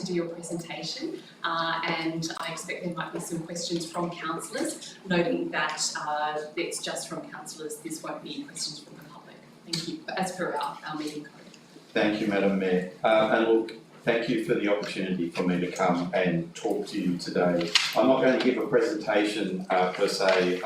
to do your presentation, and I expect there might be some questions from councillors, noting that it's just from councillors, this won't be questions from the public. Thank you, as per our meeting code. Thank you, Madam Mayor. And look, thank you for the opportunity for me to come and talk to you today. I'm not going to give a presentation per se.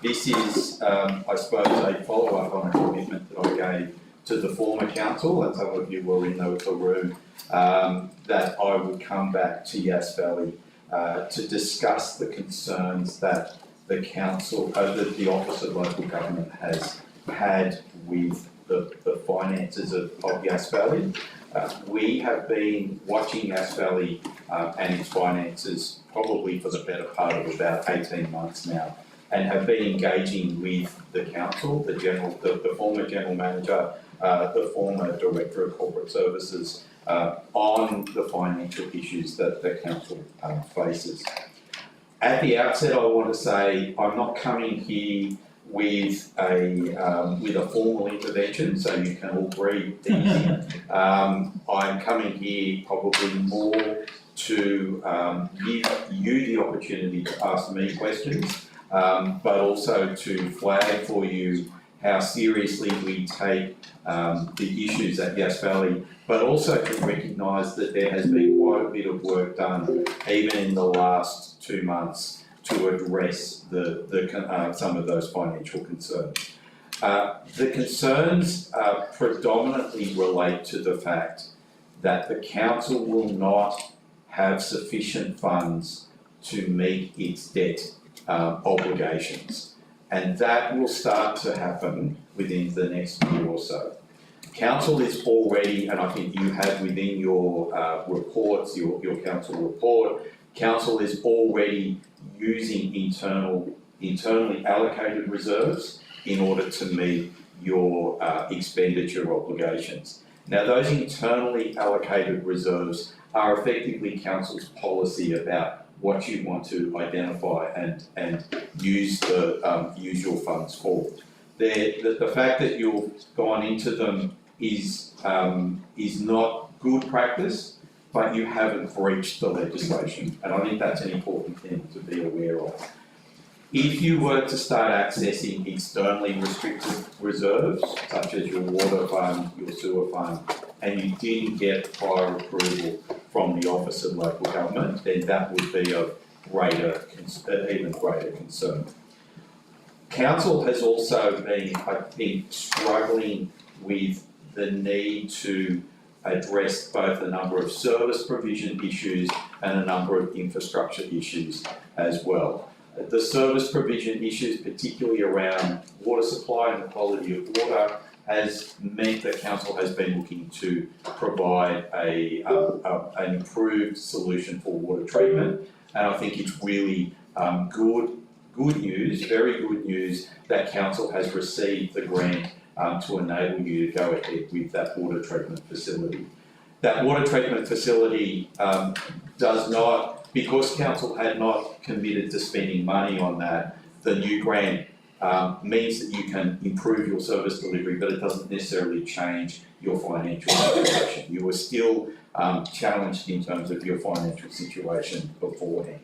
This is, I suppose, a follow-up on a commitment that I gave to the former council, and some of you were in the room, that I would come back to Yass Valley to discuss the concerns that the council, that the Office of Local Government has had with the finances of Yass Valley. We have been watching Yass Valley and its finances probably for the better part of about 18 months now, and have been engaging with the council, the former general manager, the former director of corporate services, on the financial issues that the council faces. At the outset, I want to say I'm not coming here with a formal intervention, so you can all breathe easy. I'm coming here probably more to give you the opportunity to ask me questions, but also to flag for you how seriously we take the issues at Yass Valley, but also to recognise that there has been quite a bit of work done, even in the last 2 months, to address some of those financial concerns. The concerns predominantly relate to the fact that the council will not have sufficient funds to meet its debt obligations, and that will start to happen within the next year or so. Council is already, and I think you have within your reports, your council report, council is already using internally allocated reserves in order to meet your expenditure obligations. Now, those internally allocated reserves are effectively council's policy about what you want to identify and use your funds for. The fact that you've gone into them is not good practice, but you haven't breached the legislation, and I think that's an important thing to be aware of. If you were to start accessing externally restricted reserves, such as your water fund, your sewer fund, and you didn't get prior approval from the Office of Local Government, then that would be of even greater concern. Council has also been, I think, struggling with the need to address both a number of service provision issues and a number of infrastructure issues as well. The service provision issues, particularly around water supply and the quality of water, has meant that council has been looking to provide an improved solution for water treatment, and I think it's really good news, very good news, that council has received the grant to enable you to go ahead with that water treatment facility. That water treatment facility does not, because council had not committed to spending money on that, the new grant means that you can improve your service delivery, but it doesn't necessarily change your financial situation. You are still challenged in terms of your financial situation beforehand.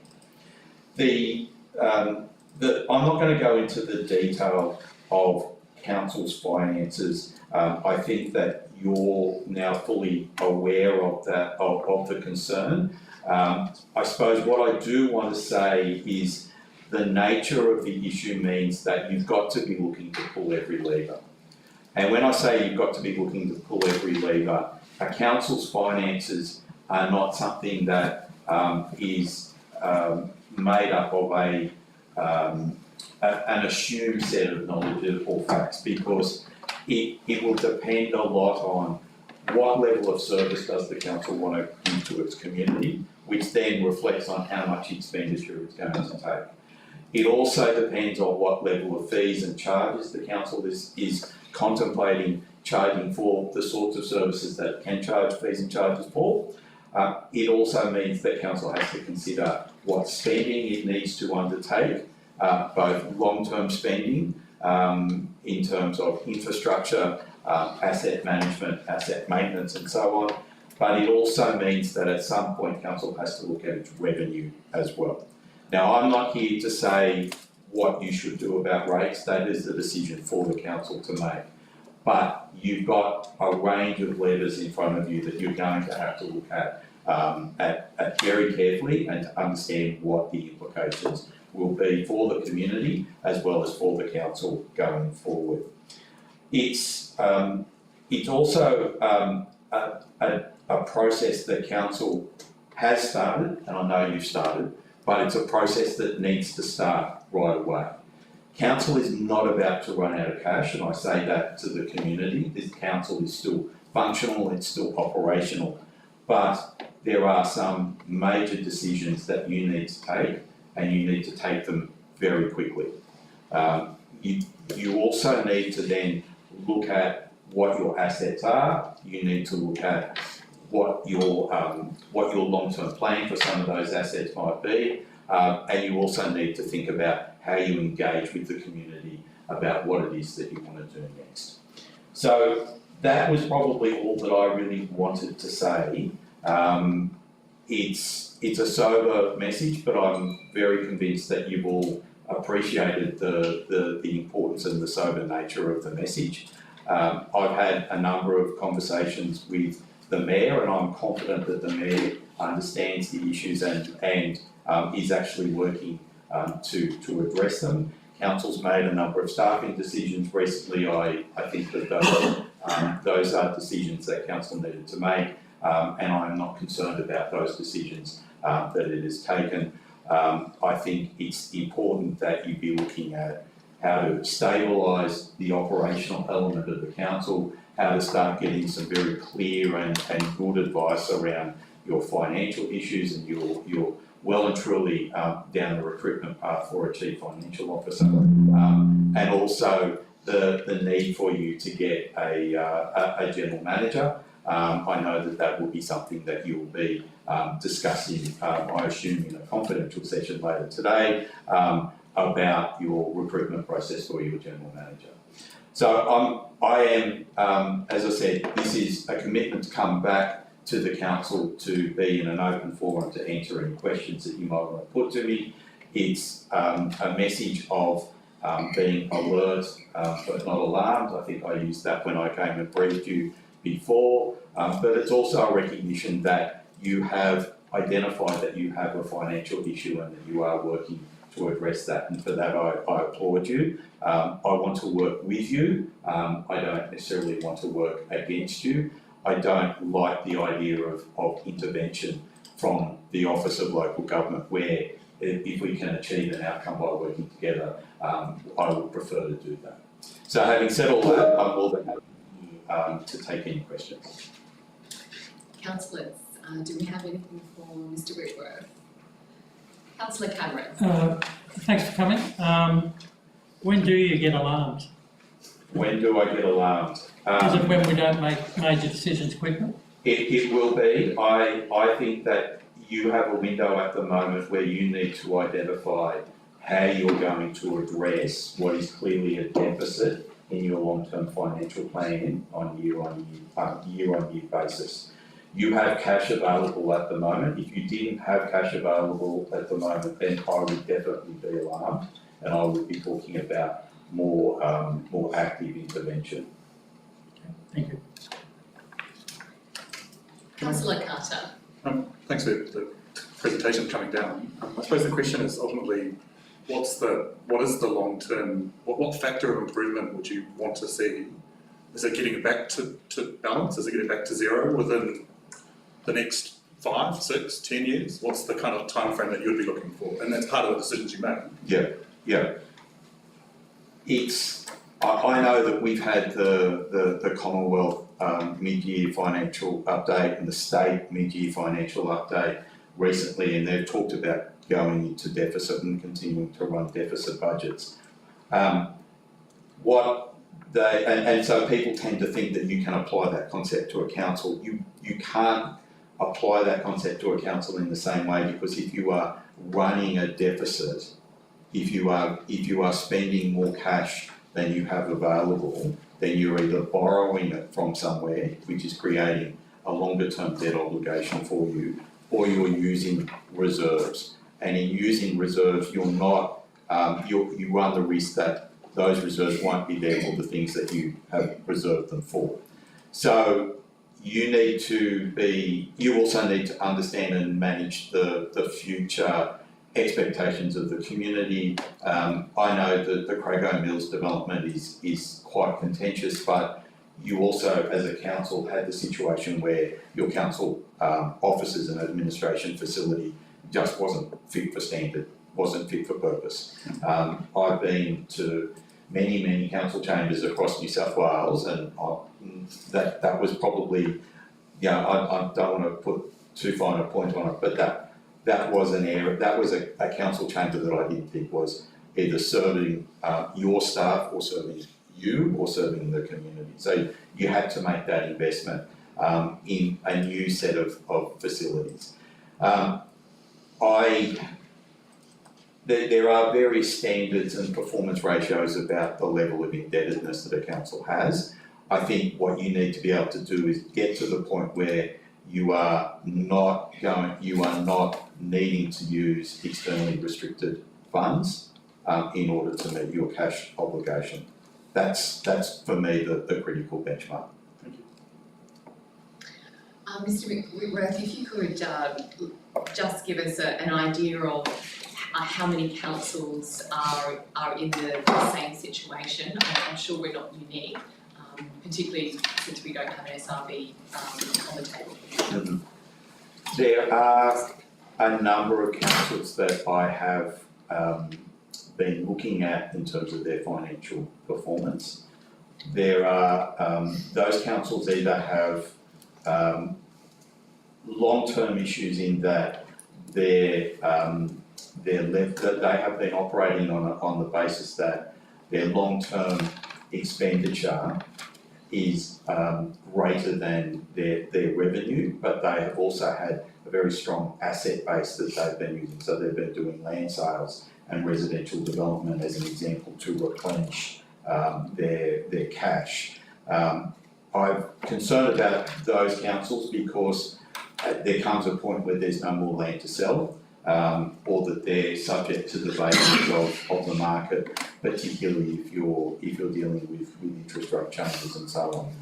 I'm not going to go into the detail of council's finances. I think that you're now fully aware of that, of the concern. I suppose what I do want to say is the nature of the issue means that you've got to be looking to pull every lever. And when I say you've got to be looking to pull every lever, a council's finances are not something that is made up of an assumed set of knowledge or facts, because it will depend a lot on what level of service does the council want to give to its community, which then reflects on how much expenditure it's going to take. It also depends on what level of fees and charges the council is contemplating charging for the sorts of services that it can charge fees and charges for. It also means that council has to consider what spending it needs to undertake, both long-term spending in terms of infrastructure, asset management, asset maintenance and so on, but it also means that at some point council has to look at its revenue as well. Now, I'm not here to say what you should do about rates, that is the decision for the council to make. But you've got a range of levers in front of you that you're going to have to look at very carefully and to understand what the implications will be for the community as well as for the council going forward. It's also a process that council has started, and I know you've started, but it's a process that needs to start right away. Council is not about to run out of cash, and I say that to the community. This council is still functional, it's still operational, but there are some major decisions that you need to take, and you need to take them very quickly. You also need to then look at what your assets are. You need to look at what your long-term plan for some of those assets might be, and you also need to think about how you engage with the community about what it is that you want to do next. So that was probably all that I really wanted to say. It's a sober message, but I'm very convinced that you've all appreciated the importance and the sober nature of the message. I've had a number of conversations with the Mayor, and I'm confident that the Mayor understands the issues and is actually working to address them. Council's made a number of staffing decisions recently. I think that those are decisions that Council needed to make, and I'm not concerned about those decisions that it has taken. I think it's important that you be looking at how to stabilise the operational element of the council, how to start getting some very clear and good advice around your financial issues, and you're well and truly down the recruitment path for a chief financial officer, and also the need for you to get a general manager. I know that will be something that you'll be discussing, I assume, in a confidential session later today, about your recruitment process for your general manager. So I am, as I said, this is a commitment to come back to the council to be in an open forum to answer any questions that you might want to put to me. It's a message of being alert but not alarmed. I think I used that when I came and briefed you before, but it's also a recognition that you have identified that you have a financial issue and that you are working to address that, and for that I applaud you. I want to work with you. I don't necessarily want to work against you. I don't like the idea of intervention from the Office of Local Government, where if we can achieve an outcome by working together, I would prefer to do that. So having said all that, I'm more than happy to take any questions. Councillors, do we have anything for Mr. Whitworth? Councillor Cameron. Thanks for coming. When do you get alarmed? When do I get alarmed? Is it when we don't make major decisions quickly? It will be. I think that you have a window at the moment where you need to identify how you're going to address what is clearly a deficit in your long-term financial plan on year-on-year basis. You have cash available at the moment. If you didn't have cash available at the moment, then I would definitely be alarmed, and I would be talking about more active intervention. Thank you. Councillor Carter. Thanks for the presentation coming down. I suppose the question is ultimately, what is the long term, what factor of improvement would you want to see? Is it getting it back to balance? Is it getting back to zero within the next 5, 6, 10 years? What's the kind of time frame that you'd be looking for? And that's part of the decisions you make. Yeah. I know that we've had the Commonwealth mid-year financial update and the state mid-year financial update recently, and they've talked about going into deficit and continuing to run deficit budgets. And so people tend to think that you can apply that concept to a council. You can't apply that concept to a council in the same way, because if you are running a deficit, if you are spending more cash than you have available, then you're either borrowing it from somewhere, which is creating a longer term debt obligation for you, or you're using reserves. And in using reserves, you're not, you run the risk that those reserves won't be there for the things that you have reserved them for. So you also need to understand and manage the future expectations of the community. I know that the Crago Mills development is quite contentious, but you also, as a council, had the situation where your council offices and administration facility just wasn't fit for standard, wasn't fit for purpose. I've been to many council chambers across New South Wales, and that was probably, I don't want to put too fine a point on it, but that was an area, that was a council chamber that I didn't think was either serving your staff or serving you or serving the community. So you had to make that investment in a new set of facilities. There are various standards and performance ratios about the level of indebtedness that a council has. I think what you need to be able to do is get to the point where you are not needing to use externally restricted funds in order to meet your cash obligation. That's for me the critical benchmark. Thank you. Mr. Whitworth, if you could just give us an idea of how many councils are in the same situation. I'm sure we're not unique, particularly since we don't have an SRB on the table. There are a number of councils that I have been looking at in terms of their financial performance. There are those councils either have long-term issues in that they have been operating on the basis that their long-term expenditure is greater than their revenue, but they have also had a very strong asset base that they've been using. So they've been doing land sales and residential development as an example to replenish their cash. I'm concerned about those councils because there comes a point where there's no more land to sell, or that they're subject to the vagaries of the market, particularly if you're dealing with interest rate changes and so on.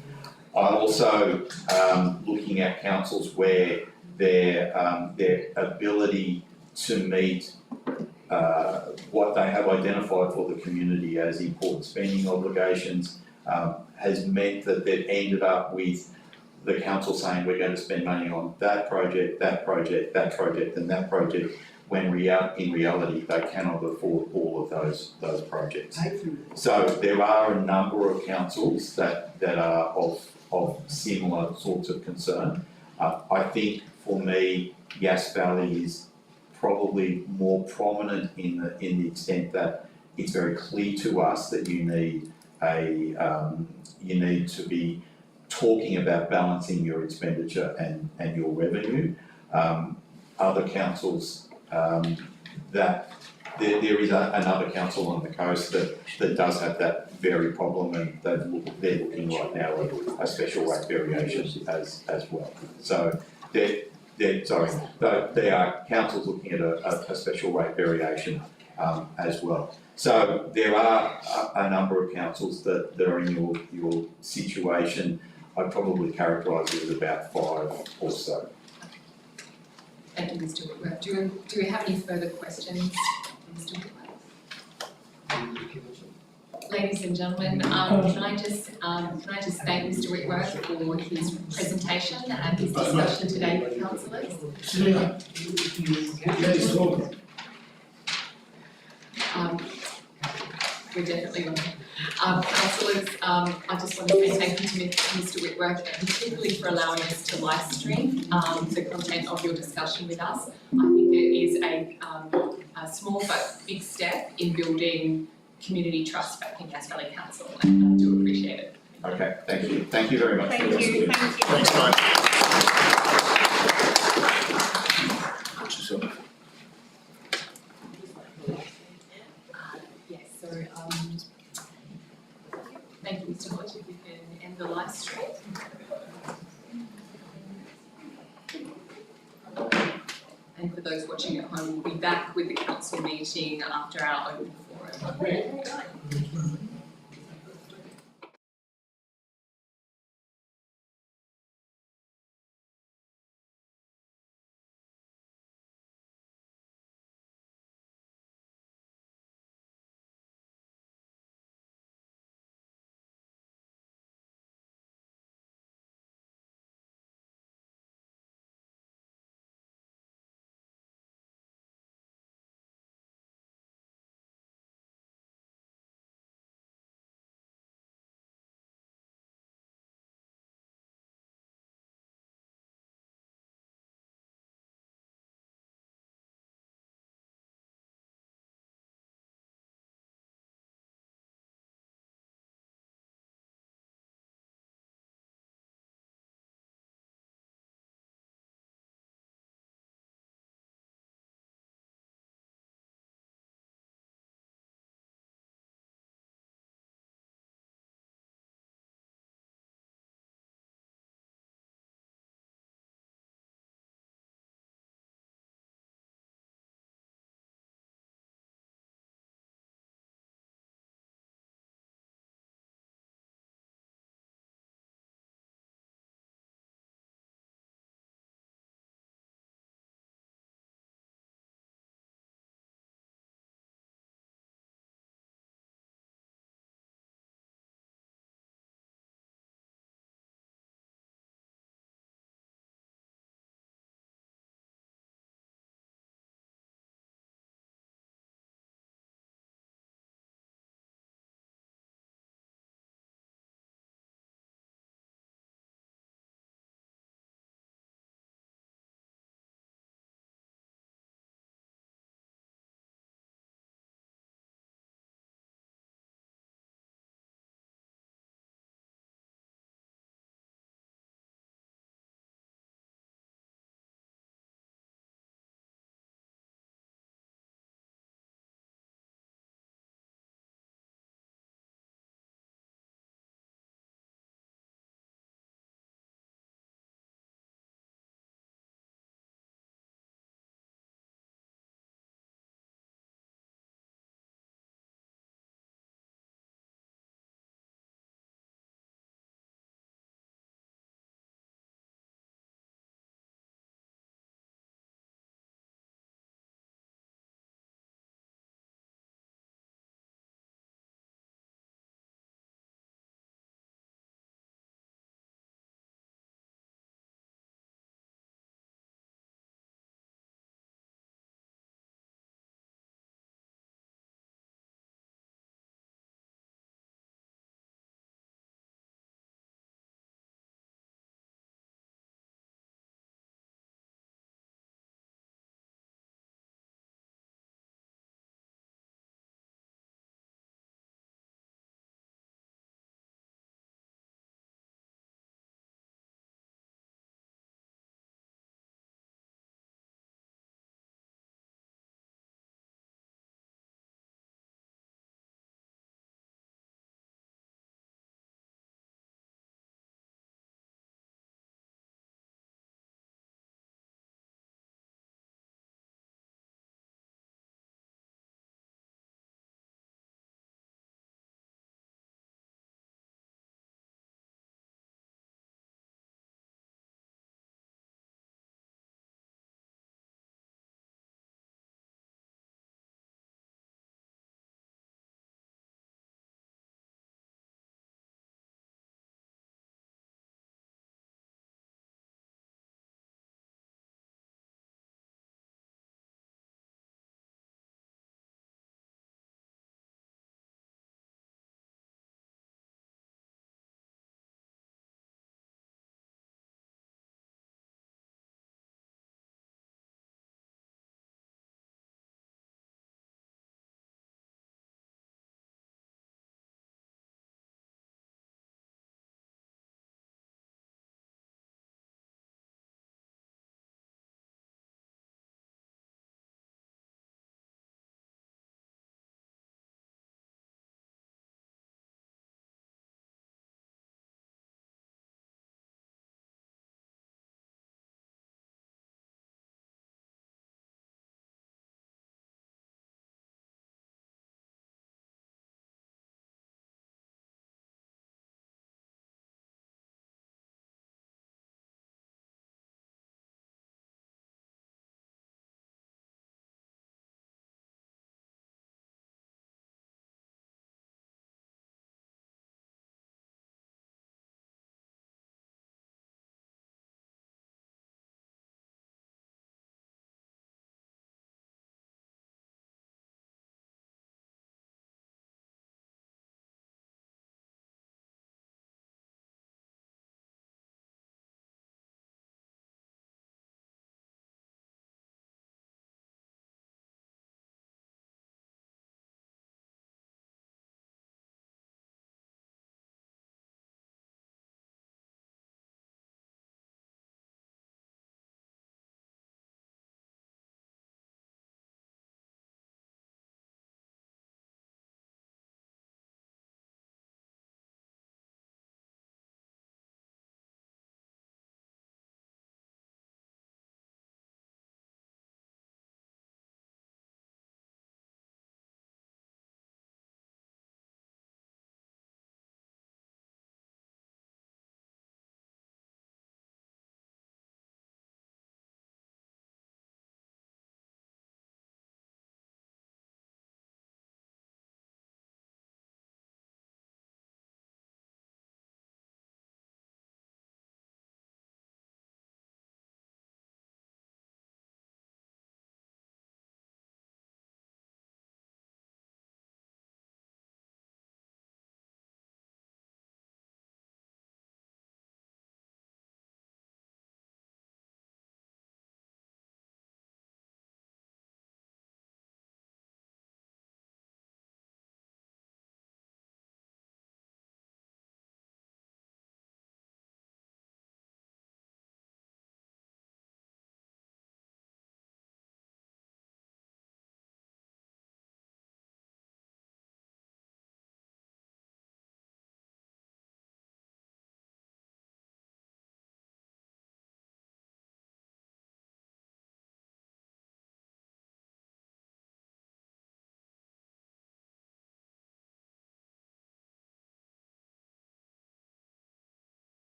I'm also looking at councils where their ability to meet what they have identified for the community as important spending obligations has meant that they've ended up with the council saying we're going to spend money on that project, and that project, when in reality they cannot afford all of those projects. So there are a number of councils that are of similar sorts of concern. I think for me, Yass Valley is probably more prominent in the extent that it's very clear to us that you need to be talking about balancing your expenditure and your revenue. Other councils that there is another council on the coast that does have that very problem, and they're looking right now at a special rate variation as well. So there are councils looking at a special rate variation as well. So there are a number of councils that are in your situation. I'd probably characterise it as about 5 or so. Thank you, Mr. Whitworth. Do we have any further questions, Mr. Whitworth? Ladies and gentlemen, can I just thank Mr. Whitworth for his presentation and his discussion today with councillors. We're definitely welcome. Councillors, I just want to say thank you to Mr. Whitworth, particularly for allowing us to live stream the content of your discussion with us. I think it is a small but big step in building community trust back in Yass Valley Council, and I do appreciate it. Okay, thank you. Thank you very much. Thank you. Thanks, guys. Yes, so thank you, Mr. Hodge, if you can end the live stream. those watching at home, we'll be back with the council meeting after our open forum.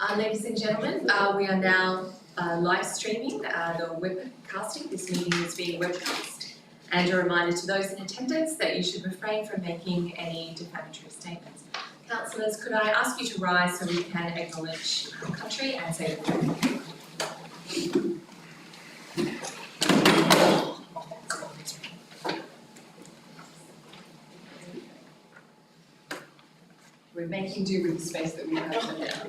Ladies and gentlemen, we are now live streaming the webcasting. This meeting is being webcast. And a reminder to those in attendance that you should refrain from making any defamatory statements. Councillors, could I ask you to rise so we can acknowledge our country and say the pledge? We're making do with the space that we have now.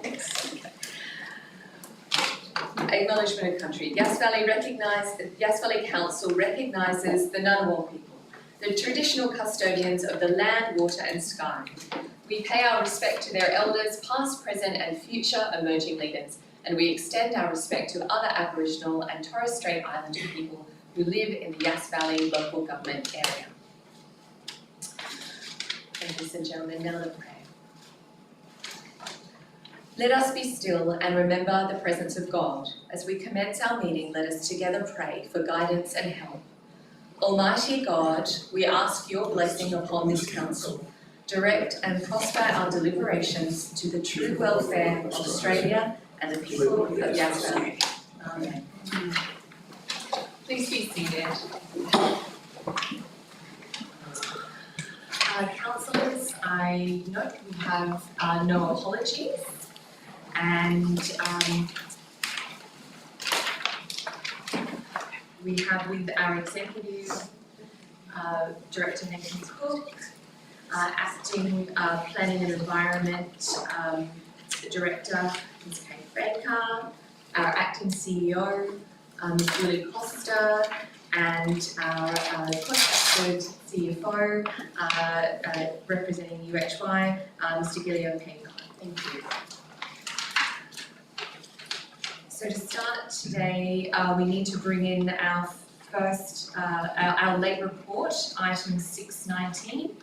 Acknowledgement of country. Yass Valley Council recognises the Ngunnawal people, the traditional custodians of the land, water and sky. We pay our respect to their elders, past, present and future emerging leaders, and we extend our respect to other Aboriginal and Torres Strait Islander people who live in the Yass Valley local government area. Ladies and gentlemen, now the prayer. Let us be still and remember the presence of God. As we commence our meeting, let us together pray for guidance and help. Almighty God, we ask your blessing upon this council. Direct and prosper our deliberations to the true welfare of Australia and the people of Yass Valley. Amen. Please be seated. Councillors, I note we have no apologies. And we have with our Executive Director Nathan Cook, Acting Planning and Environment Director Ms. Kate Baker, our Acting CEO Ms. Julie Costa, and our contracted CFO representing UHY, Mr. Gilio Payne. Thank you. So to start today, we need to bring in our first, our late report, item 619.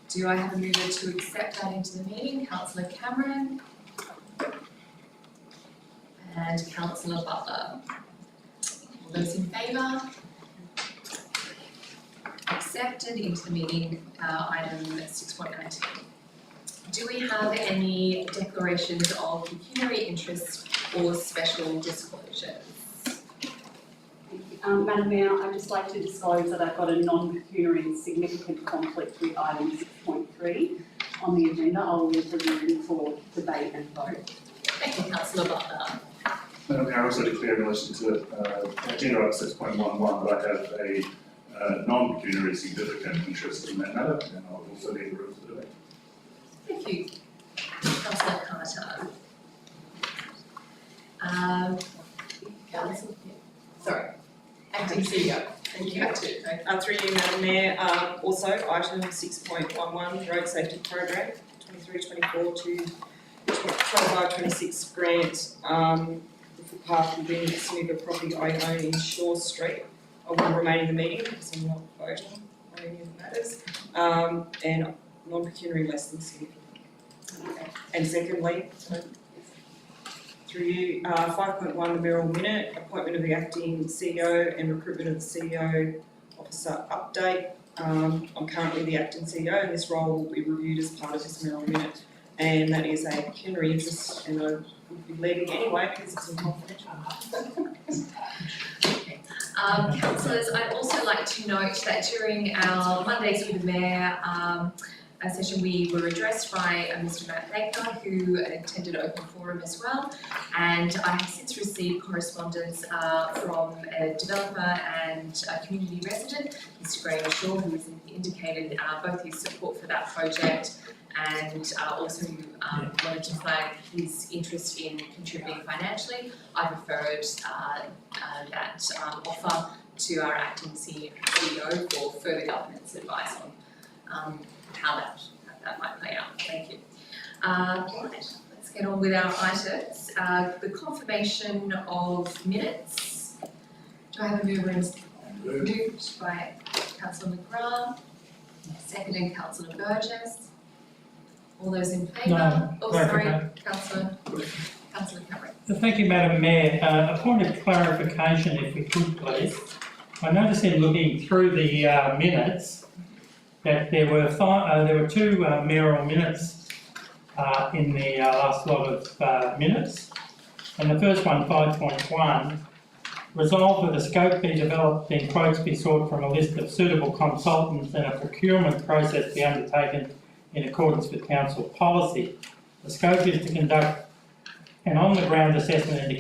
Do I have a mover to accept that into the meeting? Councillor Cameron and Councillor Butler. All those in favour? Accepted into the meeting, item 6.19. Do we have any declarations of pecuniary interest or special disclosures? Madam Mayor, I'd just like to disclose that I've got a non-pecuniary significant conflict with item 6.3 on the agenda. I'll leave the room for debate and vote. Thank you, Councillor Butler. Madam Mayor, I also declare in relation to agenda item 6.11 that I have a non-pecuniary significant interest in that matter, and I'll also leave the room for debate. Thank you, Councillor Carter. Sorry, Acting CEO. Thank you. Through you, Madam Mayor, also item 6.11, road safety program, 23-24 to 25-26 grant, the footpath within the Snooker property I own in Shaw Street. I will remain in the meeting because I'm not voting on any of the matters, and non-pecuniary less than significant. And secondly, through you, 5.1, the mayoral minute, appointment of the acting CEO and recruitment of the CEO officer update. I'm currently the acting CEO and this role will be reviewed as part of this mayoral minute, and that is a pecuniary interest and I would be leaving anyway because it's confidential. Okay. Councillors, I'd also like to note that during our Mondays with the Mayor session, we were addressed by Mr. Matt Baker, who attended Open Forum as well, and I have since received correspondence from a developer and a community resident, Mr. Graham Shaw, who has indicated both his support for that project and also wanted to flag his interest in contributing financially. I referred that offer to our acting CEO for further governance advice on how that might play out. Thank you. Right, let's get on with our items. The confirmation of minutes. Do I have a mover and moved by Councillor McGrath, seconded Councillor Burgess. All those in favour? No, Oh, sorry, Councillor Cameron. Thank you, Madam Mayor. A point of clarification, if we could, please. I noticed in looking through the minutes that there were two mayoral minutes in the last lot of minutes. And the first one, 5.1, resolve that a scope be developed and quotes be sought from a list of suitable consultants and a procurement process be undertaken in accordance with council policy. The scope is to conduct an on-the-ground assessment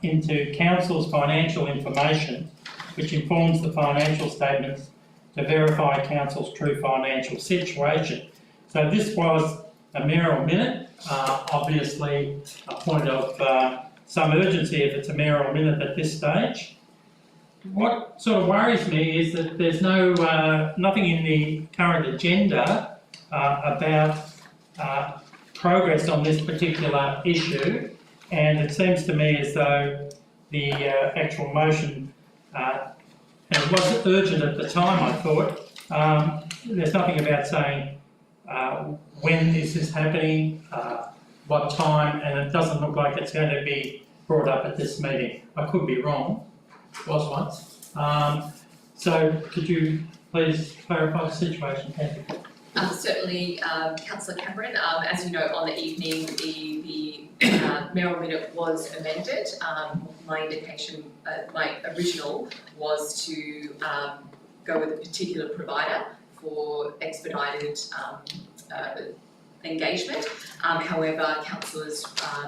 into council's financial information, which informs the financial statements to verify council's true financial situation. So this was a mayoral minute, obviously a point of some urgency if it's a mayoral minute at this stage. What sort of worries me is that there's nothing in the current agenda about progress on this particular issue, and it seems to me as though the actual motion, and it was urgent at the time I thought, there's nothing about saying when this is happening, what time, and it doesn't look like it's going to be brought up at this meeting. I could be wrong, it was once. So could you please clarify the situation? Thank you. Certainly, Councillor Cameron, as you know, on the evening, the mayoral minute was amended. My indication, my original was to go with a particular provider for expedited engagement. However, councillors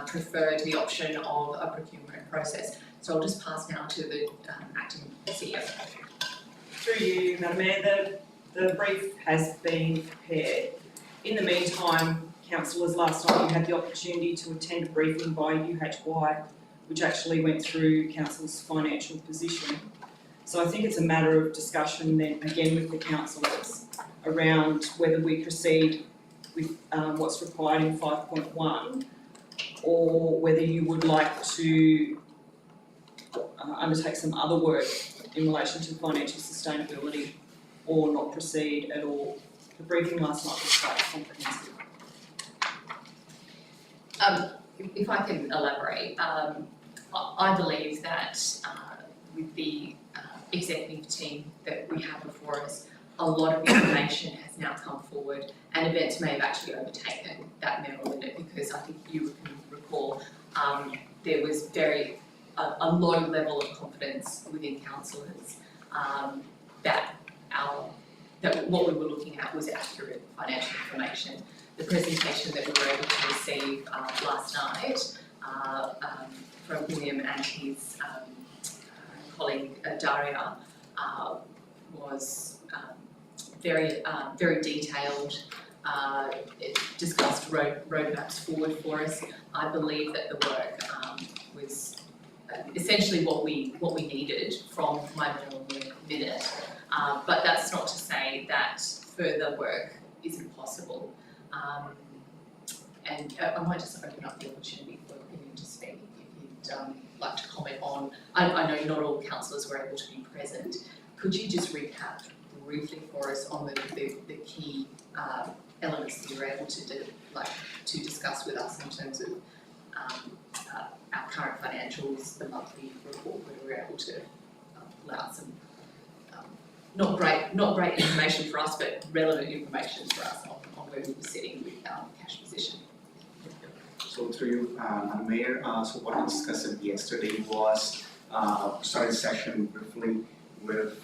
preferred the option of a procurement process. So I'll just pass now to the acting CEO. Through you, Madam Mayor, the brief has been prepared. In the meantime, councillors, last night you had the opportunity to attend a briefing by UHY, which actually went through council's financial position. So I think it's a matter of discussion then again with the councillors around whether we proceed with what's required in 5.1 or whether you would like to undertake some other work in relation to financial sustainability or not proceed at all. The briefing last night was quite comprehensive. If I can elaborate, I believe that with the executive team that we have before us, a lot of information has now come forward, and events may have actually overtaken that mayoral minute, because I think you can recall there was a low level of confidence within councillors that what we were looking at was accurate financial information. The presentation that we were able to receive last night from William and his colleague Daria was very detailed. It discussed roadmaps forward for us. I believe that the work was essentially what we needed from my minute. But that's not to say that further work isn't possible. And I might just open up the opportunity for him to speak if you'd like to comment on. I know not all councillors were able to be present. Could you just recap briefly for us on the key elements that you were able to discuss with us in terms of our current financials, the monthly report, where we were able to allow some not great information for us, but relevant information for us on where we were sitting with our cash position. So through you, Madam Mayor, so what we discussed yesterday was started the session briefly with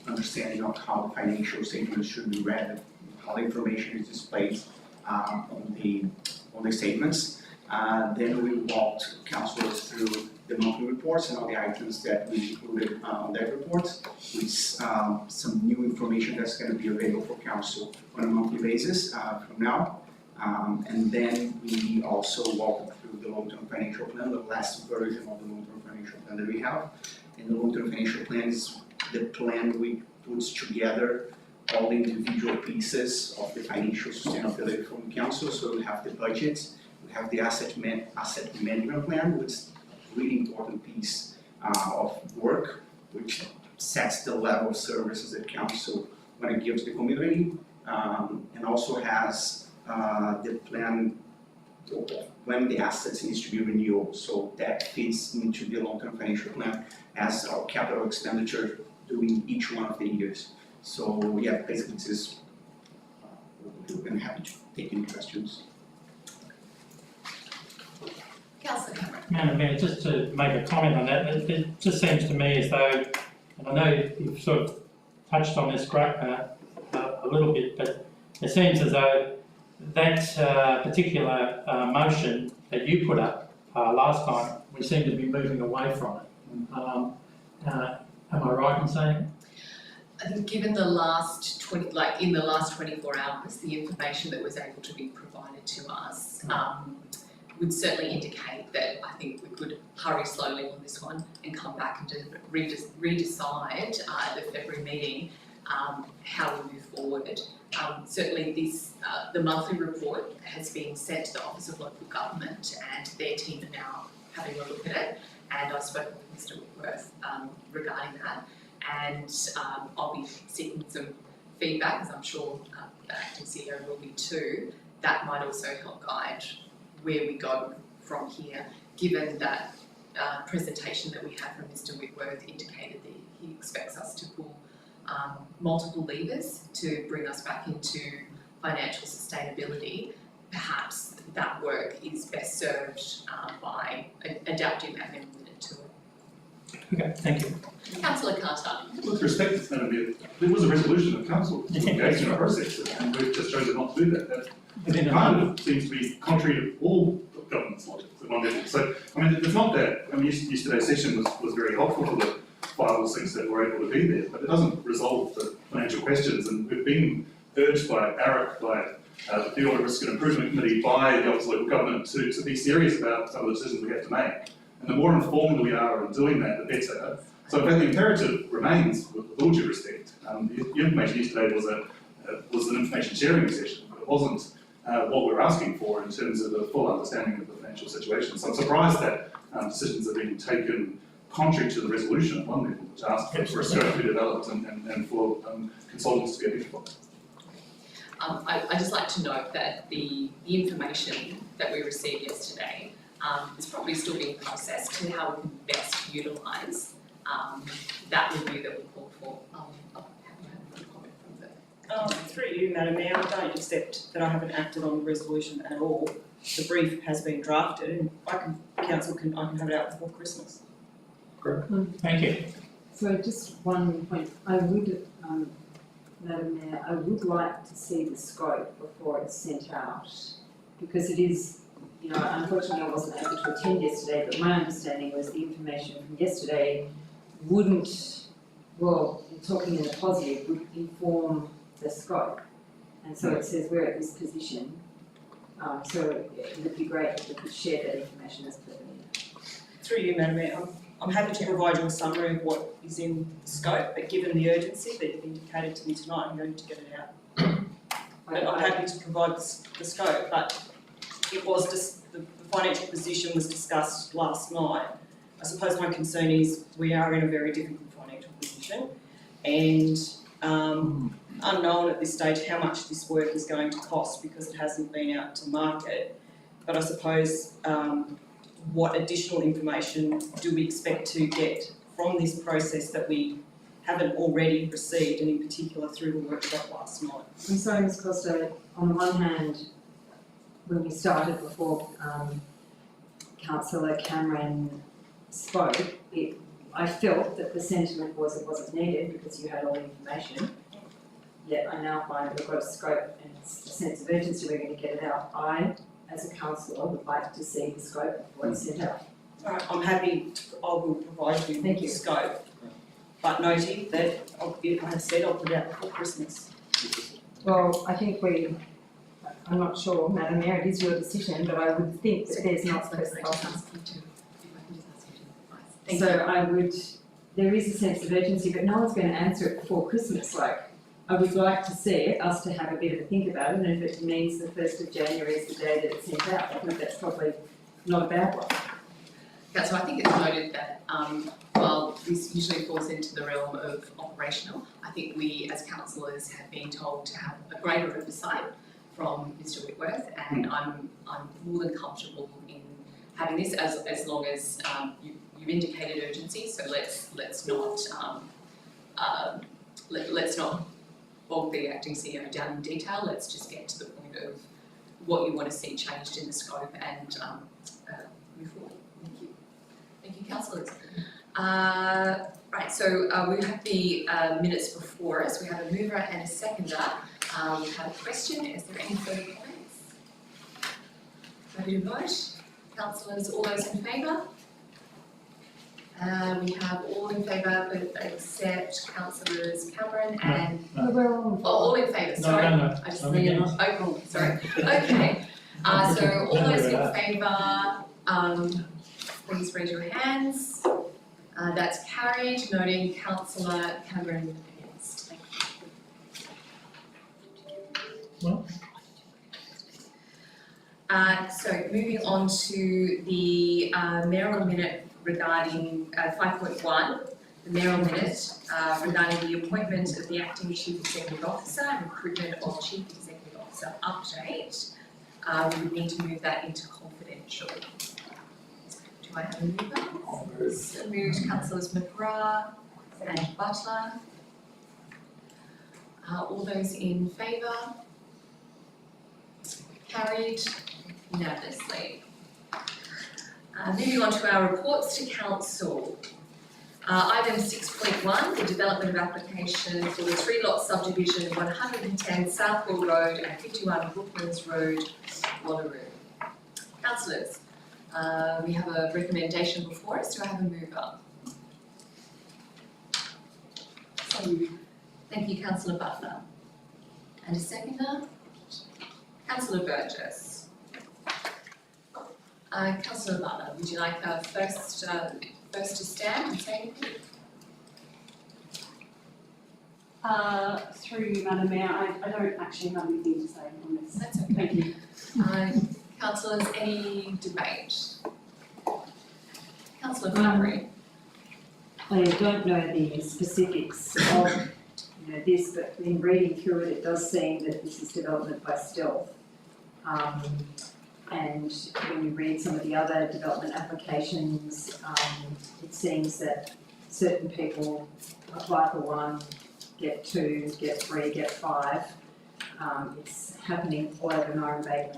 understanding of how the financial statements should be read, how the information is displayed on the statements. Then we walked councillors through the monthly reports and all the items that we included on that report, with some new information that's going to be available for council on a monthly basis from now. And then we also walked through the long-term financial plan, the last version of the long-term financial plan that we have. And the long-term financial plan is the plan we put together all the individual pieces of the financial sustainability from the council. So we have the budget, we have the asset management plan, which is a really important piece of work, which sets the level of services that council want to give to the community, and also has the plan of when the assets needs to be renewed. So that fits into the long-term financial plan as our capital expenditure during each one of the years. So yeah, basically this is, we're happy to take any questions. Councillor Cameron. Madam Mayor, just to make a comment on that, it just seems to me as though, and I know you've sort of touched on this a little bit, but it seems as though that particular motion that you put up last time, we seem to be moving away from it. Am I right in saying? I think given the last in the last 24 hours, the information that was able to be provided to us would certainly indicate that I think we could hurry slowly on this one and come back and redecide at the February meeting how we move forward. Certainly the monthly report has been sent to the Office of Local Government and their team are now having a look at it, and I've spoken with Mr Whitworth regarding that, and I'll be seeking some feedback, as I'm sure the acting CEO will be too. That might also help guide where we go from here, given that presentation that we had from Mr Whitworth indicated that he expects us to pull multiple levers to bring us back into financial sustainability. Perhaps that work is best served by adapting that amendment to it. Okay, thank you. Councillor Carter. With respect, Madam Mayor, there was a resolution of council to engage in a process, and we've just chosen not to do that. That kind of seems to be contrary to all government's logic at one level. So, I mean, it's not that, I mean, yesterday's session was very helpful for the 5 or 6 that were able to be there, but it doesn't resolve the financial questions, and we've been urged by ARIC, by the Audit Risk and Improvement Committee, by the Office of Local Government to be serious about some of the decisions we have to make. And the more informed we are in doing that, the better. So in fact, the imperative remains, with all due respect. The information yesterday was an information sharing session, but it wasn't what we're asking for in terms of the full understanding of the financial situation. So I'm surprised that decisions are being taken contrary to the resolution at one level, which asked for a scope to be developed and for consultants to be identified. I'd just like to note that the information that we received yesterday is probably still being processed to how we can best utilise that review that we called for. I'll have a comment from the Through you, Madam Mayor, I don't accept that I haven't acted on the resolution at all. The brief has been drafted and I can have it out before Christmas. Thank you. So just one point, I would, Madam Mayor, I would like to see the scope before it's sent out, because it is, you know, unfortunately I wasn't able to attend yesterday, but my understanding was the information from yesterday wouldn't, well, talking in the positive, would inform the scope. And so it says we're at this position, so it would be great if we could share that information as per the meeting. Through you, Madam Mayor, I'm happy to provide you a summary of what is in the scope, but given the urgency that you've indicated to me tonight, I'm going to get it out. But I'm happy to provide the scope, but it was just, the financial position was discussed last night. I suppose my concern is we are in a very difficult financial position, and unknown at this stage how much this work is going to cost because it hasn't been out to market. But I suppose what additional information do we expect to get from this process that we haven't already received, and in particular through the workshop last night? I'm sorry, Ms Costa, on the one hand, when we started before Councillor Cameron spoke, I felt that the sentiment was it wasn't needed because you had all the information. Yet I now find that we've got a scope and a sense of urgency, we're going to get it out. I, as a councillor, would like to see the scope before it's sent out. Alright, I'm happy, I will provide you with the scope, but noting that I have said I'll put it out before Christmas. Well, I think I'm not sure, Madam Mayor, it is your decision, but I would think that there's not there is a sense of urgency, but no one's going to answer it before Christmas. Like, I would like to see us to have a bit of a think about it, and if it means the 1st of January is the day that it's sent out, I think that's probably not a bad one. Yeah, so I think it's noted that while this usually falls into the realm of operational, I think we as councillors have been told to have a greater oversight from Mr Whitworth, and I'm more than comfortable in having this as long as you've indicated urgency. So let's not bog the acting CEO down in detail. Let's just get to the point of what you want to see changed in the scope and move forward. Thank you. Thank you, councillors. Right, so we have the minutes before us. We have a mover and a seconder. We have a question. Is there any further comments? Ready to vote? Councillors, all those in favour? We have all in favour except councillors Cameron and We're all all in favour, sorry. No. I just I'm need against. oh, sorry. Okay, so all those in favour, please raise your hands. That's carried, noting councillor Cameron against. Thank you. Well. So moving on to the mayoral minute regarding 5.1, the mayoral minute regarding the appointment of the acting chief executive officer and recruitment of chief executive officer update. We would need to move that into confidential. Do I have a mover? So moved councillors McGrath and Butler. All those in favour? Carried unanimously. Moving on to our reports to council. Item 6.1, the development of application for the 3-lot subdivision of 110 Southwell Road and 51 Brooklands Road, Wallaroo. Councillors, we have a recommendation before us. Do I have a mover? Thank you, councillor Butler. And a seconder? Councillor Burgess. Councillor Butler, would you like first to stand and say anything? Through you, Madam Mayor, I don't actually have anything to say on this. That's okay. Thank you. Councillors, any debate? Councillor Flannery. I don't know the specifics of this, but in reading through it, it does seem that this is development by stealth. And when you read some of the other development applications, it seems that certain people apply for 1, get 2, get 3, get 5. It's happening all over Byron Bay.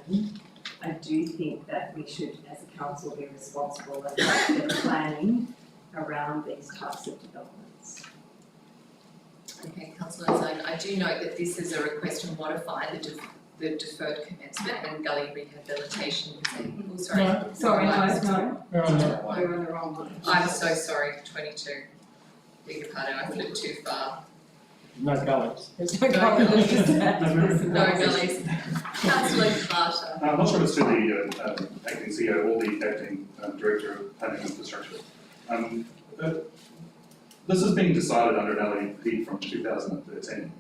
I do think that we should, as a council, be responsible and get planning around these types of developments. Okay, councillors, I do note that this is a request to modify the deferred commencement and gully rehabilitation. Oh, sorry. No. Sorry, no. We're on the, We're on the wrong one. I'm so sorry, 22. Beg your pardon, I flipped too far. no gullies. There's no gullies. No gullies. Councillor Carter. I'm not sure if it's to the acting CEO or the acting director of planning and infrastructure. This has been decided under an LEP from 2013.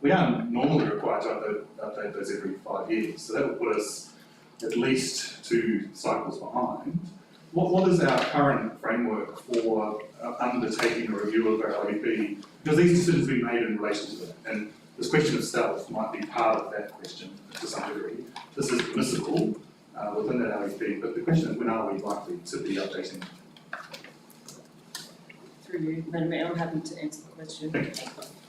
We are normally required to update those every 5 years, so that would put us at least 2 cycles behind. What is our current framework for undertaking a review of our LEP? Because these decisions have been made in relation to that, and this question of stealth might be part of that question to some degree. This is permissible within that LEP, but the question is, when are we likely to be updating? Through you, Madam Mayor, I'm happy to answer the question.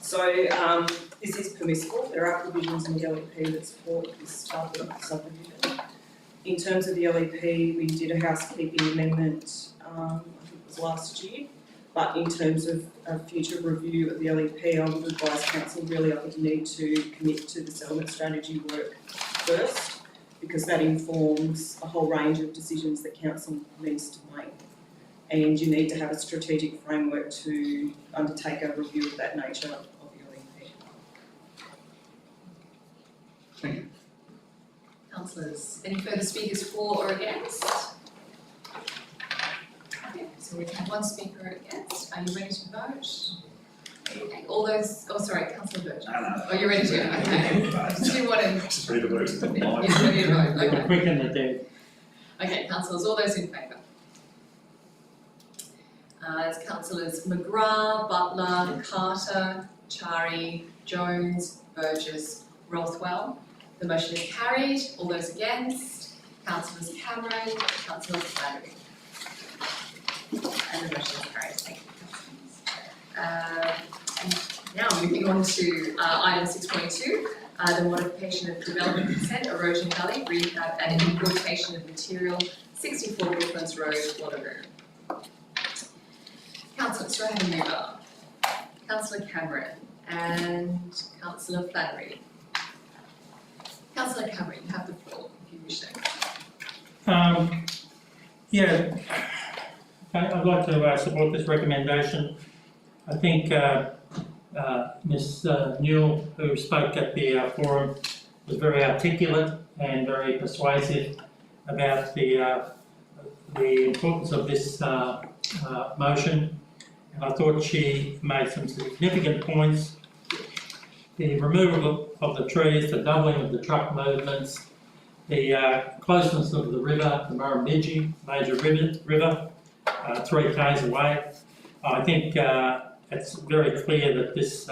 So, this is permissible. There are provisions in the LEP that support this type of subdivision. In terms of the LEP, we did a housekeeping amendment, I think it was last year. But in terms of a future review of the LEP, I would advise council really, I would need to commit to the settlement strategy work first, because that informs a whole range of decisions that council needs to make. And you need to have a strategic framework to undertake a review of that nature of the LEP. Thank you. Councillors, any further speakers for or against? Okay, so we have 1 speaker against. Are you ready to vote? Okay, all those, oh sorry, Councillor Birch. Oh, you're ready to, okay. Do you want to? Just ready to vote. You're ready to vote, okay. Quick in the dead. Okay, councillors, all those in favour? It's councillors McGrath, Butler, Carter, Chari, Jones, Burgess, Rothwell. The motion is carried. All those against? Councillors Cameron, Councillor Flannery. And the motion is carried. Thank you. And now moving on to item 6.2, the modification of development consent, erosion gully, rehab and importation of material 64 Brooklands Road, Watteroo. Councillors, do I have a mover? Councillor Cameron and Councillor Flannery. Councillor Cameron, you have the floor if you wish to. Yeah, I'd like to support this recommendation. I think Ms Newell, who spoke at the forum, was very articulate and very persuasive about the importance of this motion. And I thought she made some significant points. The removal of the trees, the doubling of the truck movements, the closeness of the river, the Murrumbidgee major river, 3 k's away. I think it's very clear that this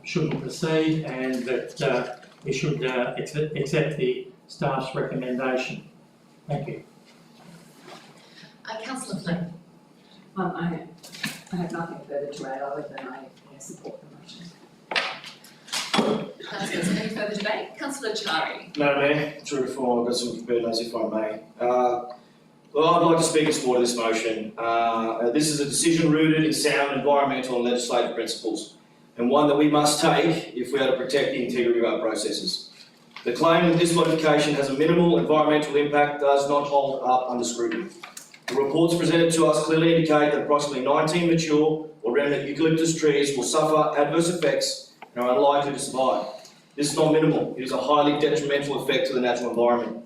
shouldn't proceed and that we should accept the staff's recommendation. Thank you. Councillor Flynn. I have nothing further to add other than I support the motion. Councillors, any further debate? Councillor Chari. Madam Mayor, true reform, I've got some prepared notes if I may. Well, I'd like to speak in support of this motion. This is a decision rooted in sound environmental and legislative principles, and one that we must take if we are to protect the integrity of our processes. The claim that this modification has a minimal environmental impact does not hold up under scrutiny. The reports presented to us clearly indicate that approximately 19 mature or remnant eucalyptus trees will suffer adverse effects and are unlikely to survive. This is not minimal, it is a highly detrimental effect to the natural environment.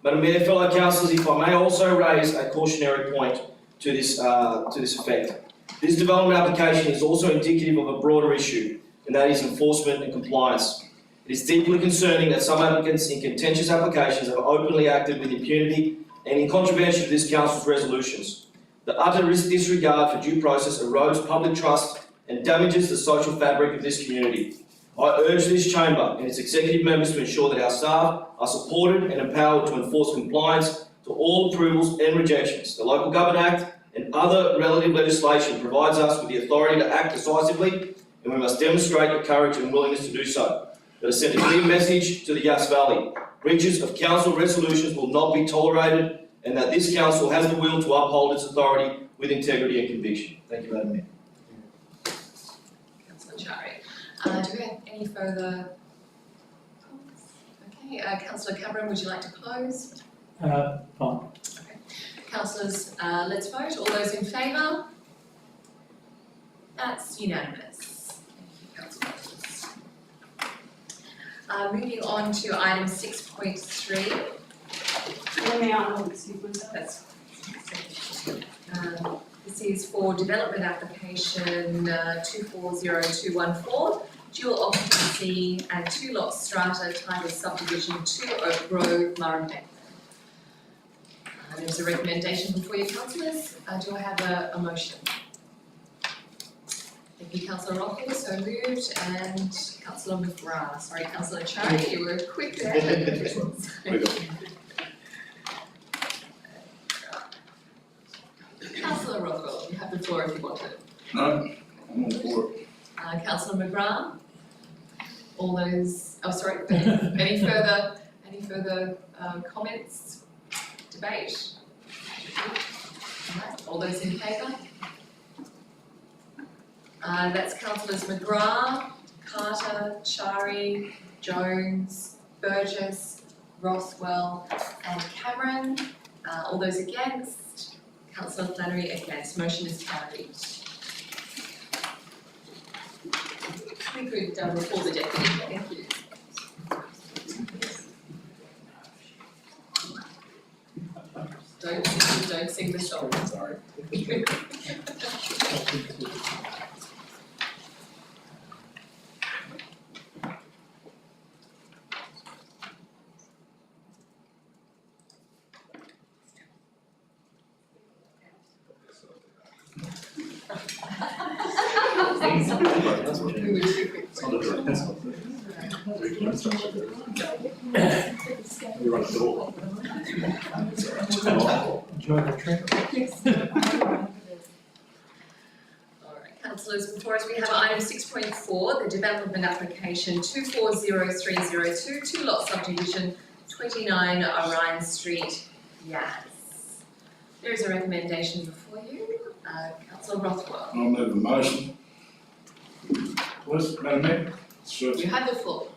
Madam Mayor, fellow councillors, if I may also raise a cautionary point to this effect. This development application is also indicative of a broader issue, and that is enforcement and compliance. It is deeply concerning that some applicants in contentious applications have openly acted with impunity and in contravention of this council's resolutions. The utter disregard for due process erodes public trust and damages the social fabric of this community. I urge this chamber and its executive members to ensure that our staff are supported and empowered to enforce compliance to all approvals and rejections. The Local Government Act and other relative legislation provides us with the authority to act decisively, and we must demonstrate the courage and willingness to do so. Let us send a clear message to the Yass Valley. Breaches of council resolutions will not be tolerated, and that this council has the will to uphold its authority with integrity and conviction. Thank you, Madam Mayor. Councillor Chari. Do we have any further comments? Okay, Councillor Cameron, would you like to close? Fine. Okay. Councillors, let's vote. All those in favour? That's unanimous. Thank you, councillors. Moving on to item 6.3. May I excuse myself? That's this is for development application 240214, dual occupancy and 2-lot strata titled subdivision 2 Oak Grove, Murrumbidgee. There's a recommendation before you, councillors. Do I have a motion? Thank you, Councillor Rockall, so moved, and Councillor McGrath. Sorry, Councillor Chari, you were quick there. Councillor Rockall, you have the floor if you want it. No, I'm all for it. Councillor McGrath. All those. Oh, sorry. Any further comments? Debate. Right. All those in favour. That's Councillors McGrath, Carter, Chari, Jones, Burgess, Rothwell, and Cameron. All those against. Councillor Flannery against. Motion is carried. We could report the deputy. Thank you. Don't sing the song. Sorry. We were too quick. We run the door. Enjoy the trip. Alright, councillors, before us we have item 6.4, the development application 240302, 2-lot subdivision 29 Orion Street, Yass. There is a recommendation before you, councillor Rothwell. I'll move the motion. Please, Madam Mayor. Sure. You have the floor.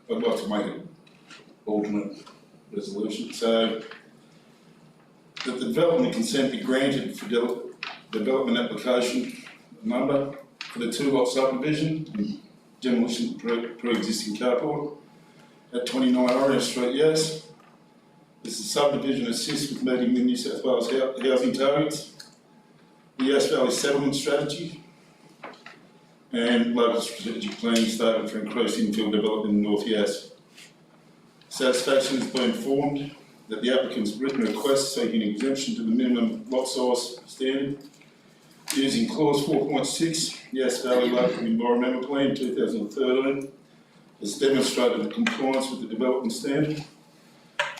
I'd like to make an alternate resolution, so that the development consent be granted for development application number for the 2-lot subdivision and demolition of pre-existing carport at 29 Orange Street, Yass. This is subdivision assists with meeting the New South Wales housing targets, the Yass Valley settlement strategy, and local strategic planning statement for increased infill development in North Yass. Satisfaction has been informed that the applicant's written request seeking exemption to the minimum lot size standard using clause 4.6 Yass Valley Local Environmental Plan 2013 has demonstrated that compliance with the development standard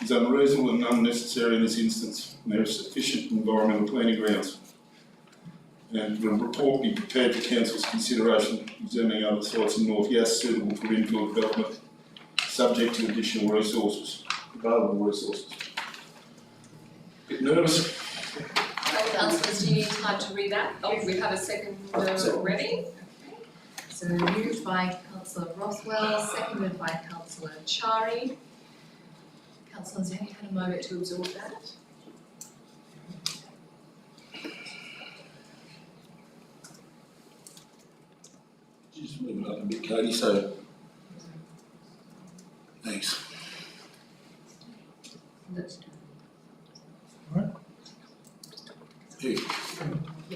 is unreasonable and unnecessary in this instance, and there are sufficient environmental planning grounds. And the report be prepared for council's consideration examining other sites in North Yass suitable for infill development, subject to additional resources, available resources. Bit nervous. Councillors, do you need time to read that? Oh, we have a second already. Okay. So moved by councillor Rothwell, seconded by councillor Chari. Councillors, have you had a moment to absorb that? Just move it up a bit, Katie, so. Thanks. Here.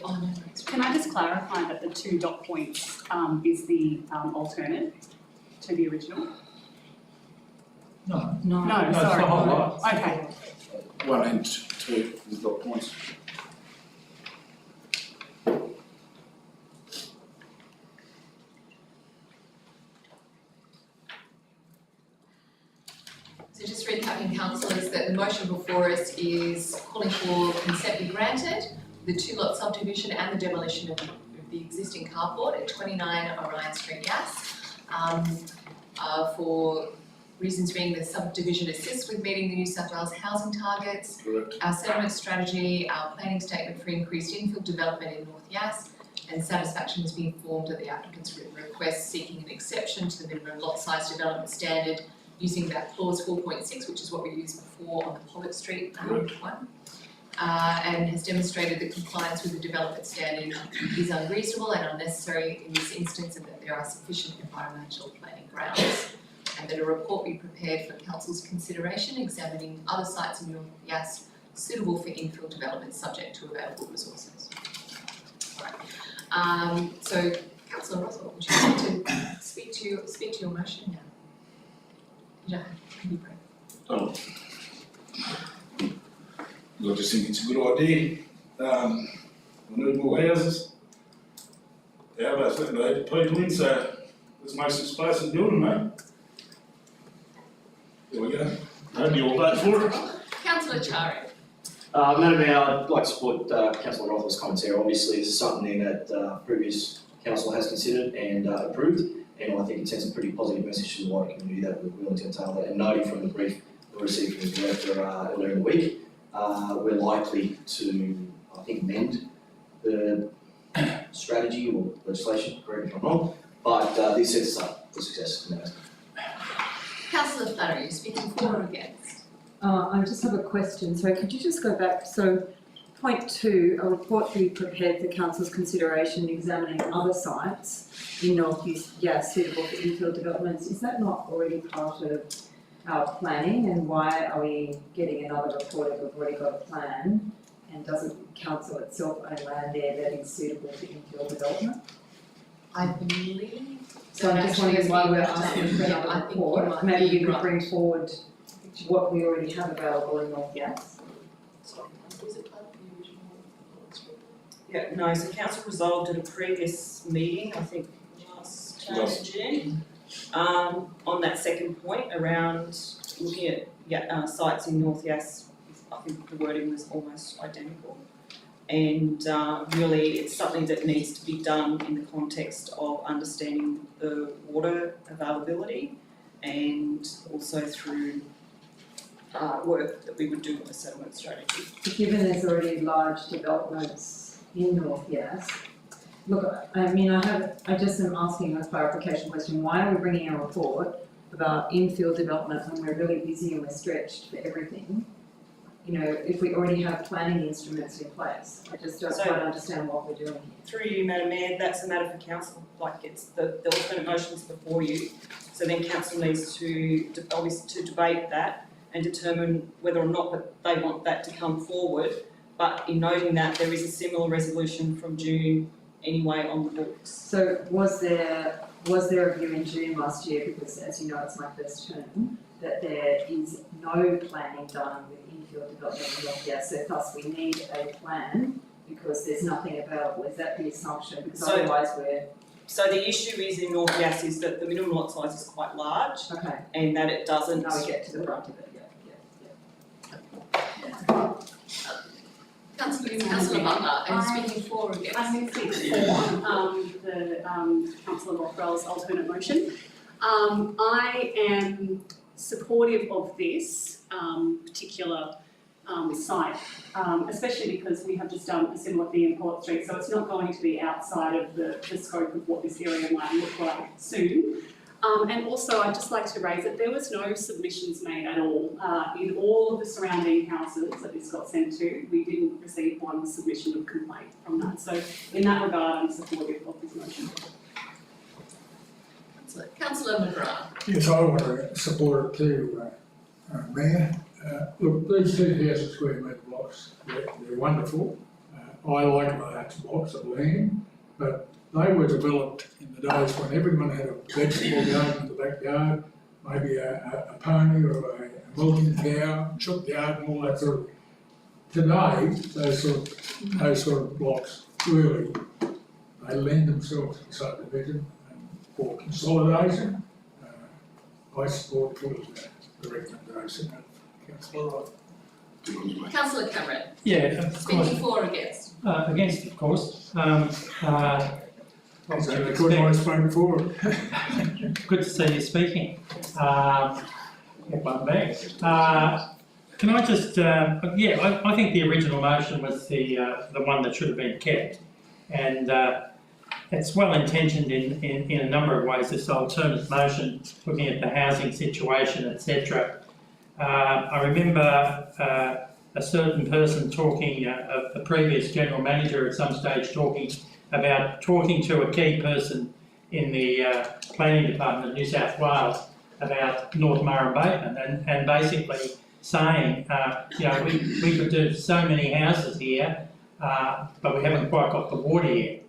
Oh, no, thanks. Can I just clarify that the 2 dot points is the alternate to the original? No. No, it's the sorry. whole lot. Okay. 1 and 2 with dot points. So just recapping, councillors, that the motion before us is calling for consent be granted, the 2-lot subdivision and the demolition of the existing carport at 29 Orion Street, Yass. For reasons being the subdivision assists with meeting the New South Wales housing targets, Correct. our settlement strategy, our planning statement for increased infill development in North Yass, and satisfaction has been formed that the applicant's written request seeking an exception to the minimum lot size development standard using that clause 4.6, which is what we used before on the Pollock Street one, and has demonstrated that compliance with the development standard is unreasonable and unnecessary in this instance, and that there are sufficient environmental planning grounds, and that a report be prepared for council's consideration examining other sites in North Yass suitable for infill development subject to available resources. Alright, so councillor Rothwell, would you like to speak to your motion now? Yeah, can you pray? Oh. I just think it's a good idea. We need more houses. The outback's letting the people in, so let's make some space in the building, mate. There we go. Hope you all vote for it. Councillor Chari. Madam Mayor, I'd like to support Councillor Rothwell's comments here. Obviously, this is something that previous council has considered and approved, and I think it sends a pretty positive message to the wider community that we're willing to entail that. And noting from the brief we received from the director earlier in the week, we're likely to, I think, amend the strategy or legislation, correct me if I'm wrong, but this sets us up for success. Councillor Flattery, you're speaking for or against? I just have a question. So could you just go back? So point 2, a report be prepared for council's consideration examining other sites in North Yass suitable for infill developments. Is that not already part of our planning, and why are we getting another report if we've already got a plan? And doesn't council itself own land there that is suitable for infill development? I believe. So I'm just wondering why we're asking for Yeah, I another think you report. might Maybe be you could right. bring forward what we already have available in North Yass. Sorry, was it part of the original? Yeah, no, so council resolved at a previous meeting, I think last June, on that second point around looking at sites in North Yass. I think the wording was almost identical. And really, it's something that needs to be done in the context of understanding the water availability and also through work that we would do on the settlement strategy. Given there's already large developments in North Yass, look, I mean, I just am asking a clarification question. Why are we bringing a report about infill development when we're really busy and we're stretched for everything? You know, if we already have planning instruments in place, I just don't quite understand what we're doing here. Through you, Madam Mayor, that's a matter for council, like it's there was been motions before you, so then council needs to obviously to debate that and determine whether or not they want that to come forward, but in noting that there is a similar resolution from June anyway on the books. So was there a view in June last year, because as you know it's my first term, that there is no planning done with infill development in North Yass, so thus we need a plan because there's nothing available. Is that the assumption? Because So- otherwise we're, So the issue is in North Yass is that the minimum lot size is quite large okay, and that it doesn't. now we get to the front of it, yeah. Councillor Butler, and speaking for or against? I move for Councillor Rockwell's alternate motion. I am supportive of this particular site, especially because we have just done a similar thing in Port Street, so it's not going to be outside of the scope of what this area might look like soon. And also, I'd just like to raise that there was no submissions made at all. In all of the surrounding houses that this got sent to, we didn't receive one submission of complaint from that. So in that regard, I'm supportive of this motion. Councillor McGrath. Yes, I want to support it too, Mayor. Look, these 2,000 square metre blocks, they're wonderful. I like large blocks of land, but they were developed in the days when everyone had a vegetable garden in the backyard, maybe a pony or a milking cow, chook yard and all that sort of. Today, those sort of blocks really, they lend themselves to subdivision and for consolidation. I support the recommendation of Councillor Wright. Councillor Cameron, Yeah, of course, speaking for or against? against, of course. Is that the good I spoke before? Good to see you speaking. Get one back. Can I just, I think the original motion was the one that should have been kept. And it's well intentioned in a number of ways, this alternate motion, looking at the housing situation, etc. I remember a certain person talking, a previous general manager at some stage about talking to a key person in the planning department of New South Wales about North Murray Bateman and basically saying, we could do so many houses here, but we haven't quite got the water yet.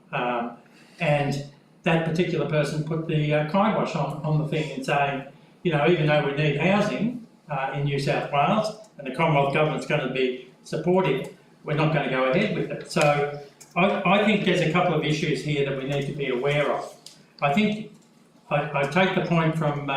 And that particular person put the kibosh on the thing and saying, even though we need housing in New South Wales and the Commonwealth Government's going to be supportive, we're not going to go ahead with it. So I think there's a couple of issues here that we need to be aware of. I think I take the point from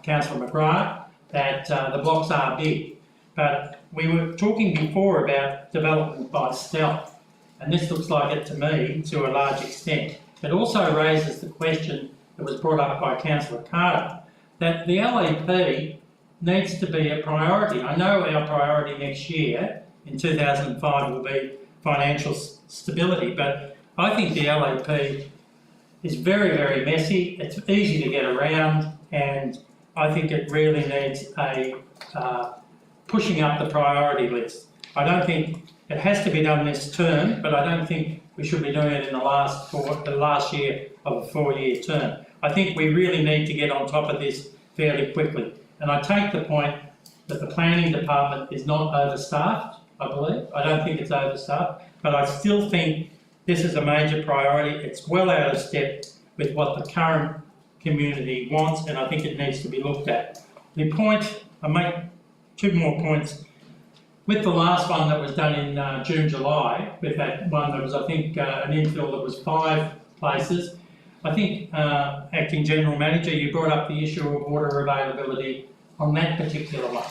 Councillor McGrath that the blocks are big, but we were talking before about development by stealth, and this looks like it to me to a large extent. It also raises the question that was brought up by Councillor Carter, that the LEP needs to be a priority. I know our priority next year in 2005 will be financial stability, but I think the LEP is very, very messy. It's easy to get around, and I think it really needs a pushing up the priority list. I don't think it has to be done this term, but I don't think we should be doing it in the last year of a 4-year term. I think we really need to get on top of this fairly quickly. And I take the point that the planning department is not overstaffed, I believe. I don't think it's overstaffed, but I still think this is a major priority. It's well out of step with what the current community wants, and I think it needs to be looked at. The point, I make 2 more points. With the last one that was done in June, July, with that one that was, I think, an infill that was 5 places, I think, Acting General Manager, you brought up the issue of water availability on that particular one.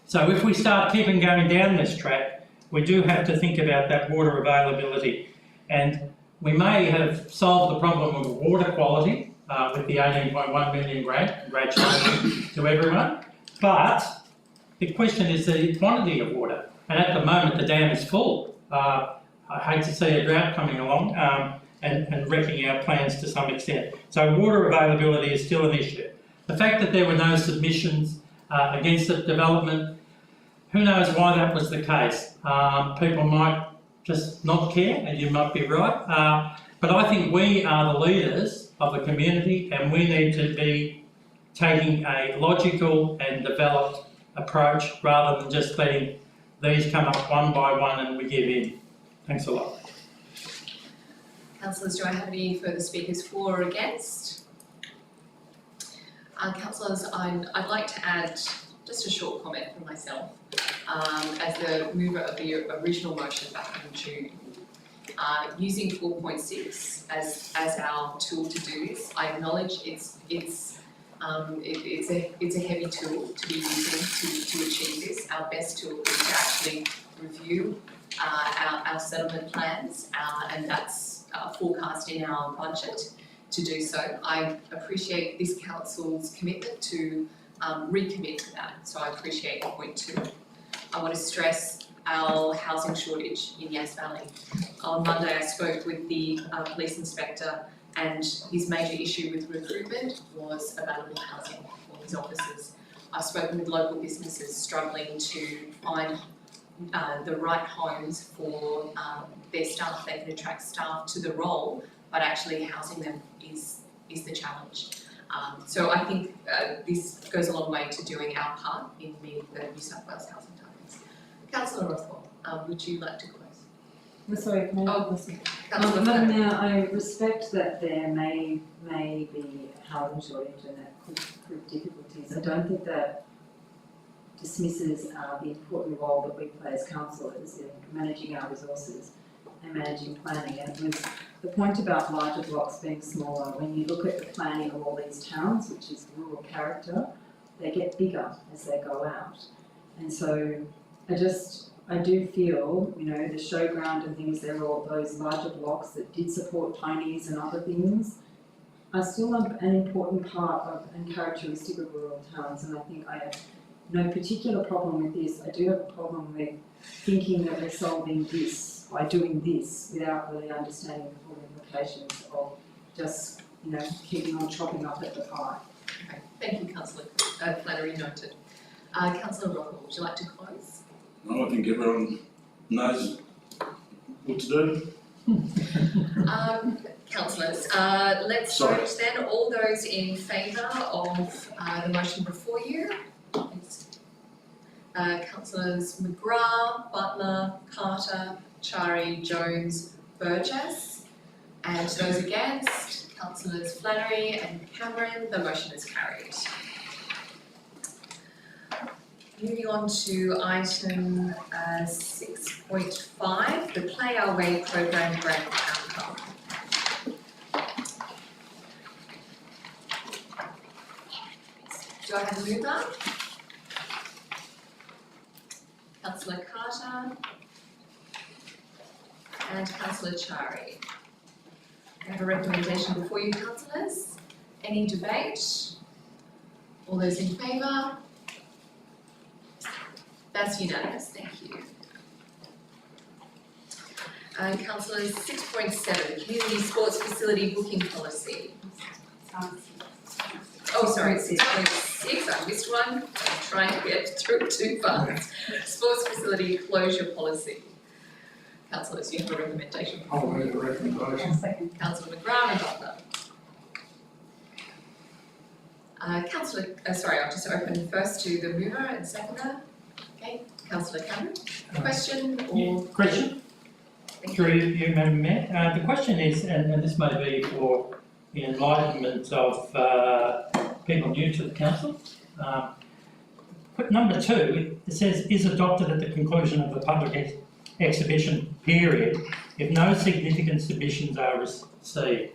So if we start keeping going down this track, we do have to think about that water availability. And we may have solved the problem of water quality with the 18.1 million grant, congratulations to everyone, but the question is the quantity of water, and at the moment the dam is full. I hate to see a drought coming along and wrecking our plans to some extent. So water availability is still an issue. The fact that there were no submissions against the development, who knows why that was the case. People might just not care, and you might be right. But I think we are the leaders of the community, and we need to be taking a logical and developed approach rather than just letting these come up one by one and we give in. Thanks a lot. Councillors, do I have any further speakers for or against? Councillors, I'd like to add just a short comment from myself. As the mover of the original motion back in June, using 4.6 as our tool to do this, I acknowledge it's a heavy tool to be using to achieve this. Our best tool is to actually review our settlement plans, and that's forecast in our budget to do so. I appreciate this council's commitment to recommit to that, so I appreciate point 2. I want to stress our housing shortage in Yass Valley. On Monday I spoke with the police inspector, and his major issue with recruitment was available housing for his officers. I've spoken with local businesses struggling to find the right homes for their staff. They can attract staff to the role, but actually housing them is the challenge. So I think this goes a long way to doing our part in meeting the New South Wales housing targets. Councillor Rothwell, would you like to close? Sorry, can I? Councillor Madam Flannery. Mayor, I respect that there may be a housing shortage and that could prove difficulties. I don't think that dismisses the important role that we play as councillors in managing our resources and managing planning. And it was the point about larger blocks being smaller. When you look at the planning of all these towns, which is rural character, they get bigger as they go out. And so I do feel, the showground and things, there are all those larger blocks that did support Tony's and other things, are still an important part of and characteristic of rural towns. And I think I have no particular problem with this. I do have a problem with thinking that we're solving this by doing this without really understanding the full implications of just, keeping on chopping up at the pie. Okay, thank you, Councillor Flannery, noted. Councillor Rothwell, would you like to close? No, I think everyone knows what to do. Councillors, let's vote then. All those in favour of the motion before you? Councillors McGrath, Butler, Carter, Chari, Jones, Burgess. And those against, Councillors Flannery and Cameron. The motion is carried. Moving on to item 6.5, the Play Our Way programme grant outcome. Do I have a mover? Councillor Carter and Councillor Chari. I have a recommendation before you, councillors. Any debate? All those in favour? That's unanimous, thank you. Councillors, 6.7, Community Sports Facility Booking Policy. Oh, sorry, 6.6, I missed one. I'm trying to get through it too fast. Sports Facility Closure Policy. Councillors, you have a recommendation. I'll make a recommendation. Councillor McGrath and Butler. I'll just open first to the mover and seconder. Okay, Councillor Cameron, question or? Question? Through you, Madam Mayor. The question is, and this may be for the enlightenment of people new to the council. But number 2, it says, is adopted at the conclusion of the public exhibition period if no significant submissions are received.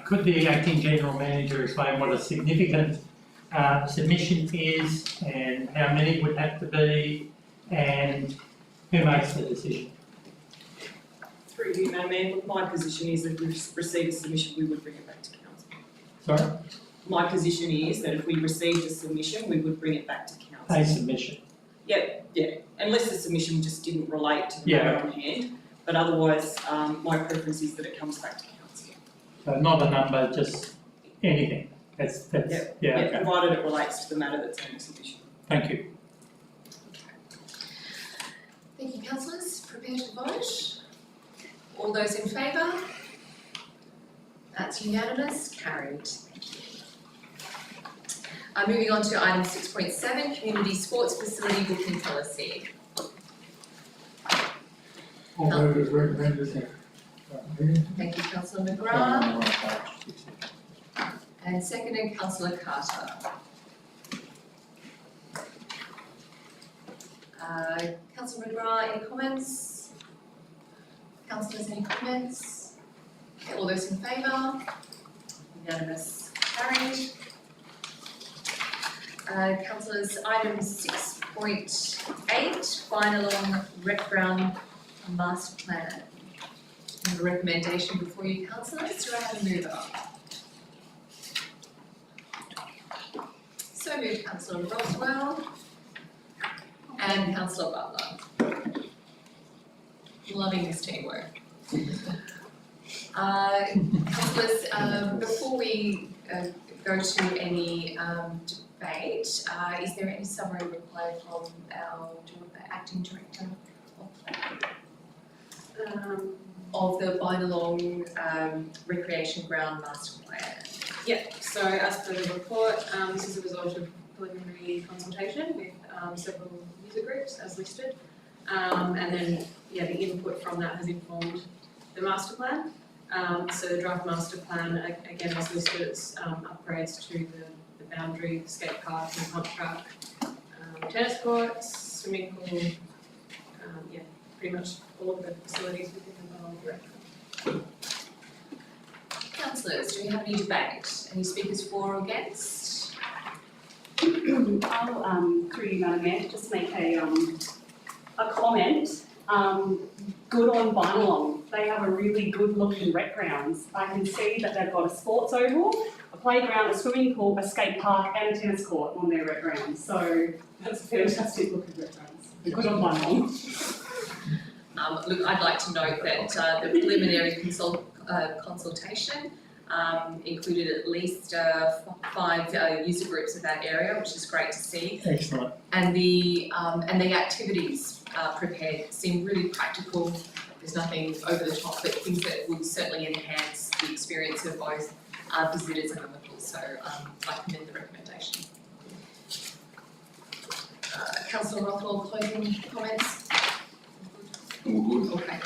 Could the acting general manager explain what a significant submission is and how many would have to be, and Who makes the decision? Through you, Madam Mayor, look, my position is that if we receive a submission, we would bring it back to council. Sorry? My position is that if we received a submission, we would bring it back to council. A submission. Yeah, unless the submission just didn't relate to the Yeah. matter on hand, but otherwise, my preference is that it comes back to council. So not a number, just anything. That's, okay. Provided it relates to the matter that's on submission. Thank you. Thank you, councillors. Prepare to vote. All those in favour? That's unanimous, carried. Thank you. Moving on to item 6.7, community sports facility booking policy. I'll move as recommended. Thank you, councillor McGrath, and seconded councillor Carter. Councillor McGrath, any comments? Councillors, any comments? Okay, all those in favour? Unanimous, carried. Councillors, item 6.8, final on rec ground master plan. I have a recommendation before you, councillors. Do I have a mover? So moved, councillor Rothwell and councillor Butler. Loving this teamwork. Councillors, before we go to any debate, is there any summary required from our acting director of the Bynalong recreation ground master plan? So as per the report, this is a result of preliminary consultation with several user groups as listed. And then, the input from that has informed the master plan. So the draft master plan, again, as listed, it's upgrades to the boundary, skate park and pump track, tennis courts, swimming pool, pretty much all of the facilities within the Bynalong Rec. Councillors, do we have any debate? Any speakers for or against? I'll, through you, Madam Mayor, just make a comment. Good on Bynalong. They have a really good looking rec grounds. I can see that they've got a sports oval, a playground, a swimming pool, a skate park and a tennis court on their rec grounds. So that's a fantastic looking rec grounds. Good on Bynalong. Look, I'd like to note that the preliminary consultation included at least 5 user groups of that area, which is great to see. Excellent. And the activities prepared seem really practical. There's nothing over the top, but things that would certainly enhance the experience of both visitors and locals. So I commend the recommendation. Councillor Rothwell, closing comments? All good. Okay.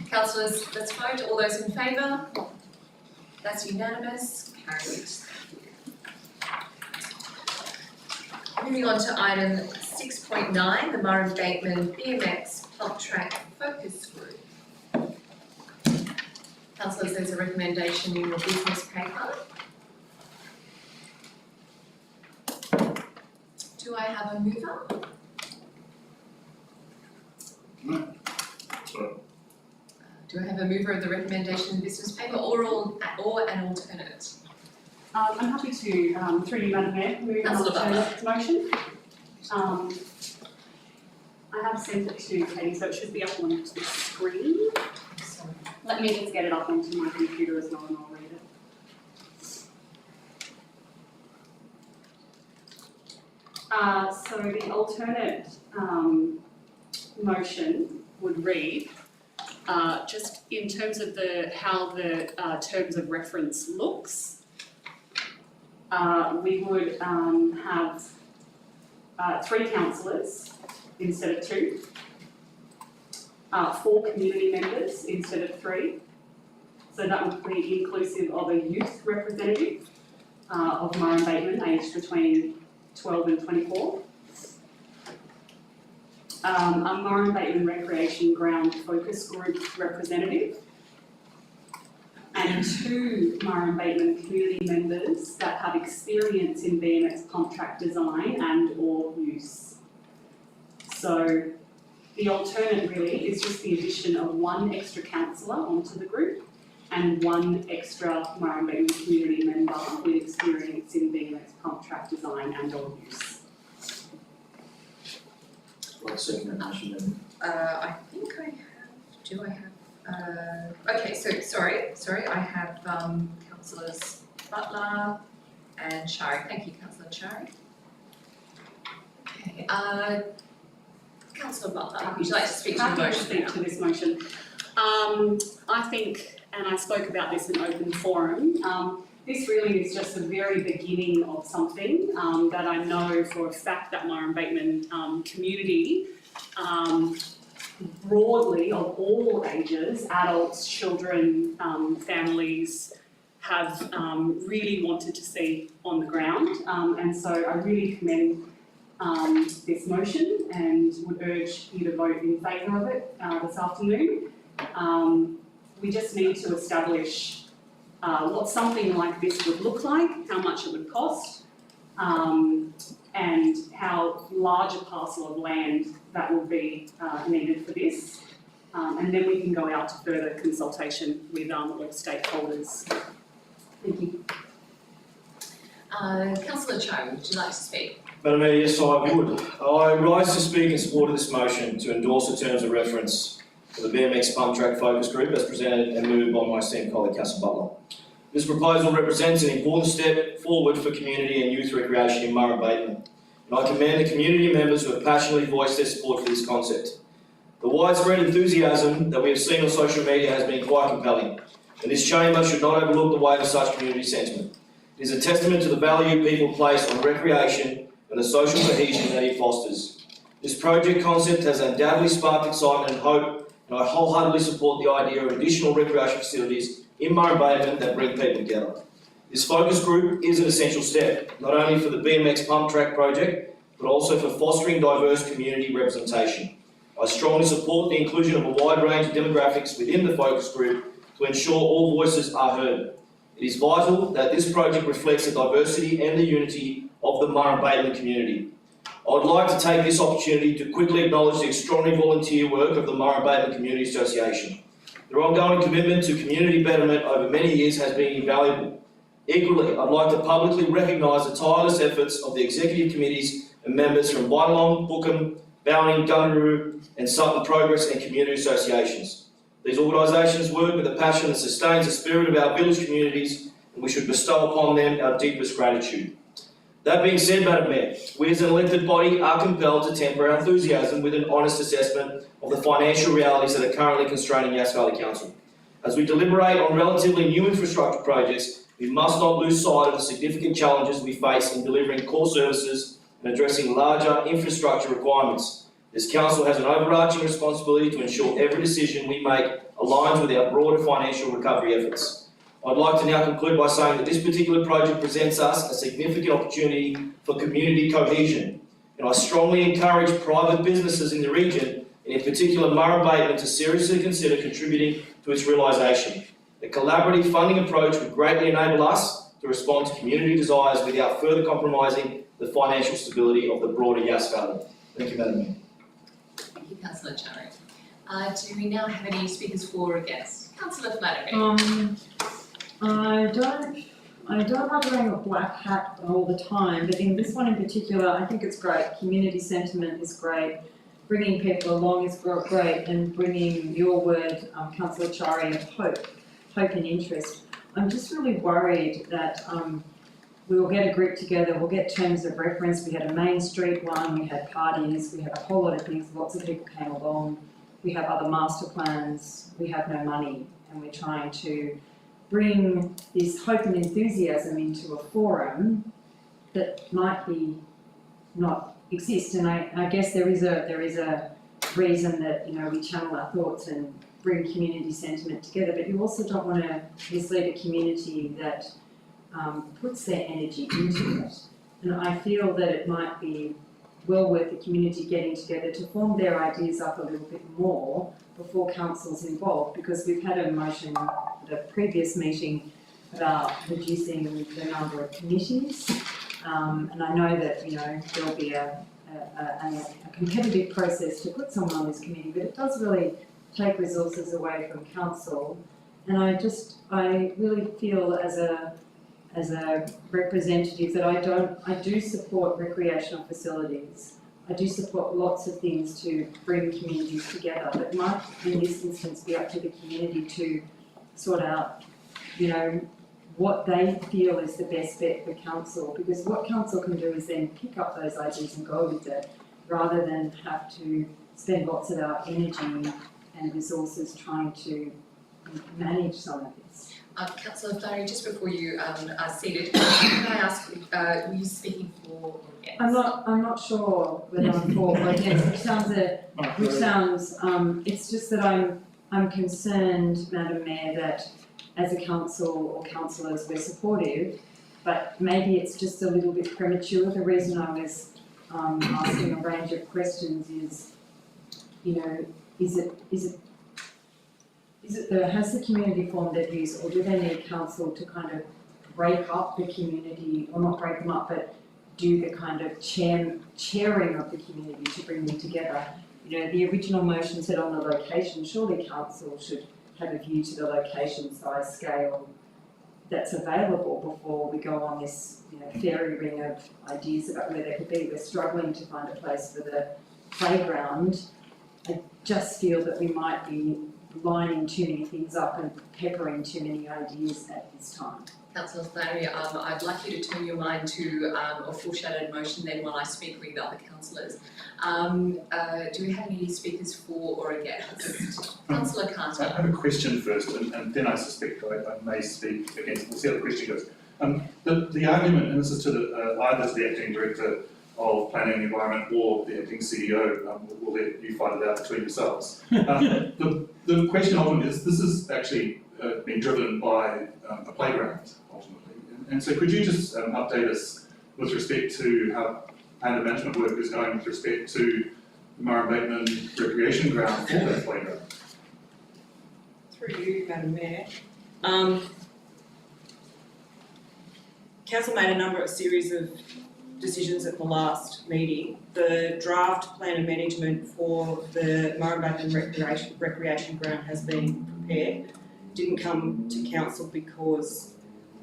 Councillors, let's vote. All those in favour? That's unanimous. Carried. Moving on to item 6.9, the Murray Bateman BMX Pump Track Focus Group. Councillors, there's a recommendation in your business paper. Do I have a mover? No. Sorry. Do I have a mover of the recommendation in the business paper or an alternate? I'm happy to, through you, Madam Mayor, move an Councillor alternate motion. I have sent it to Katie, so it should be up on the screen. Sorry. Let me just get it up onto my computer as well and I'll read it. So the alternate motion would read, just in terms of how the terms of reference looks, we would have 3 councillors instead of 2, 4 community members instead of 3. So that would be inclusive of a youth representative of Murray Bateman aged between 12 and 24. A Murray Bateman Recreation Ground Focus Group representative, and 2 Murray Bateman community members that have experience in BMX pump track design and or use. So The alternate really is just the addition of one extra councillor onto the group and one extra Murrumbidgee community member with experience in BMX pump track design and or use. Like second motion then. I think I have, do I have, okay, so, sorry, I have, councillors Butler and Shari, thank you, councillor Shari. Okay, councillor Butler, would you like to speak to the Happy to motion speak now? to this motion. I think, and I spoke about this in open forum, this really is just the very beginning of something that I know for a fact that Murrumbidgee community, broadly of all ages, adults, children, families, have really wanted to see on the ground. And so I really commend this motion and would urge you to vote in favour of it this afternoon. We just need to establish what something like this would look like, how much it would cost, and how large a parcel of land that will be needed for this. And then we can go out to further consultation with all stakeholders. Thank you. Councillor Cho, would you like to speak? Madam Mayor, yes, I would. I rise to speak in support of this motion to endorse the terms of reference for the BMX Pump Track Focus Group as presented and moved by my esteemed colleague Cassie Butler. This proposal represents an important step forward for community and youth recreation in Murrumbidgee, and I commend the community members who have passionately voiced their support for this concept. The widespread enthusiasm that we have seen on social media has been quite compelling, and this chamber should not overlook the weight of such community sentiment. It is a testament to the value people place on recreation and the social cohesion that it fosters. This project concept has undoubtedly sparked excitement and hope, and I wholeheartedly support the idea of additional recreation facilities in Murrumbidgee that bring people together. This focus group is an essential step, not only for the BMX pump track project, but also for fostering diverse community representation. I strongly support the inclusion of a wide range of demographics within the focus group to ensure all voices are heard. It is vital that this project reflects the diversity and the unity of the Murrumbidgee community. I would like to take this opportunity to quickly acknowledge the extraordinary volunteer work of the Murrumbidgee Community Association. Their ongoing commitment to community betterment over many years has been invaluable. Equally, I'd like to publicly recognise the tireless efforts of the executive committees and members from Bynalong, Bookham, Bowning, Gundaroo and Sutton Progress and community associations. These organisations work with a passion that sustains the spirit of our village communities, and we should bestow upon them our deepest gratitude. That being said, Madam Mayor, we as an elected body are compelled to temper our enthusiasm with an honest assessment of the financial realities that are currently constraining Yass Valley Council. As we deliberate on relatively new infrastructure projects, we must not lose sight of the significant challenges we face in delivering core services and addressing larger infrastructure requirements. This council has an overarching responsibility to ensure every decision we make aligns with our broader financial recovery efforts. I'd like to now conclude by saying that this particular project presents us a significant opportunity for community cohesion, and I strongly encourage private businesses in the region, and in particular Murrumbidgee, to seriously consider contributing to its realisation. The collaborative funding approach would greatly enable us to respond to community desires without further compromising the financial stability of the broader Yass Valley. Thank you, Madam Mayor. Thank you, councillor Cho. Do we now have any speakers for or against? Councillor Flannery. I don't like wearing a black hat all the time, but in this one in particular, I think it's great. Community sentiment is great. Bringing people along is great, and bringing your word, Councillor Chari, of hope and interest. I'm just really worried that we will get a group together, we'll get terms of reference. We had a Main Street one, we had parties, we had a whole lot of things, lots of people came along. We have other master plans, we have no money, and we're trying to bring this hope and enthusiasm into a forum that might be not exist. And I guess there is a reason that, you know, we channel our thoughts and bring community sentiment together, but you also don't want to mislead a community that puts their energy into it. And I feel that it might be well worth the community getting together to form their ideas up a little bit more before council's involved, because we've had a motion at a previous meeting about reducing the number of committees, and I know that, you know, there'll be a a competitive process to put someone on this committee, but it does really take resources away from council. And I really feel as a representative that I do support recreational facilities. I do support lots of things to bring communities together, but it might in this instance be up to the community to sort out, what they feel is the best bet for council, because what council can do is then pick up those ideas and go with it, rather than have to spend lots of our energy and resources trying to manage some of this. Councillor Flary, just before you are seated, can I ask, were you speaking for or against? I'm not sure whether I'm for or against, which sounds, it's just that I'm concerned, Madam Mayor, that as a council or councillors we're supportive, but maybe it's just a little bit premature. The reason I was asking a range of questions is, has the community formed their views, or do they need council to kind of break up the community, or not break them up, but do the kind of chairing of the community to bring them together? The original motion said on the location, surely council should have a view to the location, size, scale that's available before we go on this, fairy ring of ideas about where they could be. We're struggling to find a place for the playground. I just feel that we might be lining too many things up and peppering too many ideas at this time. Councillor Flary, I'd like you to turn your mind to a foreshadowed motion then while I speak with other councillors. Do we have any speakers for or against? Councillor Carter. I have a question first, and then I suspect I may speak against. We'll see how the question goes. The argument, and this is to either to the acting director of Planning and Environment or the acting CEO, we'll let you fight it out between yourselves. The question ultimately is, this is actually being driven by a playground, ultimately. And so could you just update us with respect to how planning management work is going with respect to the Murray Bateman recreation ground for that playground? Through you, Madam Mayor. Council made a series of decisions at the last meeting. The draft plan of management for the Murray Bateman recreation ground has been prepared. Didn't come to council because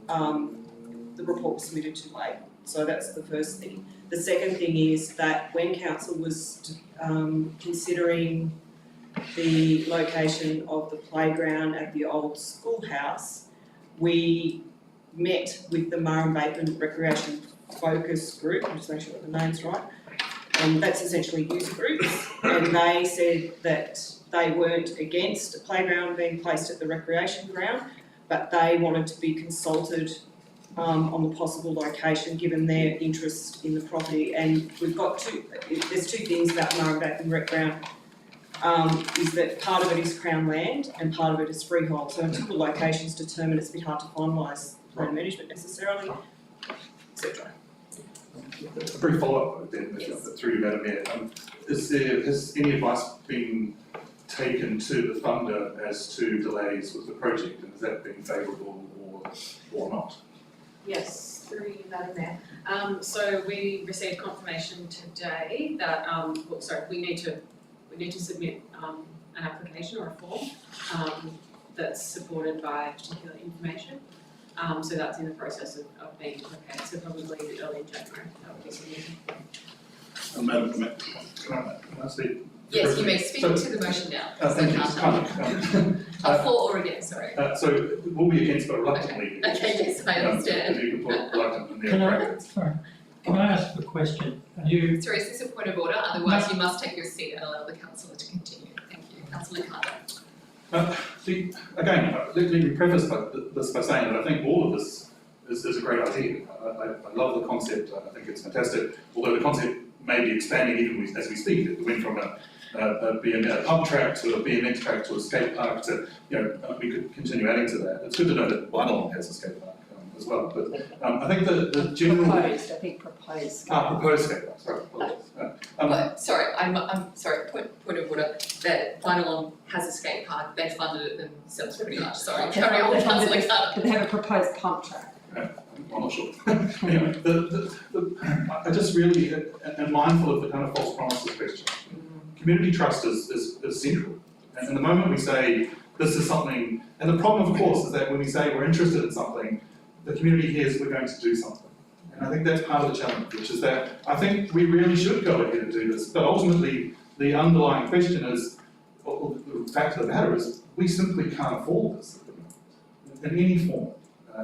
the report was submitted too late. So that's the first thing. The second thing is that when council was considering the location of the playground at the old schoolhouse, we met with the Murray Bateman Recreation Focus Group, I'll just make sure that the name's right, and that's essentially youth groups, and they said that they weren't against a playground being placed at the recreation ground, but they wanted to be consulted on the possible location given their interest in the property. And we've got there's two things about Murray Bateman Rec Ground, is that part of it is Crown land and part of it is freehold. So until the location's determined, it's a bit hard to finalise plan management necessarily, etc. A brief follow-up then, through you, Madam Mayor. Has any advice been taken to the funder as to delays with the project, and has that been favourable or not? Yes, through you, Madam Mayor. So we received confirmation today that, we need to submit an application or a form that's supported by particular information. So that's in the process of being prepared, so probably early in January, that would be submitted. Madam Mayor, Can I speak? Yes, you may speak to the motion now. Thank you. For or against, sorry. So we'll be against, but reluctantly. Okay, yes, I understand. If you can put reluctant in Can there. Can I ask a question? You, Sorry, is this a point of order? Otherwise you must take your seat and allow the councillor to continue. Thank you. Councillor Carter. Again, let me preface this by saying that I think all of this is a great idea. I love the concept. I think it's fantastic. Although the concept may be expanding even as we speak. It went from a pub track to a BMX track to a skate park to, we could continue adding to that. It's good to know that Bynalong has a skate park as well. But I think the general... Proposed. Proposed skate park, sorry, apologies. Sorry, I'm sorry, point of order, that Bynalong has a skate park, they funded it themselves pretty much, sorry. Carry on, Councillor Carter. But they have a proposed pump track. I'm not sure. Anyway, I just really am mindful of the kind of false promises question. Community trust is central. And the moment we say this is something, and the problem of course is that when we say we're interested in something, the community hears we're going to do something. And I think that's part of the challenge, which is that I think we really should go ahead and do this, but ultimately the underlying question is, or the fact of the matter is, we simply can't afford this at the moment, in any form,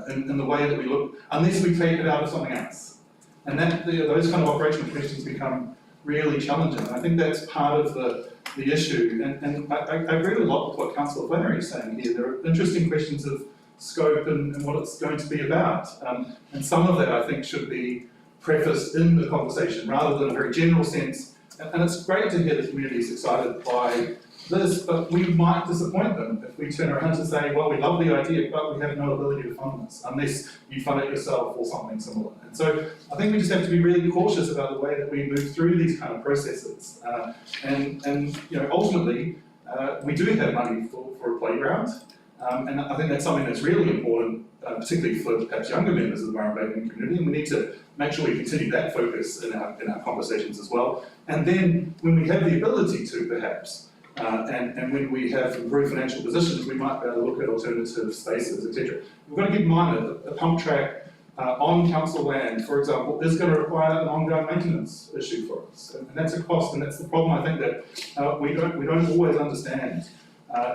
in the way that we look, unless we take it out of something else. And that those kind of operational questions become really challenging. And I think that's part of the issue. And I agree with a lot with what Councillor Flannery is saying here. There are interesting questions of scope and what it's going to be about. And some of that I think should be prefaced in the conversation rather than a very general sense. And it's great to hear the community is excited by this, but we might disappoint them if we turn around to say, well, we love the idea, but we have no ability to fund this, unless you fund it yourself or something similar. And so I think we just have to be really cautious about the way that we move through these kind of processes. And you know, ultimately, we do have money for a playground, and I think that's something that's really important, particularly for perhaps younger members of the Murray Bateman community, and we need to make sure we continue that focus in our conversations as well. And then when we have the ability to, perhaps, and when we have improved financial positions, we might be able to look at alternative spaces, etc. We've got to keep in mind that the pump track on council land, for example, is going to require an ongoing maintenance issue for us, and that's a cost, and that's the problem I think that we don't always understand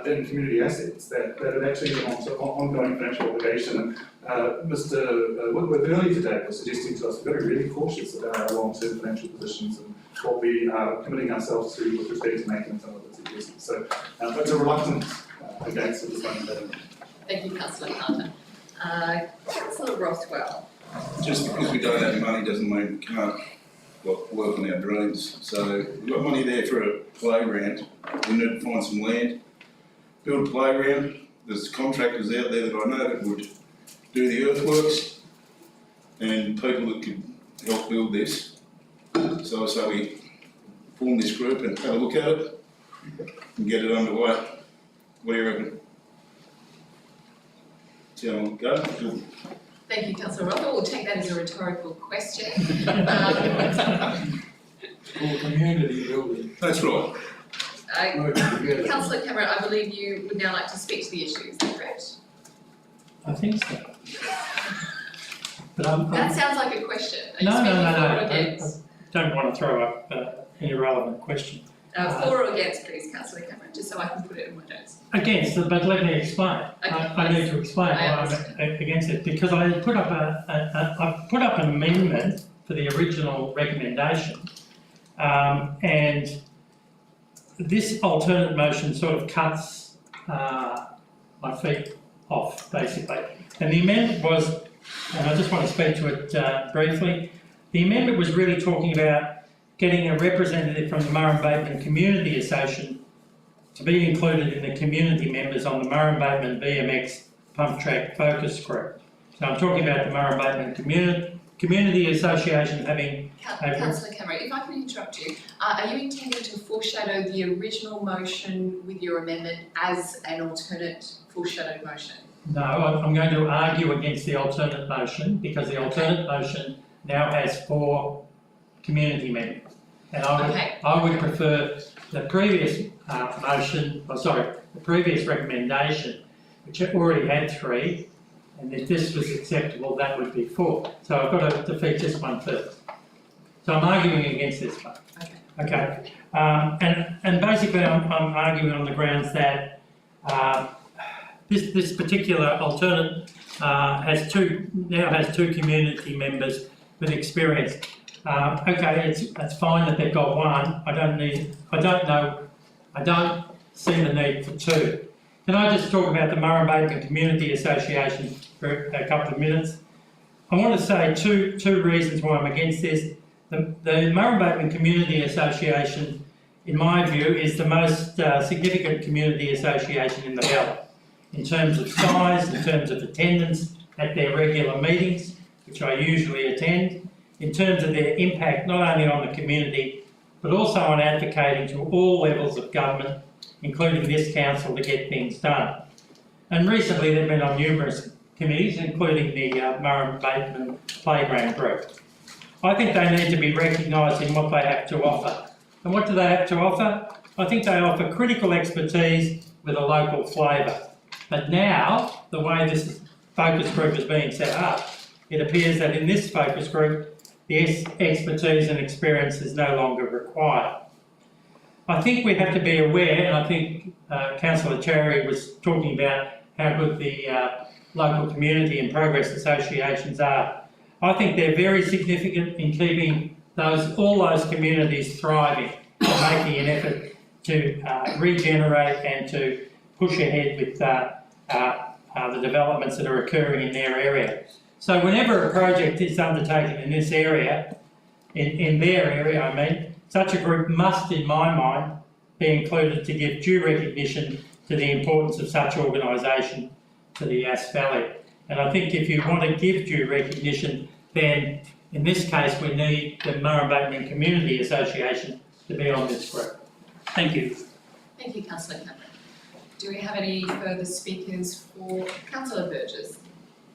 in community assets, that it actually is an ongoing financial obligation. And Mr. Woodworth earlier today was suggesting to us we've got to be really cautious about our long-term financial positions and what we are committing ourselves to with respect to making some of its investments. So it's a reluctance against it. Thank you, Councillor Carter. Councillor Rothwell. Just because we don't have money doesn't mean we can't work on our dreams. So we've got money there for a playground. We need to find some land, build a playground. There's contractors out there that I know that would do the earthworks and people that could help build this. So we form this group and have a look at it and get it underway. What do you reckon? See how long it goes? Thank you, Councillor Rothwell. We'll take that as a rhetorical question. Or community building. That's right. Councillor Cameron, I believe you would now like to speak to the issue, is that correct? I think so. But That sounds like a question. Are you No, speaking for or I against? don't want to throw up an irrelevant question. For or against, please, Councillor Cameron, just so I can put it in my notes. Against, but let me explain. Okay, I need to explain why I'm against it, because I put up I've put up an amendment for the original recommendation, and this alternate motion sort of cuts my feet off, basically. And the amendment was, and I just want to speak to it briefly, the amendment was really talking about getting a representative from the Murray Bateman Community Association to be included in the community members on the Murray Bateman BMX Pump Track Focus Group. So I'm talking about the Murray Bateman Community Association having... Councillor Cameron, if I can interrupt you, are you intending to foreshadow the original motion with your amendment as an alternate foreshadowed motion? No, I'm going to argue against the alternate motion because the alternate motion now has 4 community members. And I would prefer the previous the previous recommendation, which already had 3, and if this was acceptable, that would be 4. So I've got to defeat this one first. So I'm arguing against this one. Okay. And basically I'm arguing on the grounds that this particular alternate has two community members with experience. Okay, that's fine that they've got 1. I don't see the need for 2. Can I just talk about the Murray Bateman Community Association for a couple of minutes? I want to say two reasons why I'm against this. The Murray Bateman Community Association, in my view, is the most significant community association in the valley, in terms of size, in terms of attendance at their regular meetings, which I usually attend, in terms of their impact not only on the community, but also on advocating to all levels of government, including this council, to get things done. And recently they've been on numerous committees, including the Murray Bateman Playground Group. I think they need to be recognised in what they have to offer. And what do they have to offer? I think they offer critical expertise with a local flavour. But now, the way this focus group is being set up, it appears that in this focus group, the expertise and experience is no longer required. I think we have to be aware, and I think Councillor Cherry was talking about how good the local community and progress associations are. I think they're very significant in keeping all those communities thriving and making an effort to regenerate and to push ahead with the developments that are occurring in their area. So whenever a project is undertaken in this area, in their area I mean, such a group must, in my mind, be included to give due recognition to the importance of such organisation to the Yass Valley. And I think if you want to give due recognition, then in this case we need the Murray Bateman Community Association to be on this group. Thank you. Thank you, Councillor Cameron. Do we have any further speakers for Councillor Burgess?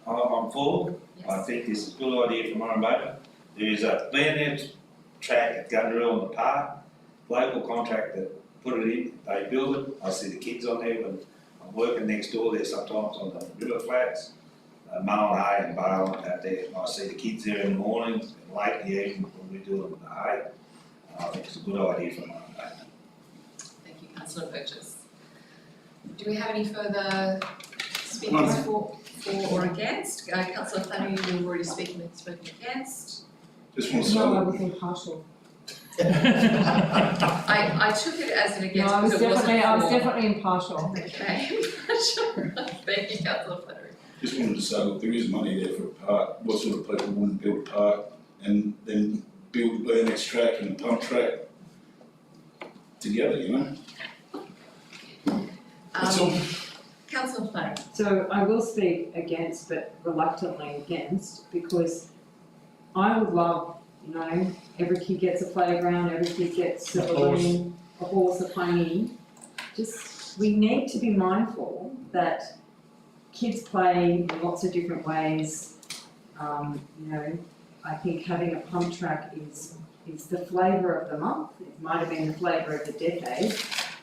I'm for. Yes. I think this is a good idea for Murray Bateman. There is a clear-net track at Gunneril in the park. Local contractor put it in, they build it. I see the kids on there when I'm working next door there sometimes on the river flats, mowing hay and baling out there. I see the kids there in the mornings and late in the evening when we're doing the hay. I think it's a good idea for Murray Bateman. Thank you, Councillor Burgess. Do we have any further speakers for or against? Councillor Flannery, you've already spoken against. Just want to say No, I that was impartial. I took it as an No, against I was because it wasn't definitely impartial. Okay. Thank you, Councillor Flannery. just wanted to say, look, there is money there for a park. What sort of people wouldn't build a park and then build the next track and the pump track together, you know? That's all. Councillor Flannery. So I will speak against, but reluctantly against, because I would love, you know, every kid gets a playground, every kid gets a balloon, a horse, a pony. Just, we need to be mindful that kids play in lots of different ways. You know, I think having a pump track is the flavour of the month. It might have been the flavour of the decade,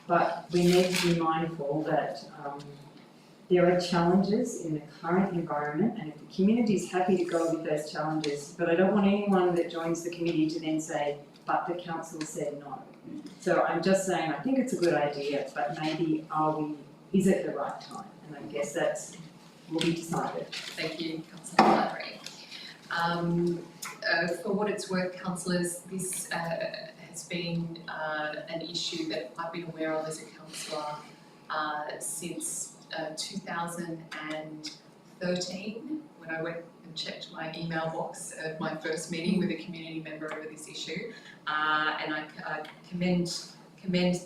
but we need to be mindful that there are challenges in the current environment, and if the community is happy to go with those challenges, but I don't want anyone that joins the committee to then say, but the council said no. So I'm just saying, I think it's a good idea, but maybe is it the right time? And I guess that's will be decided. Thank you, Councillor Flannery. For what it's worth, councillors, this has been an issue that I've been aware of as a councillor since 2013, when I went and checked my email box at my first meeting with a community member over this issue, and I commend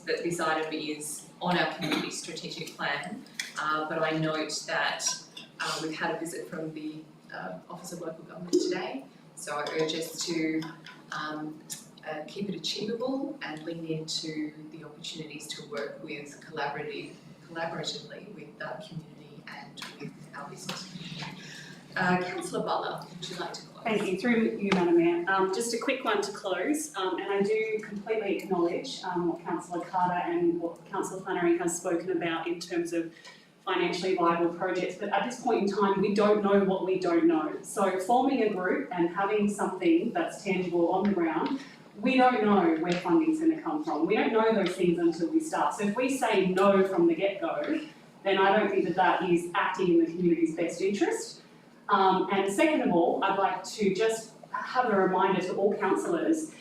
that this item is on our community strategic plan, but I note that we've had a visit from the Office of Local Government today, so I urge us to keep it achievable and lean into the opportunities to work with collaboratively with the community and with our business community. Councillor Butler, would you like to close? Thank you. Through you, Madam Mayor. Just a quick one to close, and I do completely acknowledge what Councillor Carter and what Councillor Flannery has spoken about in terms of financially viable projects, but at this point in time, we don't know what we don't know. So forming a group and having something that's tangible on the ground, we don't know where funding's going to come from. We don't know those things until we start. So if we say no from the get-go, then I don't think that is acting in the community's best interest. And second of all, I'd like to just have a reminder to all councillors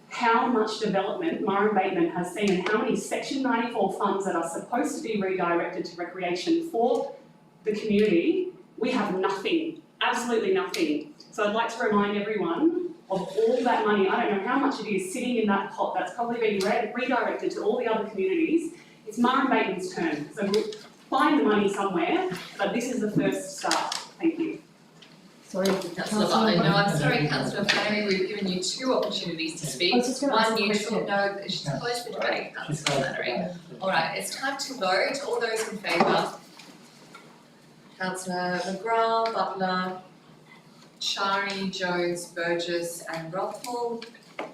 how much development Murray Bateman has seen and how many Section 94 funds that are supposed to be redirected to recreation for the community. We have nothing, absolutely nothing. So I'd like to remind everyone of all that money, I don't know how much it is sitting in that pot that's probably being redirected to all the other communities. It's Murray Bateman's turn. So we'll find the money somewhere, but this is the first start. Thank you. Sorry, Councillor Butler. No, I'm sorry, Councillor Flannery, we've given you 2 opportunities to speak. I was just going to ask a question. No, she's closed for debate, Councillor Flannery. All right, it's time to vote. All those in favour? Councillor McGrath, Butler, Shari, Jones, Burgess and Rothwell.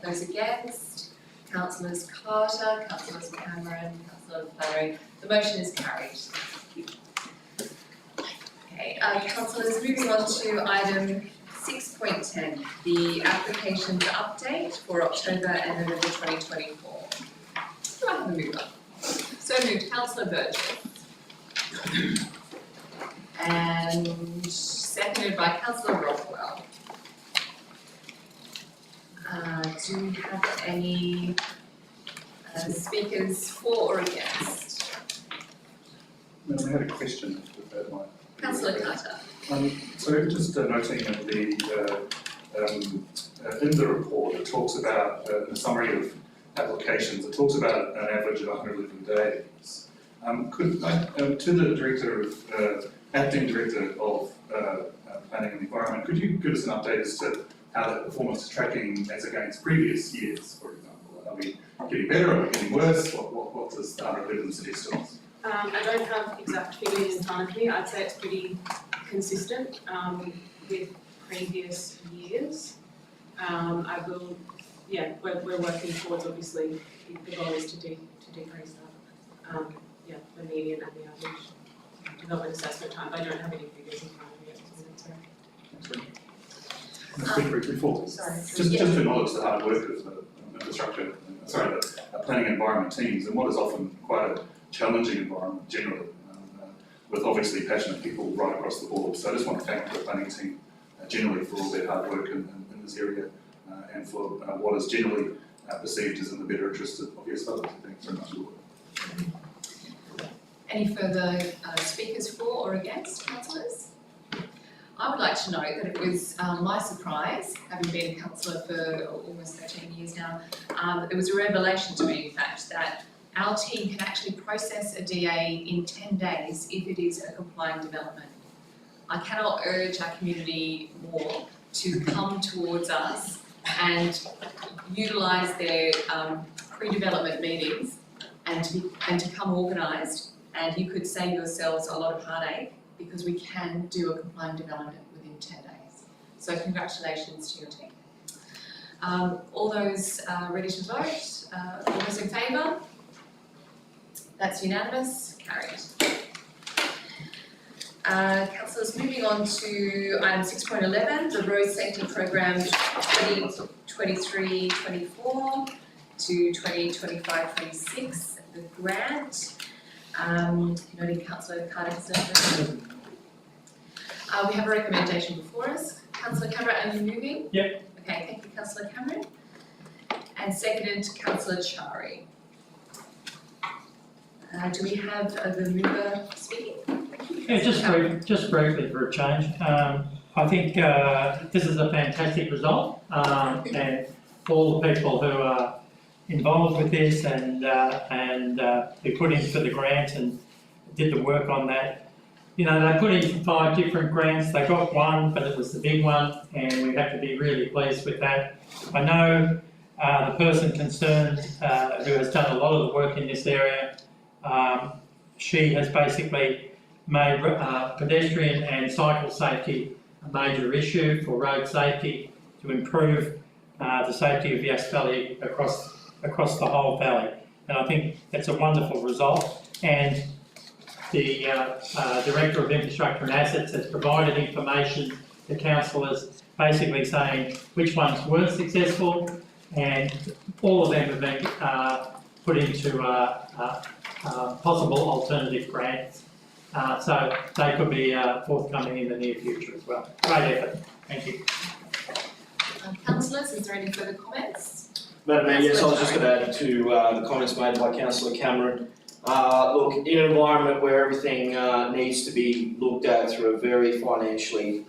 Those against, Councillors Carter, Councillors Cameron, Councillor Flaherty. The motion is carried. Okay, councillors, moving on to item 6.10, the applications update for October and November 2024. Do I have a mover? So moved, Councillor Burgess. And seconded by Councillor Rothwell. Do we have any speakers for or against? No, I had a question if that might. Councillor Carter. So just noting that in the report, it talks about, the summary of applications, it talks about an average of 111 days. Could I, to the Director of, Acting Director of Planning and Environment, could you give us an update as to how that performance is tracking as against previous years, for example? Are we getting better, are we getting worse? What does the 111 suggest to us? I don't have exact figures in front of me. I'd say it's pretty consistent with previous years. I will, yeah, we're working towards, obviously, the goal is to decrease that. Yeah, the median and the average development assessment time. I don't have any figures in front of me at this moment, sorry. Just to acknowledge the hard work of the infrastructure, the planning environment teams, and what is often quite a challenging environment generally, with obviously passionate people right across the board. So I just want to thank the planning team generally for all their hard work in this area, and for what is generally perceived as in the better interest of Yass. Thanks very much. Any further speakers for or against, councillors? I would like to note that it was my surprise, having been a councillor for almost 13 years now, that it was a revelation to me, in fact, that our team can actually process a DA in 10 days if it is a compliant development. I cannot urge our community more to come towards us and utilise their pre-development meetings and to come organised, and you could save yourselves a lot of heartache because we can do a compliant development within 10 days. So congratulations to your team. All those ready to vote? All those in favour? That's unanimous, carried. Councillors, moving on to item 6.11, the Road Safety Program 2023-24 to 2025-26, the grant. Noting Councillor Carter has done. We have a recommendation before us. Councillor Cameron, are you moving? Yep. Okay, thank you, Councillor Cameron. And seconded, Councillor Chari. Do we have the mover speaking? Yeah, just briefly for a change. I think this is a fantastic result, and all the people who are involved with this and who put in for the grant and did the work on that. You know, they put in 5 different grants. They got one, but it was the big one, and we have to be really pleased with that. I know the person concerned who has done a lot of the work in this area. She has basically made pedestrian and cycle safety a major issue for road safety to improve the safety of Yass Valley across the whole valley. And I think that's a wonderful result. And the Director of Infrastructure and Assets has provided information to councillors basically saying which ones were successful, and all of them have been put into possible alternative grants. So they could be forthcoming in the near future as well. Great effort. Thank you. Councillors, is there any further comments? Madam Mayor, yes, I was just going to add to the comments made by Councillor Cameron. Look, in an environment where everything needs to be looked at through a very financially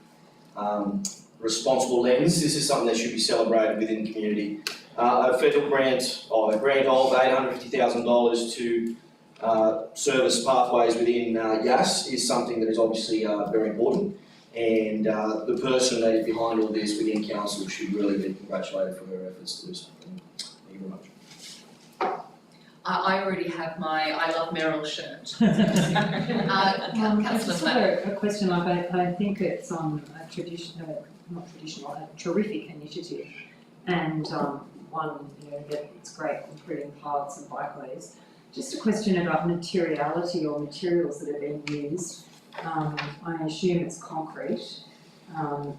responsible lens, this is something that should be celebrated within the community. A federal grant, or a grant of $850,000 to service pathways within Yass is something that is obviously very important, and the person that is behind all this within council should really be congratulated for her efforts to do something. Thank you very much. I already have my I love Merrill shirt. I Councillor just Flannery. have a question. I think it's a terrific initiative, and one, that it's great improving paths and bikeways. Just a question about materiality or materials that are being used. I assume it's concrete.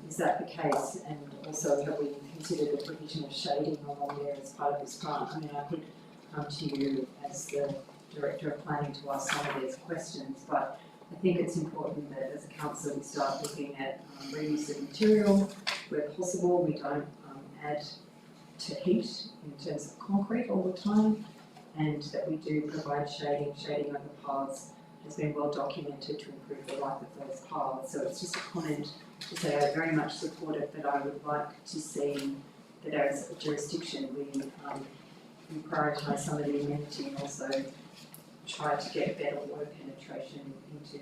Is that the case? And also, have we considered the provision of shading along there as part of this grant? I mean, I could come to you as the Director of Planning to ask some of these questions, but I think it's important that as a council we start looking at reuse of material where possible. We don't add to heat in terms of concrete all the time, and that we do provide shading. Shading of the paths has been well documented to improve the life of those paths. So it's just a comment to say I very much support it, but I would like to see that as a jurisdiction we prioritise some of the amenity and also try to get better water penetration into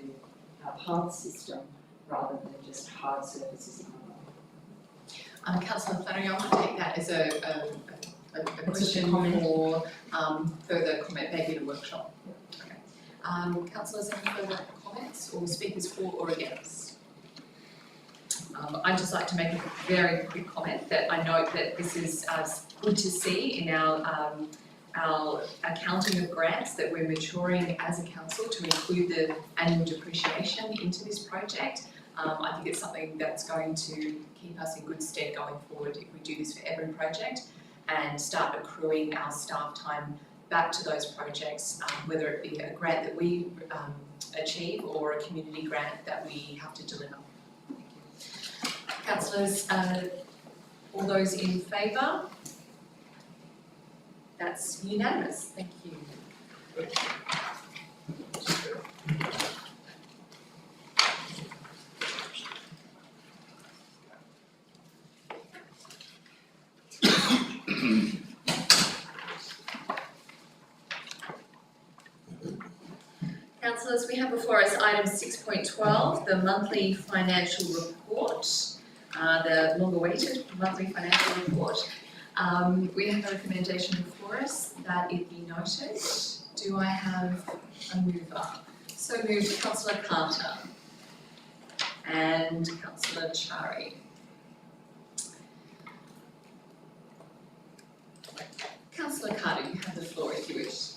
our path system rather than just hard surfaces in our life. Councillor Flannery, I might take that as a question comment. for further comment, maybe at a workshop. Okay. Councillors, any further comments or speakers for or against? I'd just like to make a very quick comment that I note that this is good to see in our accounting of grants, that we're maturing as a council to include the annual depreciation into this project. I think it's something that's going to keep us in good stead going forward if we do this for every project and start accruing our staff time back to those projects, whether it be a grant that we achieve or a community grant that we have to deliver. Thank you. Councillors, all those in favour? That's unanimous. Thank you. Councillors, we have before us item 6.12, the monthly financial report, the longer-awaited monthly financial report. We have a recommendation before us that it be noted. Do I have a mover? So moved, Councillor Carter and Councillor Chari. Councillor Carter, you have the floor if you wish.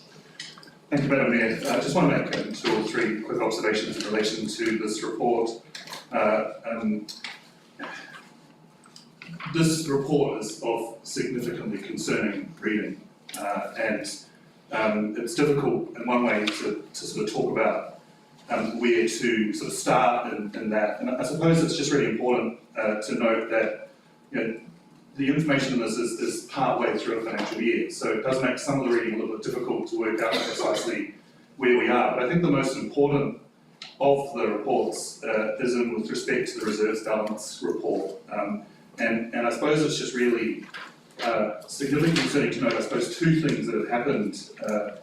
Thank you, Madam Mayor. I just want to make 2 or 3 quick observations in relation to this report. This report is of significantly concerning reading, and it's difficult in one way to sort of talk about where to sort of start in that. And I suppose it's just really important to note that the information in this is part way through a financial year, so it does make some of the reading a little bit difficult to work out precisely where we are. But I think the most important of the reports is in with respect to the reserves balance report. And I suppose it's just really significantly concerning to note, I suppose, 2 things that have happened, or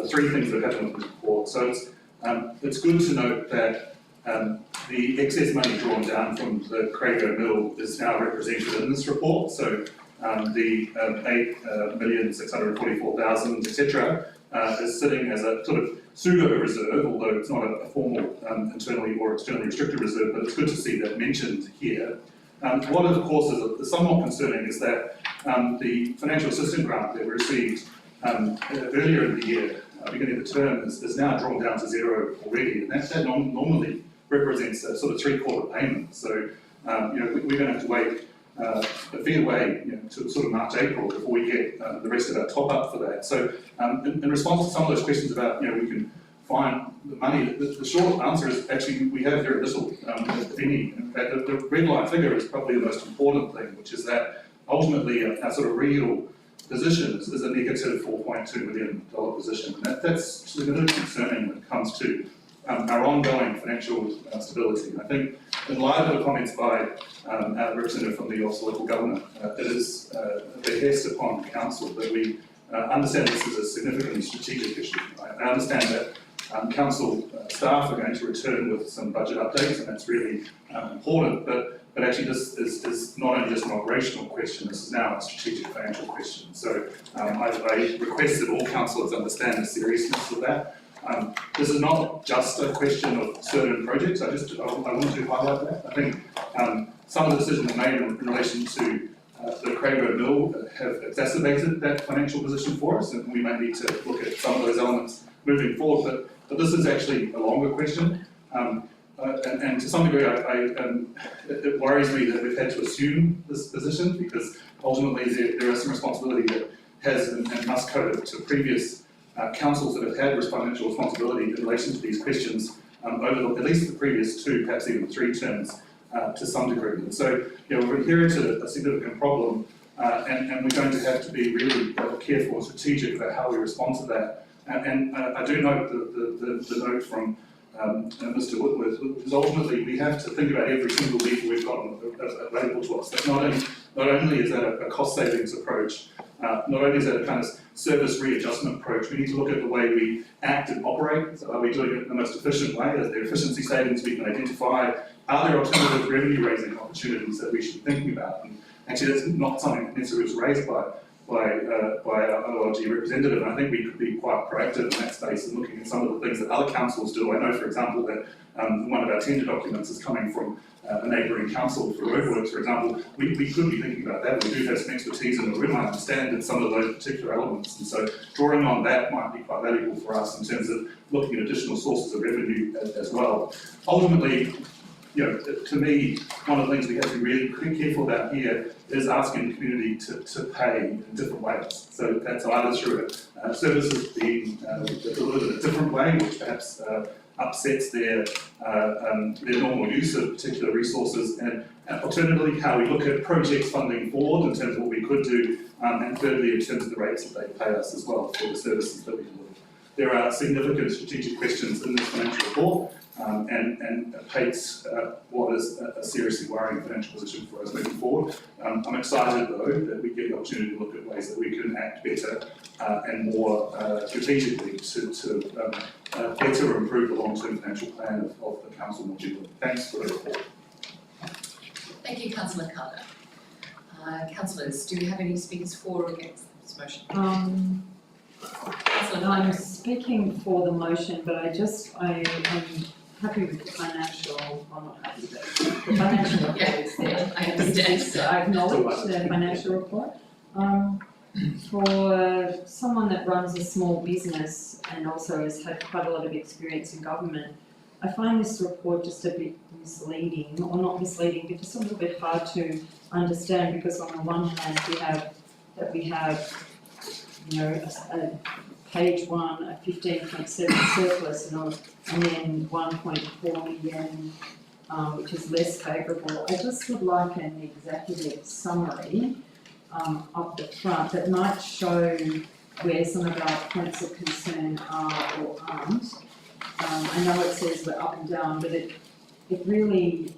3 things that have happened with this report. So it's good to note that the excess money drawn down from the Crago Mill is now represented in this report. So the 8,644,000, etc., is sitting as a sort of pseudo reserve, although it's not a formal internally or externally restricted reserve, but it's good to see that mentioned here. What of course is somewhat concerning is that the financial assistance grant that we received earlier in the year, beginning of the term, is now drawn down to 0 already, and that normally represents a sort of 3/4 payment. So we're going to have to wait a fair way to sort of March, April before we get the rest of our top up for that. So in response to some of those questions about we can find the money, the short answer is actually we have very little, if any. In fact, the red line figure is probably the most important thing, which is that ultimately our sort of real position is a negative $4.2 million position. And that's significantly concerning when it comes to our ongoing financial stability. And I think in light of the comments by our representative from the Yass local government, it is a behest upon council that we understand this is a significantly strategic issue. I understand that council staff are going to return with some budget updates, and that's really important, but but actually this is not only just an operational question, this is now a strategic financial question. So I request that all councillors understand the seriousness of that. This is not just a question of certain projects, I want to highlight that. I think some of the decisions made in relation to the Craigborough Mill have exacerbated that financial position for us, and we may need to look at some of those elements moving forward, but this is actually a longer question. And to some degree, it worries me that we've had to assume this position, because ultimately there is some responsibility that has and must go to previous councils that have had financial responsibility in relation to these questions over at least the previous 2, perhaps even 3 terms to some degree. And so, we're inherited a significant problem, and we're going to have to be really careful and strategic about how we respond to that. And I do note the note from Mr. Whitworth, because ultimately we have to think about every single lever we've got available to us. That's not only is that a cost savings approach, not only is that a kind of service readjustment approach, we need to look at the way we act and operate. So are we doing it in the most efficient way? Are there efficiency savings we can identify? Are there alternative revenue raising opportunities that we should be thinking about? And actually that's not something that necessarily was raised by our OLG representative, and I think we could be quite proactive in that space and looking at some of the things that other councils do. I know, for example, that one of our tender documents is coming from a neighbouring council for roadworks, for example. We could be thinking about that. We do have some expertise in the room. I understand some of those particular elements, and so drawing on that might be quite valuable for us in terms of looking at additional sources of revenue as well. Ultimately, to me, one of the things we have to be really careful about here is asking the community to pay in different ways. So that's either through services being delivered in a different way, which perhaps upsets their normal use of particular resources, and alternatively, how we look at projects funding forward in terms of what we could do, and thirdly, in terms of the rates that they pay us as well for the services that we deliver. There are significant strategic questions in this financial report, and it paints what is a seriously worrying financial position for us moving forward. I'm excited though that we get the opportunity to look at ways that we can act better and more strategically to better improve the long-term financial plan of the council more generally. Thanks for the report. Thank you, Councillor Carter. Councillors, do we have any speakers for or against this motion? I'm speaking for the motion, but I'm happy with the financial, well, not happy, but the financial report is there. I understand. So I acknowledge the financial report. For someone that runs a small business and also has had quite a lot of experience in government, I find this report just a bit misleading, or not misleading, but just a little bit hard to understand, because on the one hand we have page 1, a 15.7 surplus and then 1.4 million, which is less favourable. I just would like an executive summary up the front that might show where some of our points of concern are or aren't. I know it says we're up and down, but it really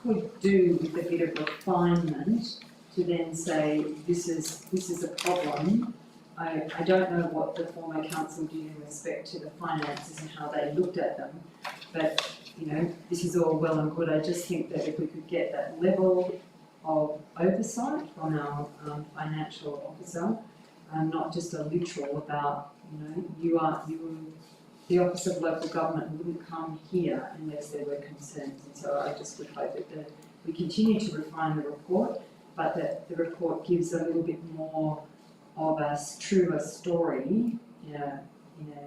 could do with a bit of refinement to then say this is a problem. I don't know what the former council did in respect to the finances and how they looked at them, but this is all well and good. I just think that if we could get that level of oversight from our financial officer, not just a literal about the Office of Local Government wouldn't come here unless there were concerns, and so I just would hope that we continue to refine the report, but that the report gives a little bit more of a truer story in a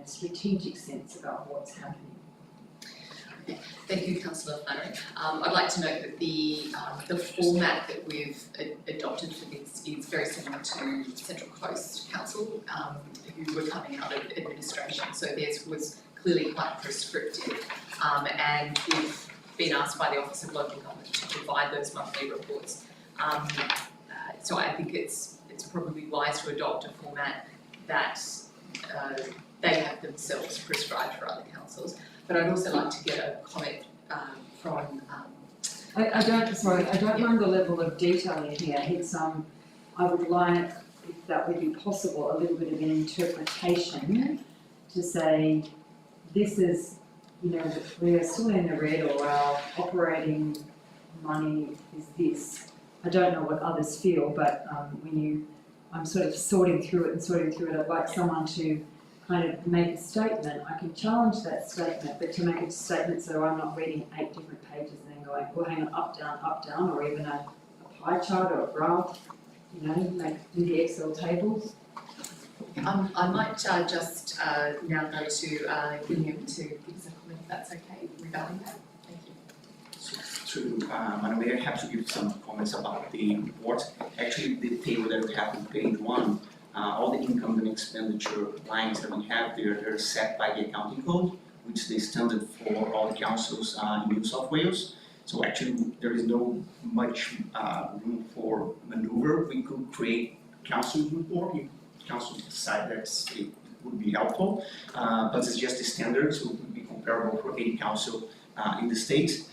strategic sense about what's happening. Thank you, Councillor Flannery. I'd like to note that the format that we've adopted for this is very similar to Central Coast Council, who were coming out of administration. So theirs was clearly quite prescriptive, and we've been asked by the Office of Local Government to provide those monthly reports. So I think it's probably wise to adopt a format that they have themselves prescribed for other councils. But I'd also like to get a comment from. I don't mind the level of detail in here. It's I would like, if that would be possible, a little bit of an interpretation to say this is, we are still in the red, or our operating money is this. I don't know what others feel, but I'm sort of sorting through it, I'd like someone to kind of make a statement. I can challenge that statement, but to make a statement so I'm not reading 8 different pages and then going, well, hang on, up, down, or even a pie chart or a graph, you know, do the Excel tables. I might just now go to William to give us a comment, if that's okay, regarding that. Thank you. Madam Mayor, I have to give some comments about the report. Actually, the table that we have on page 1, all the income and expenditure lines that we have there, they're set by the accounting code, which is the standard for all the councils in New South Wales. So actually, there is no much room for maneuver. We could create council report. Council decide that it would be helpful, but it's just the standard, so it would be comparable for any council in the state.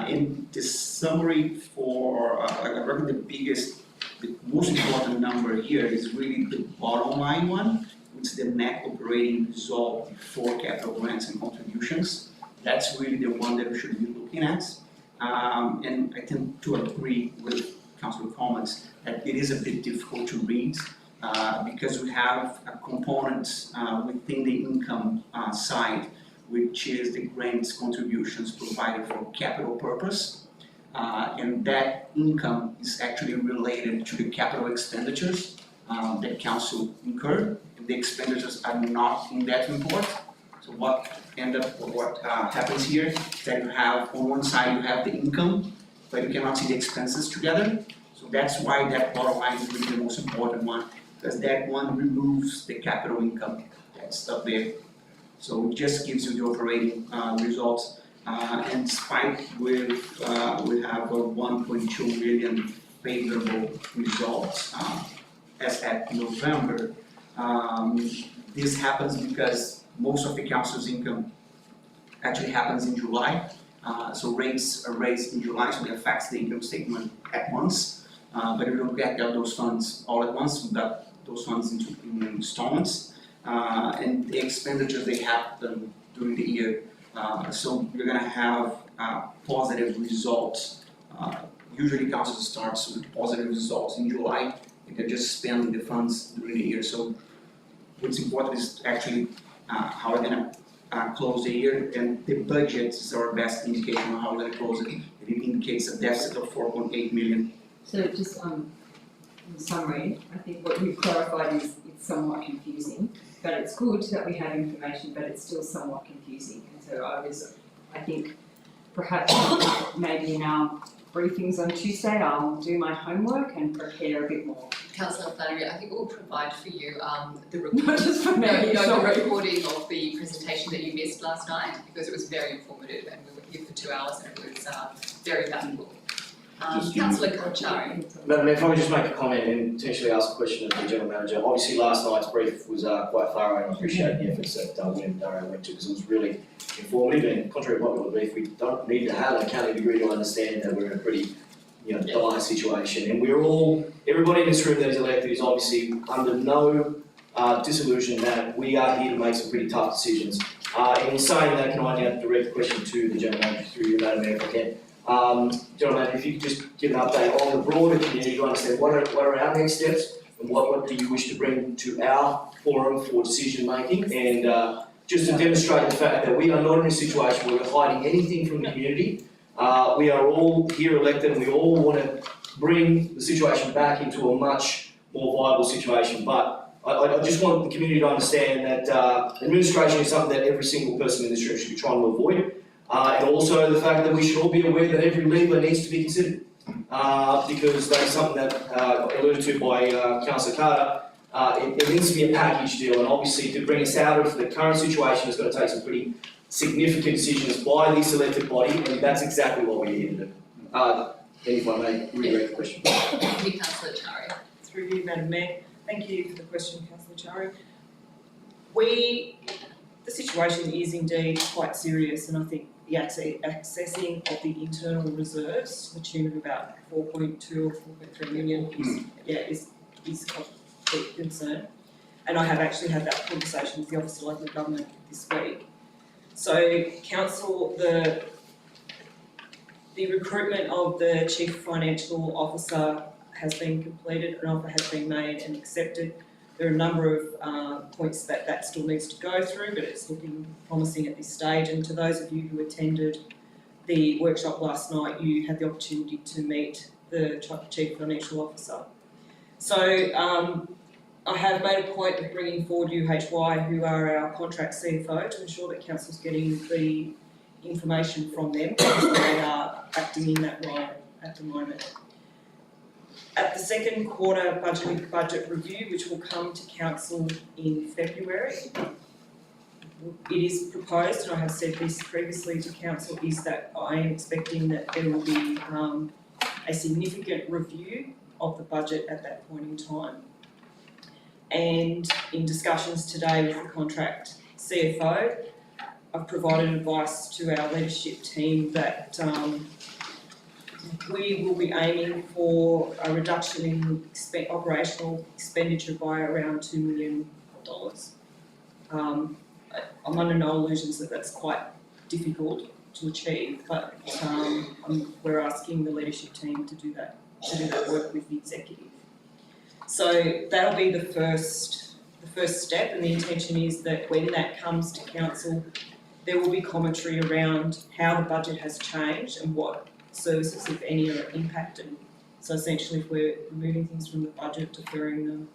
In the summary for, I reckon the most important number here is really the bottom line one, which is the net operating result before capital grants and contributions. That's really the one that we should be looking at. And I tend to agree with Councillor comments that it is a bit difficult to read. Because we have a component within the income side, which is the grants contributions provided for capital purpose. And that income is actually related to the capital expenditures that council incurred. The expenditures are not in that report. So what happens here is that you have, on one side you have the income, but you cannot see the expenses together. So that's why that bottom line is really the most important one, because that one removes the capital income that's up there. So it just gives you the operating results. And despite we have a 1.2 million favorable results as at November, this happens because most of the council's income actually happens in July. So rates are raised in July, so it affects the income statement at once. But if you don't get those funds all at once, we got those funds in installments. And the expenditures, they happen during the year. So you're gonna have positive results. Usually council starts with positive results in July, and they're just spending the funds during the year. So what's important is actually how we're gonna close the year, and the budget is our best indication of how we're gonna close it. It indicates a deficit of 4.8 million. So just in summary, I think what you've clarified is it's somewhat confusing, but it's good that we have information, but it's still somewhat confusing. And so I think perhaps maybe in our briefings on Tuesday, I'll do my homework and prepare a bit more. Councillor Flannery, I think we'll provide for you the recording. Not just for me, the recording of the presentation that you missed last night, because it was very informative and we were here for 2 hours and it was very valuable. Councillor Conchari. Madam Mayor, if I could just make a comment and potentially ask a question of the General Manager. Obviously last night's brief was quite thorough, and I appreciate the efforts that William and Dario went to, because it was really informative, and contrary to popular belief, we don't need to have an accounting degree to understand that we're in a pretty dire situation. And everybody in this room that is elected is obviously under no disillusion that we are here to make some pretty tough decisions. And in saying that, can I now direct the question to the General Manager through you, Madam Mayor, if I can. General Manager, if you could just give an update on the broader community to understand what are our next steps, and what do you wish to bring to our forum for decision making, and just to demonstrate the fact that we are not in a situation where we're hiding anything from the community. We are all here elected, and we all want to bring the situation back into a much more viable situation. But I just want the community to understand that administration is something that every single person in this room should be trying to avoid. And also the fact that we should all be aware that every lever needs to be considered, because that is something that alluded to by Councillor Carter. It needs to be a package deal, and obviously to bring us out of the current situation is going to take some pretty significant decisions by this elected body, and that's exactly what we're here to do. And if I may redirect the question. Thank you, Councillor Chari. Through you, Madam Mayor. Thank you for the question, Councillor Chari. The situation is indeed quite serious, and I think the accessing of the internal reserves to the tune of about 4.2 or 4.3 million is of deep concern. And I have actually had that conversation with the Office of Local Government this week. So council, the The recruitment of the Chief Financial Officer has been completed, an offer has been made and accepted. There are a number of points that still needs to go through, but it's looking promising at this stage. And to those of you who attended the workshop last night, you had the opportunity to meet the Chief Financial Officer. So I have made a point of bringing forward UHY, who are our contract CFO, to ensure that Council's getting the information from them. They are acting in that role at the moment. At the second quarter budget review, which will come to Council in February, it is proposed, and I have said this previously to Council, is that I am expecting that there will be a significant review of the budget at that point in time. And in discussions today with the contract CFO, I've provided advice to our leadership team that we will be aiming for a reduction in operational expenditure by around $2 million. I'm under no illusions that that's quite difficult to achieve, but we're asking the leadership team to do that work with the executive. So that'll be the first step, and the intention is that when that comes to Council, there will be commentary around how the budget has changed and what services, if any, are impacted. So essentially, if we're removing things from the budget, deferring them,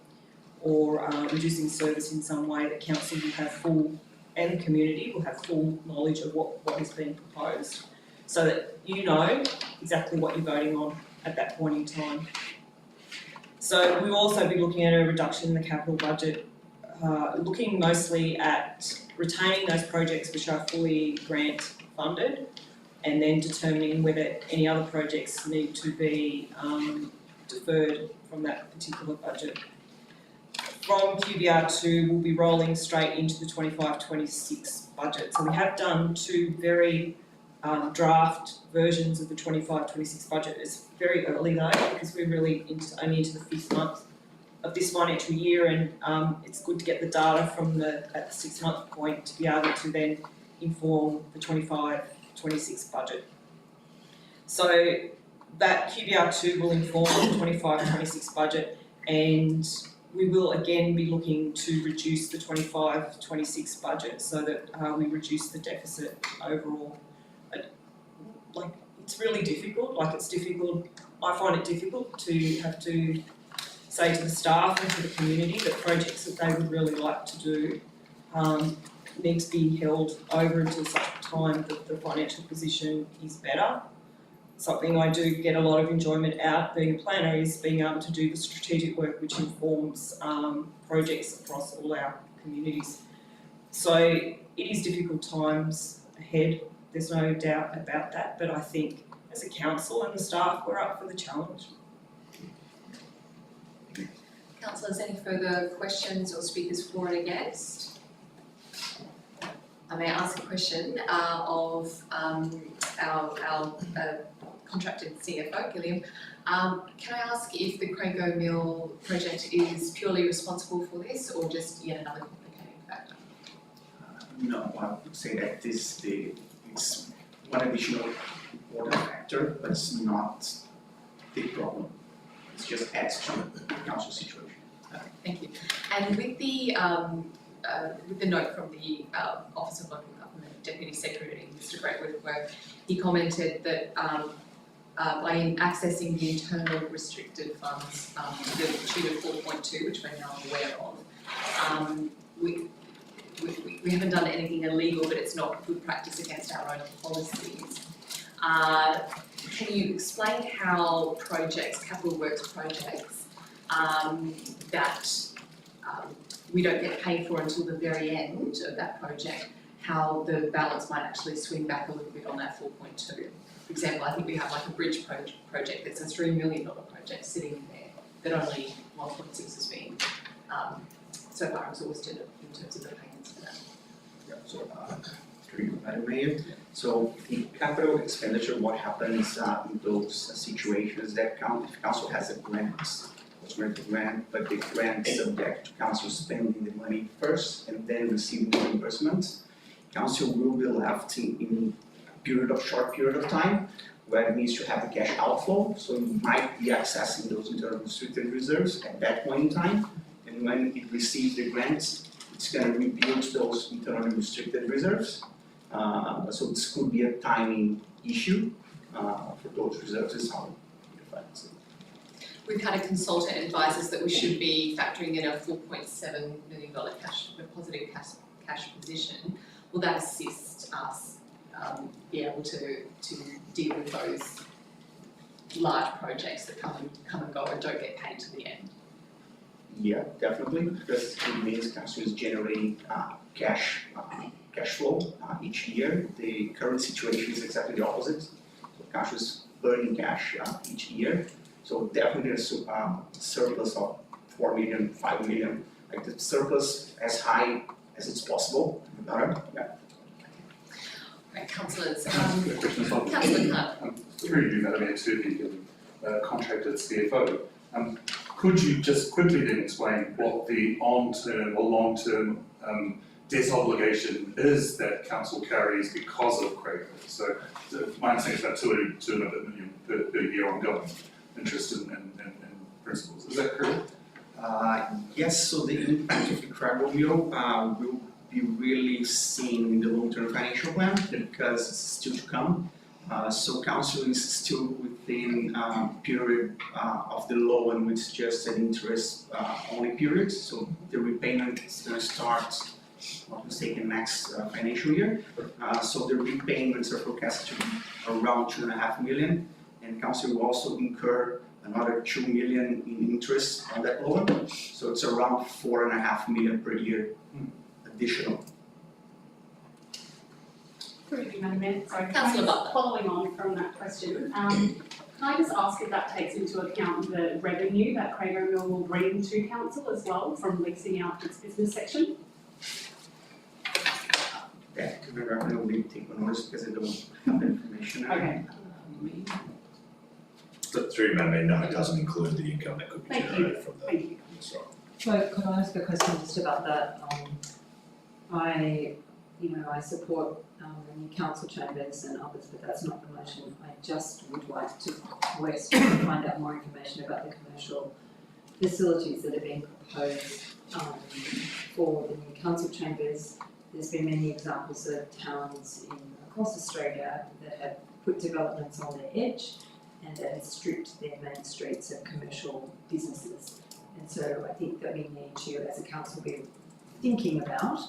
or reducing service in some way, that Council will have full, and the community will have full knowledge of what is being proposed, so that you know exactly what you're voting on at that point in time. So we'll also be looking at a reduction in the capital budget, looking mostly at retaining those projects which are fully grant funded, and then determining whether any other projects need to be deferred from that particular budget. From QBR2, we'll be rolling straight into the 25-26 budget. So we have done two very draft versions of the 25-26 budget. It's very early though, because we're really only into the 5th month of this financial year, and it's good to get the data from at the 6-month point to be able to then inform the 25-26 budget. So that QBR2 will inform the 25-26 budget, and we will again be looking to reduce the 25-26 budget so that we reduce the deficit overall. It's really difficult, I find it difficult to have to say to the staff and to the community that projects that they would really like to do need to be held over until such time that the financial position is better. Something I do get a lot of enjoyment out being a planner is being able to do the strategic work which informs projects across all our communities. So it is difficult times ahead, there's no doubt about that, but I think as a council and the staff, we're up for the challenge. Councillors, any further questions or speakers for and against? I may ask a question of our contracted CFO, Gilliam. Can I ask if the Crango Mill project is purely responsible for this, or just yet another complicating factor? No, I would say that it's one additional important factor, but it's not the problem. It just adds to the council situation. Okay, thank you. And with the note from the Office of Local Government Deputy Secretary, Mr. Greatwood, where he commented that by accessing the internal restricted funds to the tune of 4.2, which we're now aware of, we haven't done anything illegal, but it's not good practice against our own policies. Can you explain how capital works projects that we don't get paid for until the very end of that project, how the balance might actually swing back a little bit on that 4.2? For example, I think we have like a bridge project that's a $3 million project sitting in there that only 1.6 has been so far exhausted in terms of the payments for that. Yeah, so, through you, Madam Mayor. So in capital expenditure, what happens in those situations that if council has a grant, but the grant is subject to council spending the money first and then receiving the reimbursement, council will be left in a short period of time where it needs to have a cash outflow, so it might be accessing those internal restricted reserves at that point in time. And when it receives the grants, it's gonna rebuild those internally restricted reserves. So this could be a timing issue for those reserves is how we define it. We've had a consultant advise us that we should be factoring in a $4.7 million positive cash position. Will that assist us be able to deal with those large projects that come and go and don't get paid to the end? Yeah, definitely, because it means Council is generating cash flow each year. The current situation is exactly the opposite. So Council is burning cash each year. So definitely a surplus of 4 million, 5 million, like the surplus as high as it's possible. Yeah. Right, councillors, The question is on- Councillor Hunt. Through you, Madam Mayor, to the contracted CFO. Could you just quickly then explain what the on-term or long-term debt obligation is that council carries because of Craig? So my understanding is about two and a bit million per year ongoing interest in principals. Is that correct? Yes, so the impact of the Craggle Mill will be really seen in the long-term financial plan because it's still to come. So council is still within period of the loan, which is just an interest only period. So the repayment is going to start, if not mistaken, next financial year. So the repayments are forecasted to be around 2.5 million, and council will also incur another 2 million in interest on that loan. So it's around 4.5 million per year additional. Thank you, Madam Mayor. Sorry, Councillor Butler. following on from that question, can I just ask if that takes into account the revenue that Crago Mill will bring to council as well from leasing out its business section? That to the revenue will take on notice because I don't have the information. Okay. But through Madam Mayor, no, it doesn't include the income that could be Thank generated from the. Thank you. Sorry. So could I ask a question just about that? I support the new council chambers and others, but that's not the motion. I just would like to request to find out more information about the commercial facilities that are being proposed for the new council chambers. There's been many examples of towns across Australia that have put developments on their edge and that have stripped their main streets of commercial businesses. And so I think that we need to, as a council, be thinking about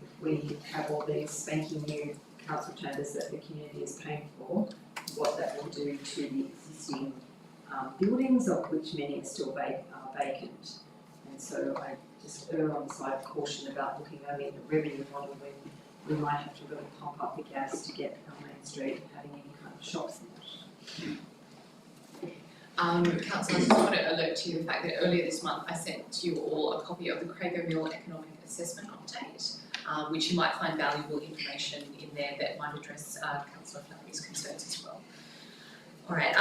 if we have all these spanking new council chambers that the community is paying for, what that will do to the existing buildings, of which many are still vacant. And so I just err on the side of caution about looking only at the revenue model when we might have to really pump up the gas to get our main street having any kind of shops in it. Councillor, I just want to alert to you the fact that earlier this month I sent you all a copy of the Crago Mill Economic Assessment Update, which you might find valuable information in there that might address Councillor Flannery's concerns as well. Alright,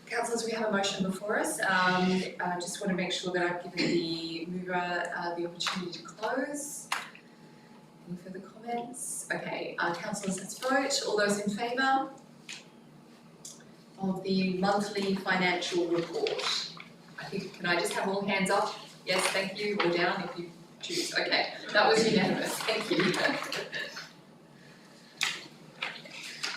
councillors, we have a motion before us. I just want to make sure that I've given the mover the opportunity to close. Any further comments? Okay, councillors, let's vote. All those in favour of the monthly financial report? Can I just have all hands up? Yes, thank you, or down if you choose. Okay, that was unanimous, thank you.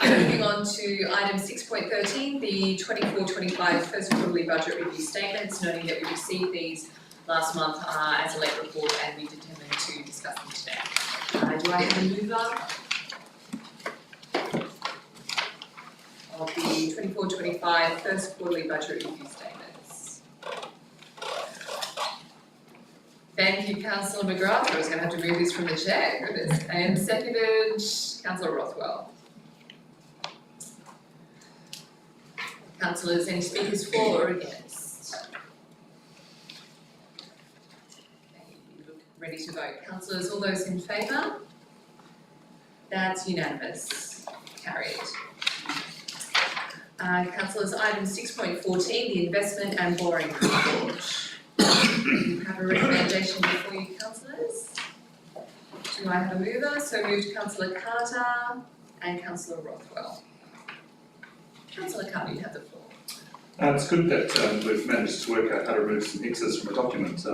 Moving on to item 6.13, the 24-25 first quarterly budget review statements, noting that we received these last month as a late report and we determined to discuss them today. Do I have a mover of the 24-25 first quarterly budget review statements? Thank you, Councillor McGrath. I was going to have to move this from the chair, goodness. And seconded, Councillor Rothwell. Councillors, any speakers for or against? Okay, you look ready to vote. Councillors, all those in favour? That's unanimous. Carried. Councillors, item 6.14, the investment and borrowing report. You have a recommendation before you, councillors. Do I have a mover? So moved Councillor Carter and Councillor Rothwell. Councillor Carr, you have the floor. It's good that we've managed to work out how to remove some X's from a document.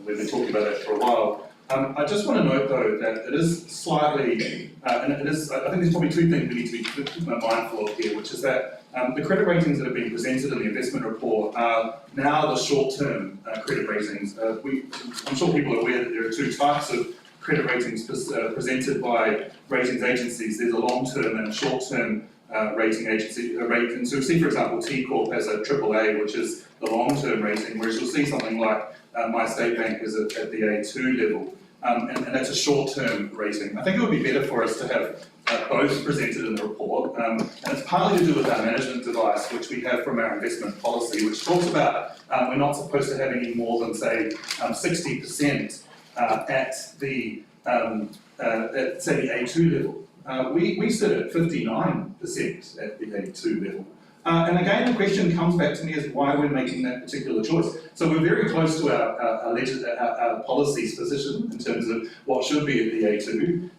We've been talking about that for a while. I just want to note though that it is slightly, and it is, I think there's probably two things we need to be mindful of here, which is that the credit ratings that have been presented in the investment report are now the short-term credit ratings. I'm sure people are aware that there are two types of credit ratings presented by ratings agencies. There's a long-term and a short-term rating agency rating. So we see, for example, T Corp has a AAA, which is the long-term rating, whereas you'll see something like My State Bank is at the A2 level, and that's a short-term rating. I think it would be better for us to have both presented in the report, and it's partly to do with our management device, which we have from our investment policy, which talks about we're not supposed to have any more than, say, 60% at the say the A2 level. We sit at 59% at the A2 level. And again, the question comes back to me is why we're making that particular choice. So we're very close to our policy's position in terms of what should be at the A2,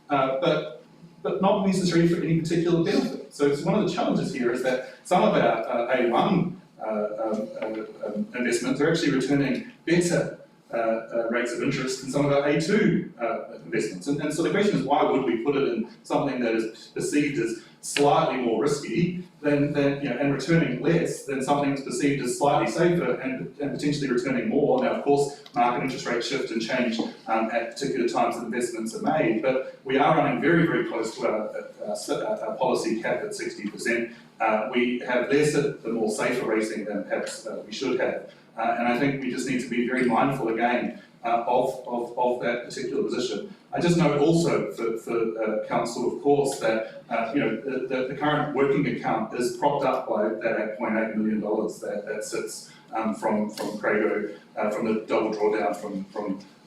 but not necessarily for any particular benefit. So it's one of the challenges here is that some of our A1 investments are actually returning better rates of interest than some of our A2 investments. And so the question is, why would we put it in something that is perceived as slightly more risky than and returning less than something that's perceived as slightly safer and potentially returning more? Now, of course, market interest rates shift and change at particular times that investments are made, but we are running very, very close to our policy cap at 60%. We have less at the more safer rating than perhaps we should have. And I think we just need to be very mindful again of that particular position. I just note also for Council, of course, that the current working account is propped up by that $8.8 million that sits from Crago, from the double drawdown from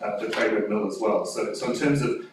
the Crago mill as well. So in terms of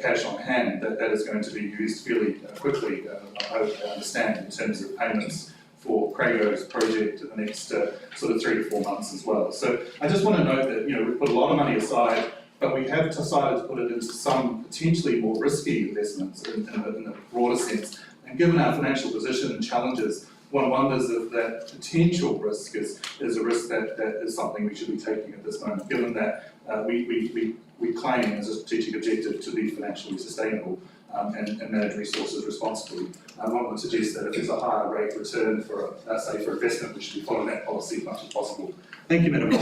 cash on hand, that is going to be used fairly quickly, I understand, in terms of payments for Crago's project in the next sort of 3 to 4 months as well. So I just want to note that we've put a lot of money aside, but we have decided to put it into some potentially more risky investments in a broader sense. And given our financial position and challenges, one wonders if that potential risk is a risk that is something we should be taking at this moment, given that we claim as a strategic objective to be financially sustainable and manage resources responsibly. One would suggest that if there's a higher rate return for investment, we should be following that policy as much as possible. Thank you, Madam Chair.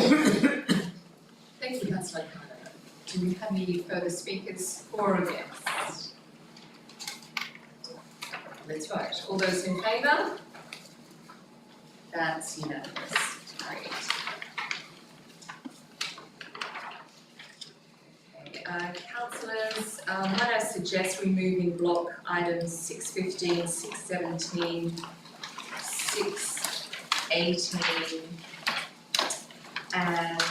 Thank you, Councillor Carr. Do we have any further speakers for or against? Let's vote. All those in favour? That's unanimous. Great. Councillors, might I suggest removing block items 615, 617, 618, and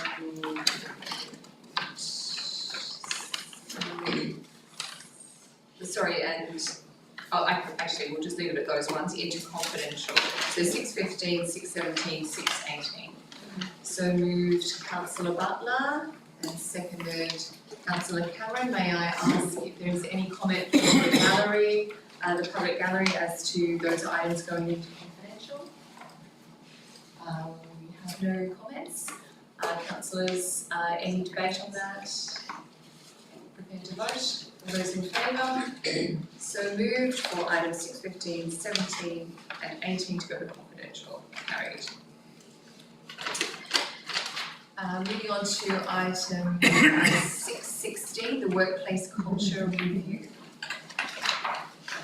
actually we'll just leave it at those ones into confidential. So 615, 617, 618. So moved Councillor Butler and seconded Councillor Cameron. May I ask if there is any comment from the gallery, the public gallery, as to those items going into confidential? We have no comments. Councillors, any debate on that? Prepared to vote? All those in favour? So moved for items 615, 17 and 18 to go to confidential. Carried. Moving on to item 616, the workplace culture review.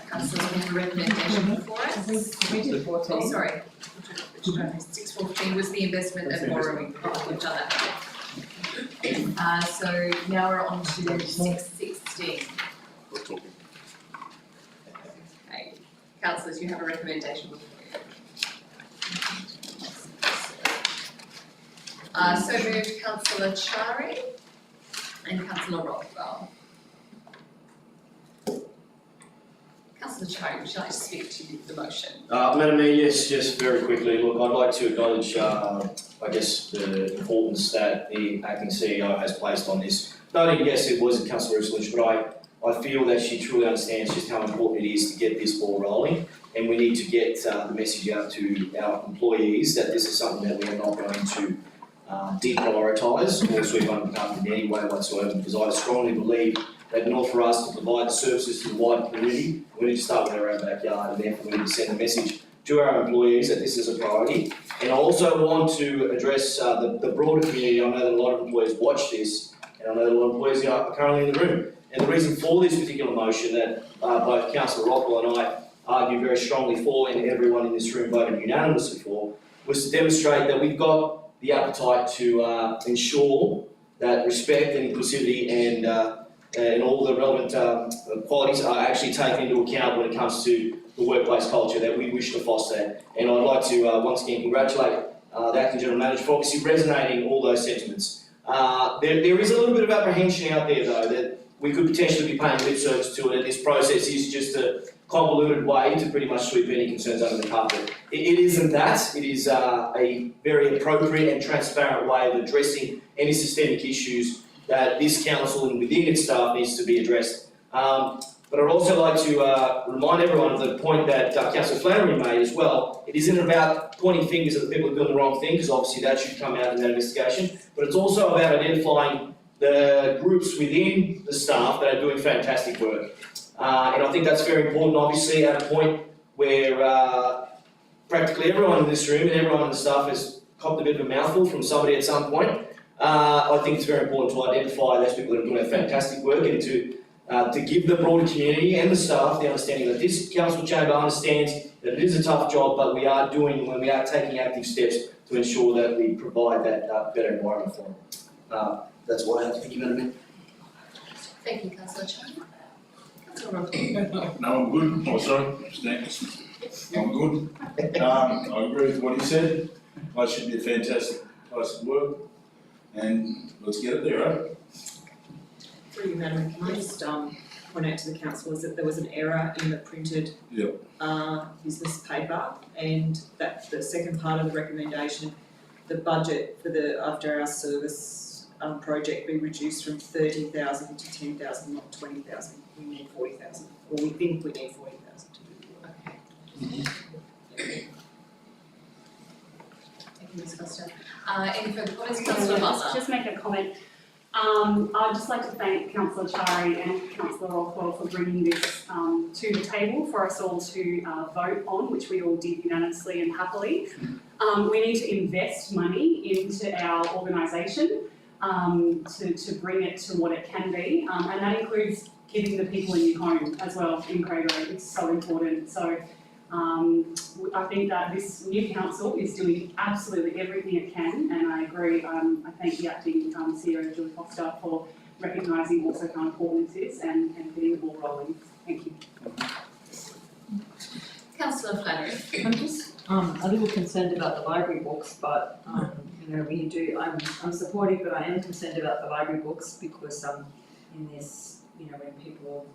Councillors, we have a recommendation before us. Oh, sorry. 614 was the investment and borrowing part. We've done that. So now we're on to 616. Okay. Councillors, you have a recommendation before you. So moved Councillor Chari and Councillor Rothwell. Councillor Chari, would you like to speak to the motion? Madam Mayor, yes, just very quickly. Look, I'd like to acknowledge, I guess, the importance that the acting CEO has placed on this. Noting, yes, it was a council resolution, but I feel that she truly understands just how important it is to get this ball rolling, and we need to get the message out to our employees that this is something that we are not going to deprioritise or sweep under the carpet in any way whatsoever, because I strongly believe that in order for us to provide services to the wider community, we need to start with our own backyard, and therefore we need to send a message to our employees that this is a priority. And I also want to address the broader community. I know that a lot of employees watch this, and I know that a lot of employees are currently in the room. And the reason for this particular motion that both Councillor Rockwell and I argued very strongly for, and everyone in this room voted unanimously for, was to demonstrate that we've got the appetite to ensure that respect and inclusivity and all the relevant qualities are actually taken into account when it comes to the workplace culture that we wish to foster. And I'd like to once again congratulate the Acting General Manager for obviously resonating all those sentiments. There is a little bit of apprehension out there though that we could potentially be paying lip service to it, and this process is just a convoluted way to pretty much sweep any concerns under the carpet. It isn't that. It is a very appropriate and transparent way of addressing any systemic issues that this council and within its staff needs to be addressed. But I'd also like to remind everyone of the point that Councillor Flannery made as well. It isn't about pointing fingers at the people who are doing the wrong thing, because obviously that should come out in that investigation, but it's also about identifying the groups within the staff that are doing fantastic work. And I think that's very important, obviously, at a point where practically everyone in this room and everyone in the staff has copped a bit of a mouthful from somebody at some point. I think it's very important to identify those people that are doing fantastic work, and to give the broader community and the staff the understanding that this council chamber understands that it is a tough job, but we are taking active steps to ensure that we provide that better environment for them. That's what I have. Thank you, Madam Mayor. Thank you, Councillor Chan. Councillor Roth. No, I'm good. Oh, sorry, I'm good. I agree with what he said. It should be a fantastic place to work, and let's get it there, right? Through you, Madam, can I just point out to the councillors that there was an error in the printed business paper, and that the second part of the recommendation, the budget for the after hours service project be reduced from 30,000 to 10,000, not 20,000. We need 40,000, or we think we need 40,000 to do the work. Thank you, Ms. Costa. Any further comments, Councillor Master? Just make a comment. I'd just like to thank Councillor Chari and Councillor Rothwell for bringing this to the table for us all to vote on, which we all did unanimously and happily. We need to invest money into our organisation to bring it to what it can be, and that includes giving the people a new home as well in Crago. It's so important. So I think that this new council is doing absolutely everything it can, and I agree. I thank the acting CEO, Julie Foster, for recognising also how important this is and getting the ball rolling. Thank you. Councillor Flannery. I'm just a little concerned about the library books, but I'm supportive, but I am concerned about the library books because in this, when people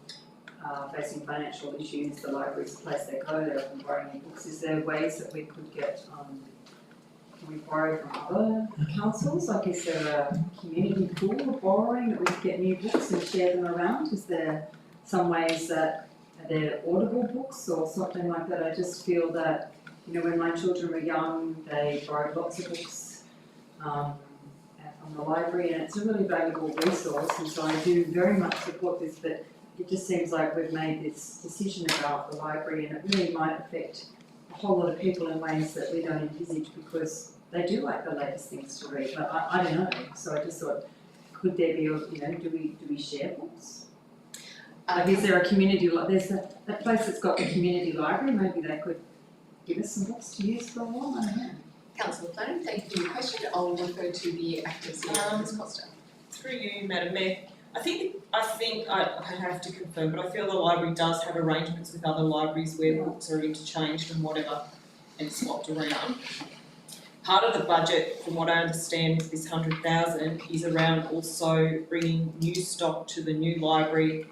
are facing financial issues, the library's the place they go, they're often borrowing books. Is there ways that we could get, can we borrow from other councils? Like, is there a community pool of borrowing that we could get new books and share them around? Is there some ways that they're audible books or something like that? I just feel that, when my children were young, they borrowed lots of books from the library, and it's a really valuable resource, and so I do very much support this, but it just seems like we've made this decision about the library, and it really might affect a whole lot of people in ways that we don't envisage, because they do like the latest things to read, but I don't know. So I just thought, could there be, do we share books? Like, is there a community, there's that place that's got the community library, maybe they could give us some books to use for a while, I don't know. Councillor Flannery, thank you for your question. I'll refer to the acting CEO, Ms. Costa. Through you, Madam Mayor. I think I have to confirm, but I feel the library does have arrangements with other libraries where books are interchanged and whatever and swapped around. Part of the budget, from what I understand, with this 100,000 is around also bringing new stock to the new library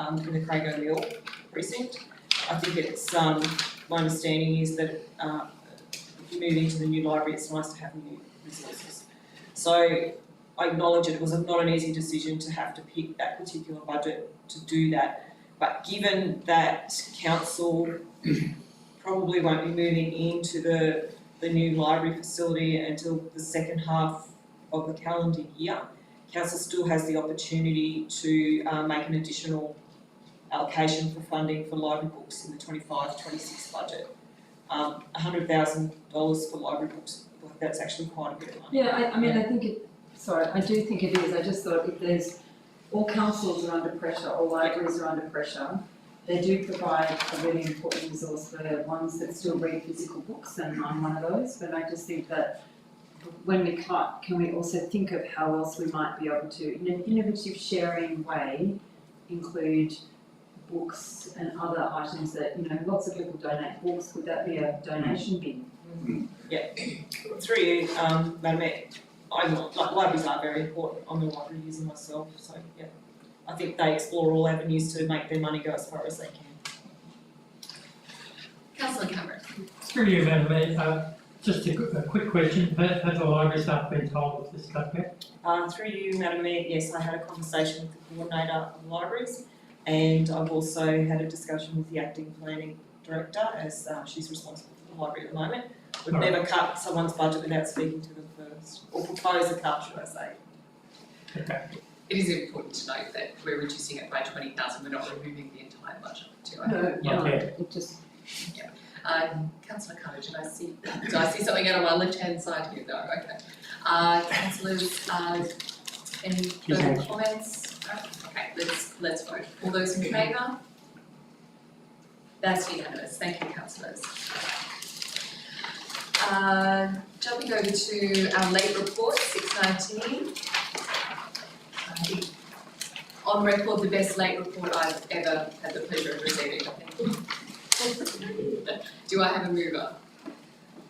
in the Crago Mill precinct. I think it's my understanding is that if you move into the new library, it's nice to have new resources. So I acknowledge it was not an easy decision to have to pick that particular budget to do that. But given that council probably won't be moving into the new library facility until the second half of the calendar year, council still has the opportunity to make an additional allocation for funding for library books in the 25-26 budget. $100,000 for library books, that's actually quite a bit of money. Yeah, I mean, I think I do think it is. I just thought if there's, all councils are under pressure, all libraries are under pressure. They do provide a really important resource for ones that still read physical books, and I'm one of those, but I just think that when we cut, can we also think of how else we might be able to, in an innovative sharing way, include books and other items that, lots of people donate books. Would that be a donation bin? Yeah, through you, Madam Mayor, libraries are very important. I'm a library user myself, so yeah. I think they explore all avenues to make their money go as far as they can. Councillor Cameron. Through you, Madam Mayor, just a quick question. Have the library staff been told of this cutback? Through you, Madam Mayor, yes, I had a conversation with the coordinator of libraries, and I've also had a discussion with the acting planning director, as she's responsible for the library at the moment. We've never cut someone's budget without speaking to them first, or propose a cut, should I say. Okay. It is important to note that we're reducing it by 20,000, we're not removing the entire budget too. No, it just. Councillor Carter, did I see something out on my left-hand side here? No, okay. Councillors, any further comments? No? Okay, let's vote. All those in favour? That's unanimous. Thank you, councillors. Jumping over to our late report, 619. On record, the best late report I've ever had the pleasure of receiving, I think. Do I have a mover?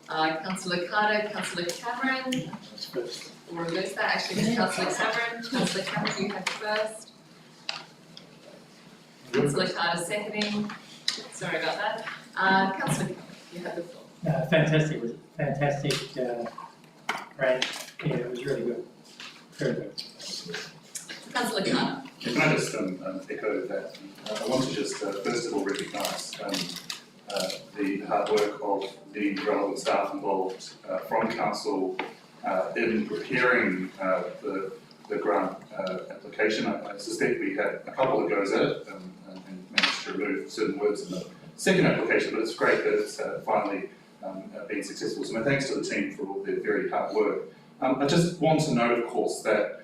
Councillor Carter, Councillor Cameron. We'll reverse that, actually, it's Councillor Cameron. Councillor Cameron, you have first. Councillor Carter seconding. Sorry about that. Councillor Cameron, you have the floor. Fantastic grant. Yeah, it was really good. Very good. Councillor Carter. Can I just echo that? I want to just first of all recognise the hard work of the relevant staff involved from council in preparing the grant application. I suspect we had a couple of goes at it and managed to remove certain words in the second application, but it's great that it's finally been successful. So my thanks to the team for all their very hard work. I just want to note, of course, that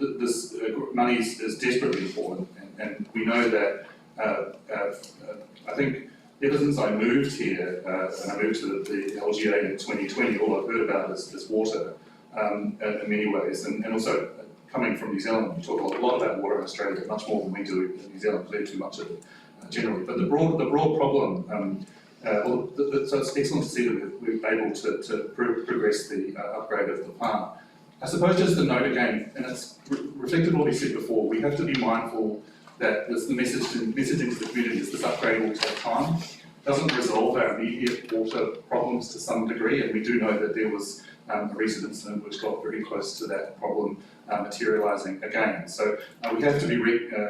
this money is desperately important, and we know that I think ever since I moved here, and I moved to the LGA in 2020, all I've heard about is water in many ways, and also coming from New Zealand, we talk a lot about water in Australia, much more than we do in New Zealand, clearly too much of it generally. But the broad problem, so it's excellent to see that we're able to progress the upgrade of the plant. I suppose just to note again, and it's reflected what we said before, we have to be mindful that the messaging to the community is this upgrade will take time. It doesn't resolve our immediate water problems to some degree, and we do know that there was a recent incident which got very close to that problem materialising again. So we have to be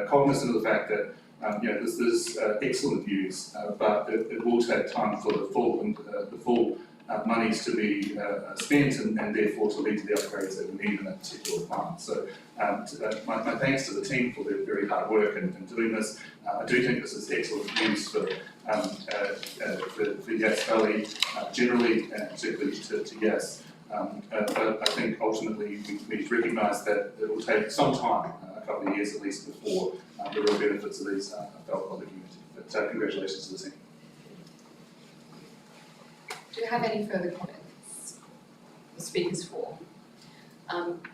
cognizant of the fact that this is excellent news, but it will take time for the full monies to be spent and therefore to lead to the upgrades that we need in that particular plant. So my thanks to the team for their very hard work in doing this. I do think this is excellent news for Yass Valley generally, and particularly to Yass. But I think ultimately we need to recognise that it will take some time, a couple of years at least, before the real benefits of these are felt by the community. But congratulations to the team. Do you have any further comments? The speakers for.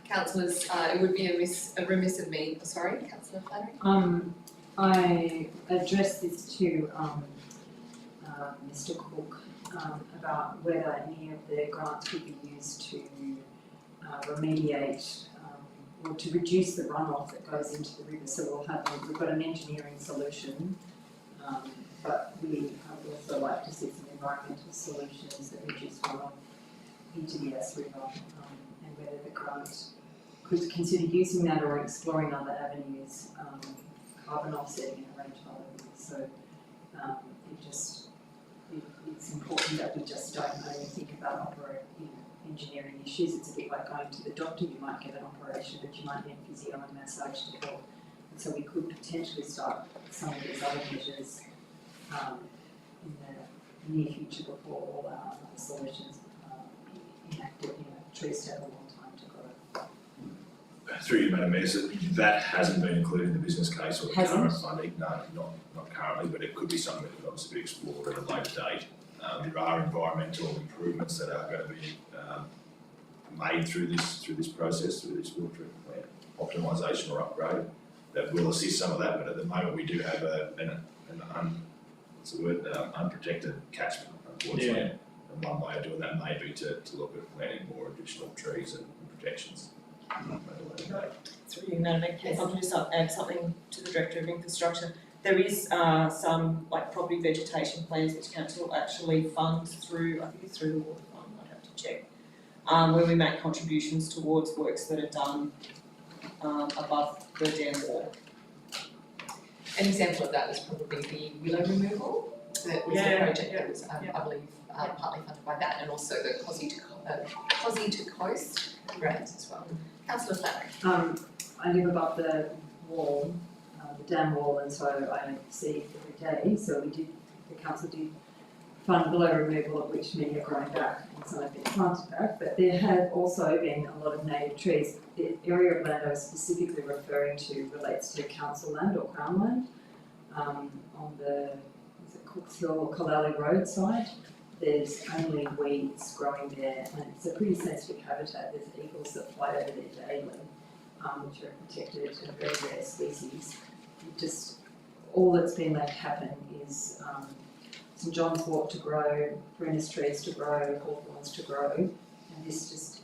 Councillors, it would be a remiss of me. Sorry, Councillor Flannery. I addressed this to Mr. Cook about whether any of the grants could be used to remediate or to reduce the runoff that goes into the river. So we've got an engineering solution, but we would also like to see some environmental solutions that reduce runoff into the Yass River, and whether the grant could consider using that or exploring other avenues, carbon offsetting and a range of other things. So it's important that we just don't only think about engineering issues. It's a bit like going to the doctor. You might get an operation, but you might need physio and massage to help. And so we could potentially start some of these other measures in the near future before all our other solutions enacted. Trees take a long time to grow. Through you, Madam Mayor, so that hasn't been included in the business case or the Hasn't? current funding, no, not currently, but it could be something that could obviously be explored at a later date. There are environmental improvements that are going to be made through this process, through this water treatment plant optimisation or upgrade that will assist some of that, but at the moment we do have unprotected catchment, unfortunately. Yeah. And one way of doing that may be to look at planting more additional trees and protections. Through you, Madam Mayor, if I can just add something to the Director of Infrastructure. There is some property vegetation plans which council actually funds through, I think it's through the water fund, I'd have to check, where we make contributions towards works that are done above the dam wall. An example of that was probably the willow removal, that was a project that was, I believe, partly funded by that, and also the Cosy to Coast grants as well. Councillor Flannery. I live above the wall, the dam wall, and so I see it every day. So the council did fund willow removal, of which many are growing back and some have been planted back, but there have also been a lot of native trees. The area of land I was specifically referring to relates to council land or crown land on the Cooks Hill or Colally Road side. There's only weeds growing there, and it's a pretty sensitive habitat. There's eagles that fly over there daily, which are protected and very rare species. Just all that's been left happen is St John's Walk to grow, Brenner's trees to grow, hawthorns to grow, and this just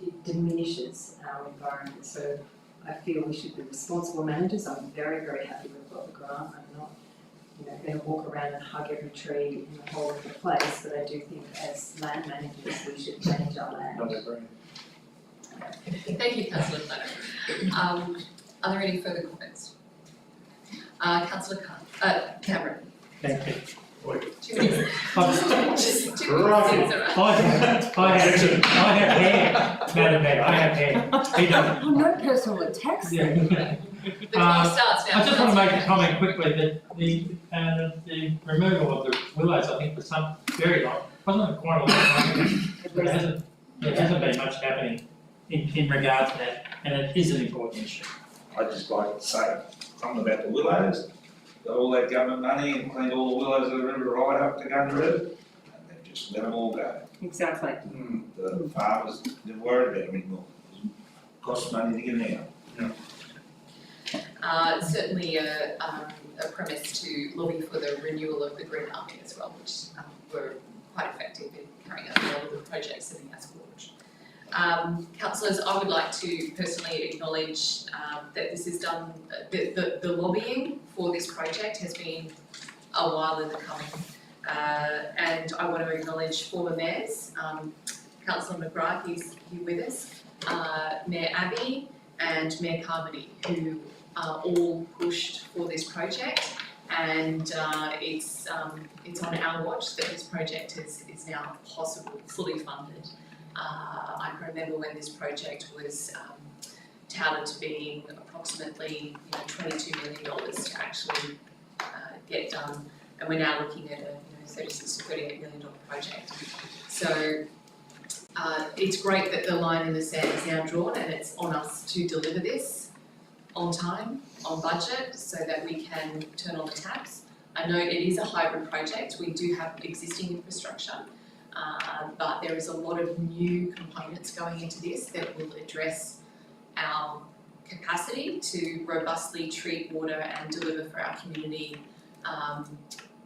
it diminishes our environment. So I feel we should be responsible managers. I'm very, very happy we've got the grant. I'm not going to walk around and hug every tree in the whole of the place, but I do think as land managers we should manage our land. Thank you, Councillor Flannery. Are there any further comments? Councillor Cameron. Thank you. 2 minutes. Just 2 Right. minutes around. I have hair, Madam Mayor, I have hair. He doesn't. No personal attacks. Yeah. The clock starts now. I just want to make a comment quickly that the removal of the willows, I think, was very long. Wasn't it quite a long time? There hasn't been much happening in regards to that, and it is an important issue. I'd just like to say something about the willows. Got all that government money and cleaned all the willows of the river right up to Gundaroo, and they've just let them all go. Exactly. The farmers didn't worry about them anymore. It costs money to get them out. Certainly a premise to lobby for the renewal of the Green Army as well, which were quite effective in carrying out a lot of the projects that Yass launched. Councillors, I would like to personally acknowledge that this is done, the lobbying for this project has been a while in the coming. And I want to acknowledge former mayors, Councillor McGrath is here with us, Mayor Abbey and Mayor Carmody, who all pushed for this project, and it's on our watch that this project is now possible, fully funded. I can remember when this project was touted to being approximately $22 million to actually get done, and we're now looking at a $36 to $38 million project. So it's great that the line in the sand is now drawn, and it's on us to deliver this on time, on budget, so that we can turn on the taps. I know it is a hybrid project. We do have existing infrastructure, but there is a lot of new components going into this that will address our capacity to robustly treat water and deliver for our community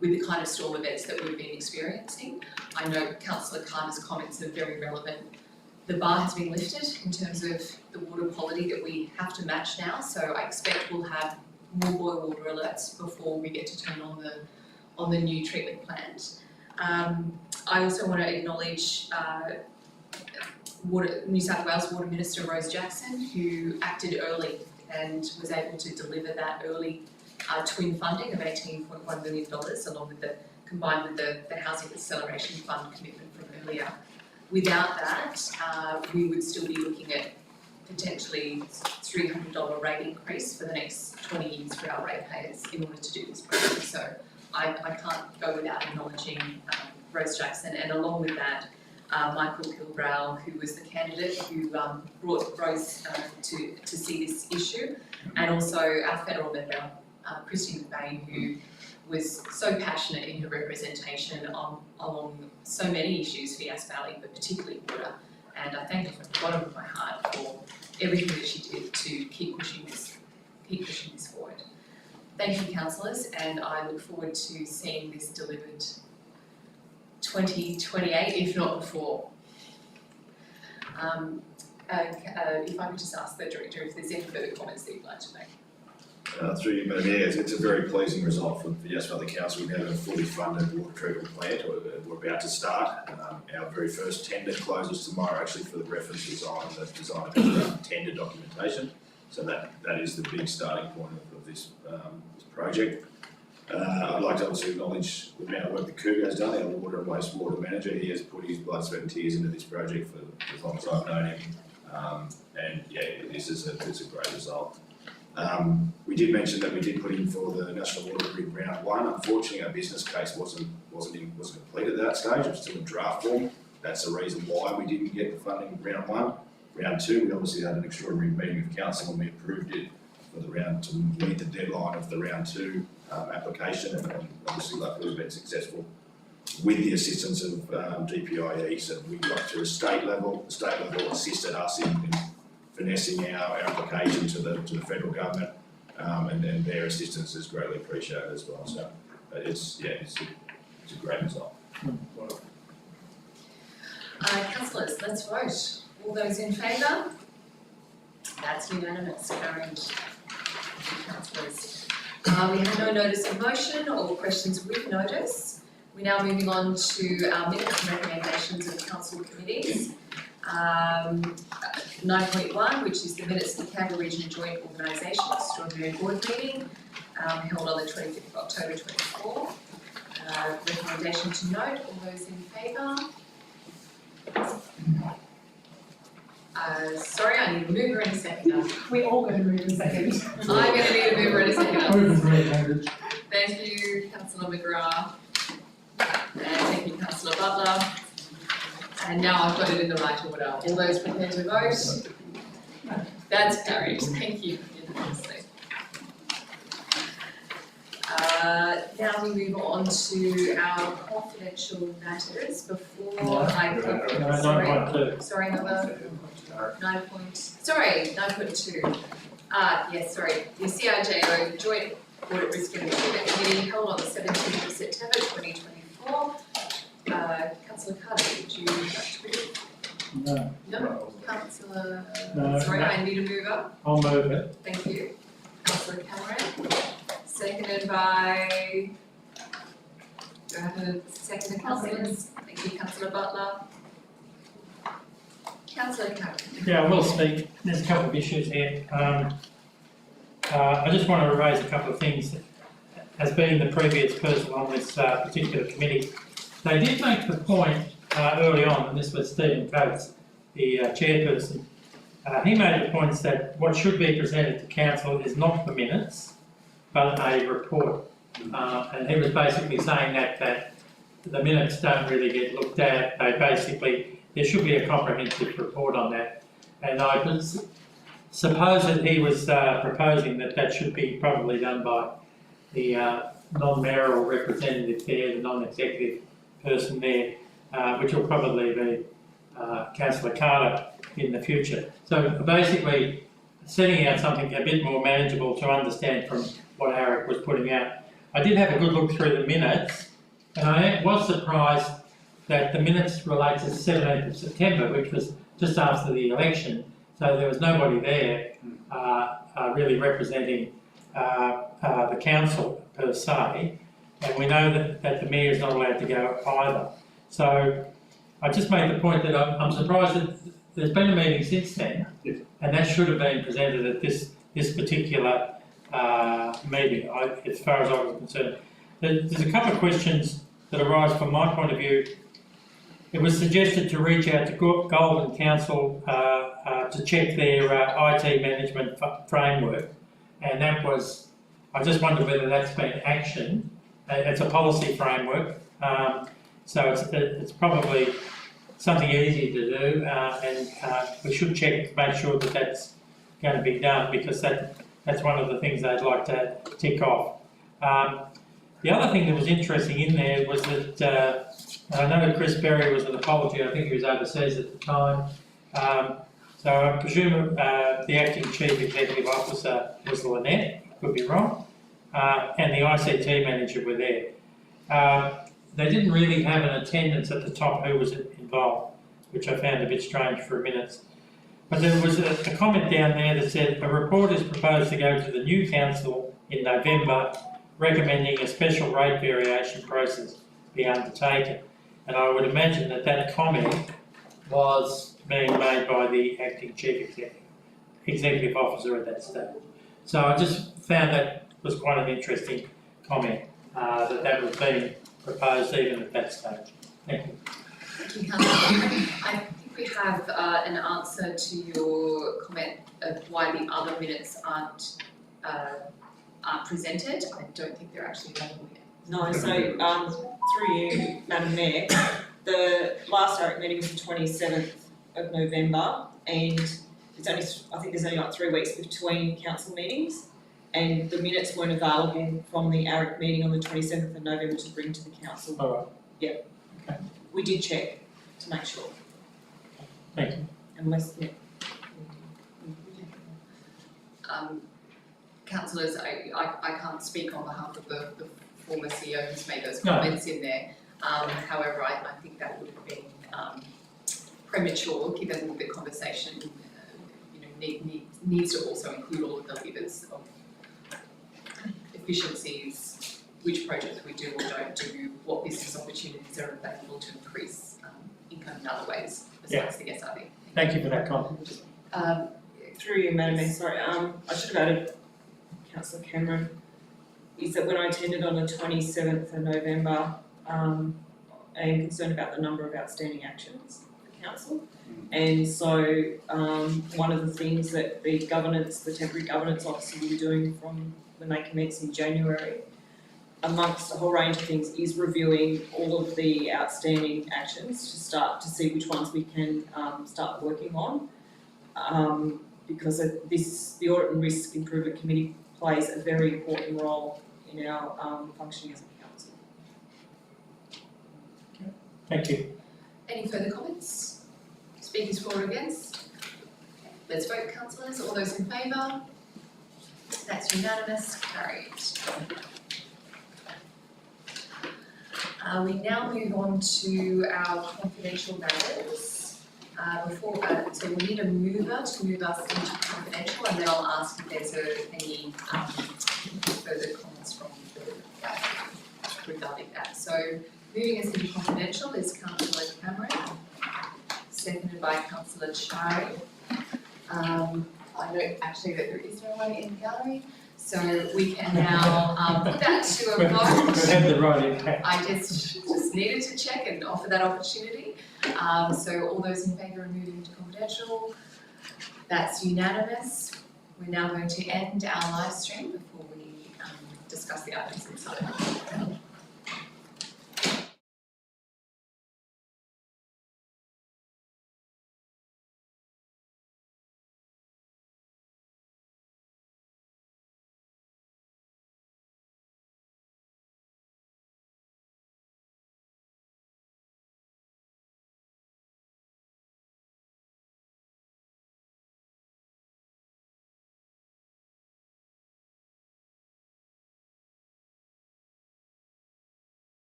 with the kind of storm events that we've been experiencing. I know Councillor Carter's comments are very relevant. The bar has been lifted in terms of the water quality that we have to match now, so I expect we'll have more boil water alerts before we get to turn on the new treatment plant. I also want to acknowledge New South Wales Water Minister Rose Jackson, who acted early and was able to deliver that early twin funding of $18.1 million, along with combined with the Housing Acceleration Fund commitment from earlier. Without that, we would still be looking at potentially $300 rate increase for the next 20 years for our ratepayers in order to do this project. So I can't go without acknowledging Rose Jackson, and along with that, Michael Kilbrow, who was the candidate who brought Rose to see this issue, and also our federal member, Christine McBain, who was so passionate in her representation along so many issues for Yass Valley, but particularly water. And I thank her from the bottom of my heart for everything that she did to keep pushing this forward. Thank you, councillors, and I look forward to seeing this delivered 2028, if not before. If I could just ask the Director if there's any further comments that you'd like to make. Through you, Madam Mayor, it's a very pleasing result for Yass Valley Council. We now have a fully funded water treatment plant. We're about to start. Our very first tender closes tomorrow, actually, for the reference design, the design of the tender documentation. So that is the big starting point of this project. I'd like to also acknowledge the amount of work that Kugo has done, our water and wastewater manager. He has put his blood, sweat and tears into this project for as long as I've known him. And yeah, it's a great result. We did mention that we did put in for the National Water Grid round 1. Unfortunately, our business case wasn't complete at that stage. It was still in draft form. That's the reason why we didn't get the funding round 1. Round 2, we obviously had an extraordinary meeting with council and we approved it for the round to meet the deadline of the round 2 application, and obviously luckily we've been successful with the assistance of DPIE. So we got to the state level. The state level assisted us in finessing our application to the federal government, and their assistance is greatly appreciated as well. So it's a great result. Councillors, let's vote. All those in favour? That's unanimous, carried. Thank you, councillors. We have no notice of motion or questions with notice. We're now moving on to our minutes and recommendations of council committees. 9.1, which is the minutes of the Canberra Region Joint Organisation Extraordinary Board Meeting held on the 25th of October 24. Recommendation to note, all those in favour? Sorry, I need a mover and a seconder. We're all going to move in a second. I'm going to need a mover and a seconder. Thank you, Councillor McGrath. And thank you, Councillor Butler. And now I've got it in the right order. All those prepared to vote? That's carried. Thank you unanimously. Now we move on to our confidential matters before I sorry, another 9.2. Yes, sorry. The CRJO Joint Audit Risk and Achievement Committee held on the 17th of September 2024. Councillor Carter, would you like to read? No. Councillor? No. Sorry, I need a mover. I'll move it. Thank you. Councillor Cameron. Seconded by, do I have a second, councillors? Thank you, Councillor Butler. Councillor Cameron. Yeah, I will speak. There's a couple of issues here. I just want to raise a couple of things. As being the previous person on this particular committee, they did make the point early on, and this was Stephen Coates, the chairperson. He made the points that what should be presented to council is not the minutes, but a report. And he was basically saying that the minutes don't really get looked at. There should be a comprehensive report on that. And I suppose that he was proposing that should be probably done by the non-mayoral representative there, the non-executive person there, which will probably be Councillor Carter in the future. So basically, setting out something a bit more manageable to understand from what Eric was putting out. I did have a good look through the minutes, and I was surprised that the minutes relate to the 17th of September, which was just after the election, so there was nobody there really representing the council per se, and we know that the mayor is not allowed to go either. So I just made the point that I'm surprised that there's been a meeting since then, Yes. and that should have been presented at this particular meeting, as far as I was concerned. There's a couple of questions that arise from my point of view. It was suggested to reach out to Goulburn Council to check their IT management framework, and that was, I just wonder whether that's been actioned. It's a policy framework, so it's probably something easy to do, and we should check to make sure that that's going to be done, because that's one of the things they'd like to tick off. The other thing that was interesting in there was that, I know Chris Berry was an apology, I think he was overseas at the time, so I presume the acting Chief Executive Officer was Lynette, could be wrong, and the ICT manager were there. They didn't really have an attendance at the top who was involved, which I found a bit strange for a minute. But there was a comment down there that said, a report is proposed to go to the new council in November, recommending a special rate variation process be undertaken. And I would imagine that that comment was being made by the acting Chief Executive Officer at that stage. So I just found that was quite an interesting comment, that was being proposed even at that stage. Thank you. Thank you, Councillor. I think we have an answer to your comment of why the other minutes aren't presented. I don't think they're actually available yet. No, so through you, Madam Mayor, the last direct meeting was the 27th of November, and it's only, I think there's only like 3 weeks between council meetings, and the minutes weren't available from the ARIC meeting on the 27th of November to bring to the council. All right. Yep. Okay. We did check to make sure. Thank you. Unless, yeah. Councillors, I can't speak on behalf of the former CEO who's made those No. comments in there. However, I think that would have been premature, given the conversation needs to also include all of the levers of efficiencies, which projects we do or don't do, what business opportunities are available to increase income in other ways besides the SRD. Thank you for that comment. Through you, Madam Mayor, sorry, I should have added, Councillor Cameron, is that when I attended on the 27th of November, I am concerned about the number of outstanding actions for council. And so one of the things that the temporary governance officer will be doing from when they commence in January, amongst a whole range of things, is reviewing all of the outstanding actions to start to see which ones we can start working on. Because the Audit and Risk Improvement Committee plays a very important role in our functioning as a council. Thank you. Any further comments? Speakers for or against? Let's vote, councillors. All those in favour? That's unanimous, carried. We now move on to our confidential matters. So we'll need a mover to move us into confidential, and then I'll ask if there's any further comments from the regarding that. So moving us into confidential is Councillor Cameron, seconded by Councillor Chari. I note actually that there is no one in the gallery, so we can now put that to a vote. We have the right impact. I just needed to check and offer that opportunity. So all those in favour of moving to confidential, that's unanimous. We're now going to end our live stream before we discuss the items inside.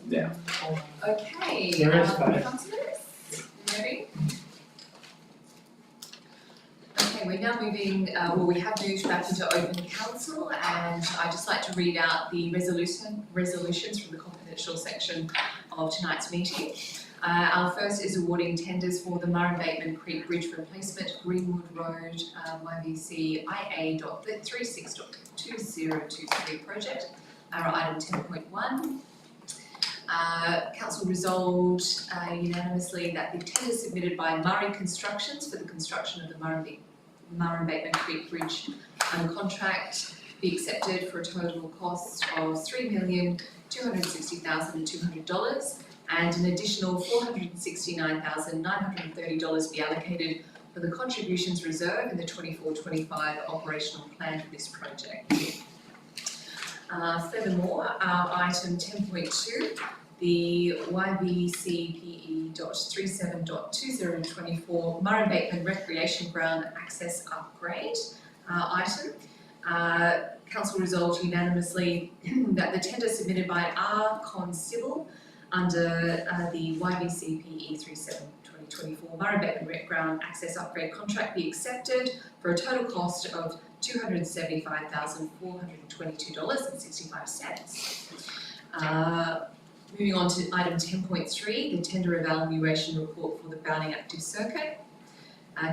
Yeah. Okay, There is vote. councillors, you ready? Okay, we're now moving, we have moved back into open council, and I'd just like to read out the resolutions from the confidential section of tonight's meeting. Our first is awarding tenders for the Murray Bateman Creek Bridge Replacement, Greenwood Road, YVC IA.36.2023 project, our item 10.1. Council resolved unanimously that the tender submitted by Murray Constructions for the construction of the Murray Bateman Creek Bridge under contract be accepted for a total cost of $3,260,200 and an additional $469,930 be allocated for the contributions reserve in the 24-25 operational plan for this project. Furthermore, our item 10.2, the YBCPE.37.2024 Murray Bateman Recreation Ground Access Upgrade item. Council resolved unanimously that the tender submitted by R-Con Civil under the YBCPE 37/2024 Murray Bateman Rec Ground Access Upgrade contract be accepted for a total cost of $275,422.65. Moving on to item 10.3, the tender evaluation report for the Bowling Active Circuit.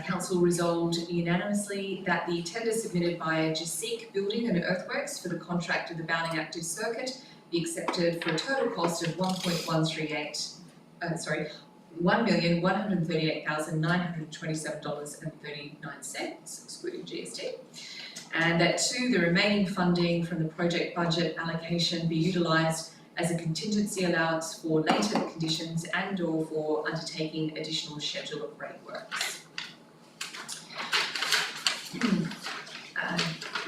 Council resolved unanimously that the tender submitted by Jasique Building and Earthworks for the contract of the Bowling Active Circuit be accepted for a total cost of $1,138,927.39, excluding GST. And that 2, the remaining funding from the project budget allocation be utilised as a contingency allowance for later conditions and or for undertaking additional schedule of rate works.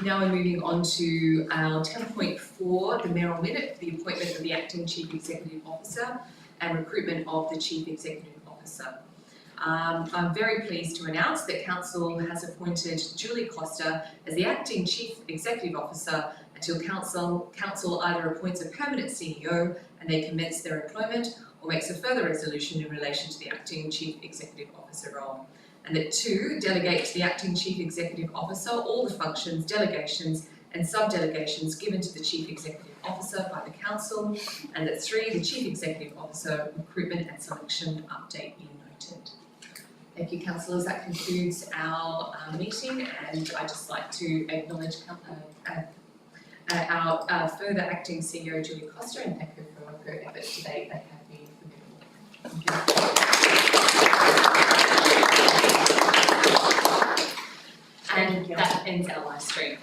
Now we're moving on to our 10.4, the mayoral minute for the appointment of the acting chief executive officer and recruitment of the chief executive officer. I'm very pleased to announce that council has appointed Julie Costa as the acting chief executive officer until council either appoints a permanent CEO and they commence their employment or makes a further resolution in relation to the acting chief executive officer role. And that 2, delegate to the acting chief executive officer all the functions, delegations and sub-delegations given to the chief executive officer by the council. And that 3, the chief executive officer recruitment and selection update be noted. Thank you, councillors. That concludes our meeting, and I'd just like to acknowledge our further acting CEO, Julie Costa, and thank her for her efforts to date. They have been formidable. Thank you. And that ends our live stream.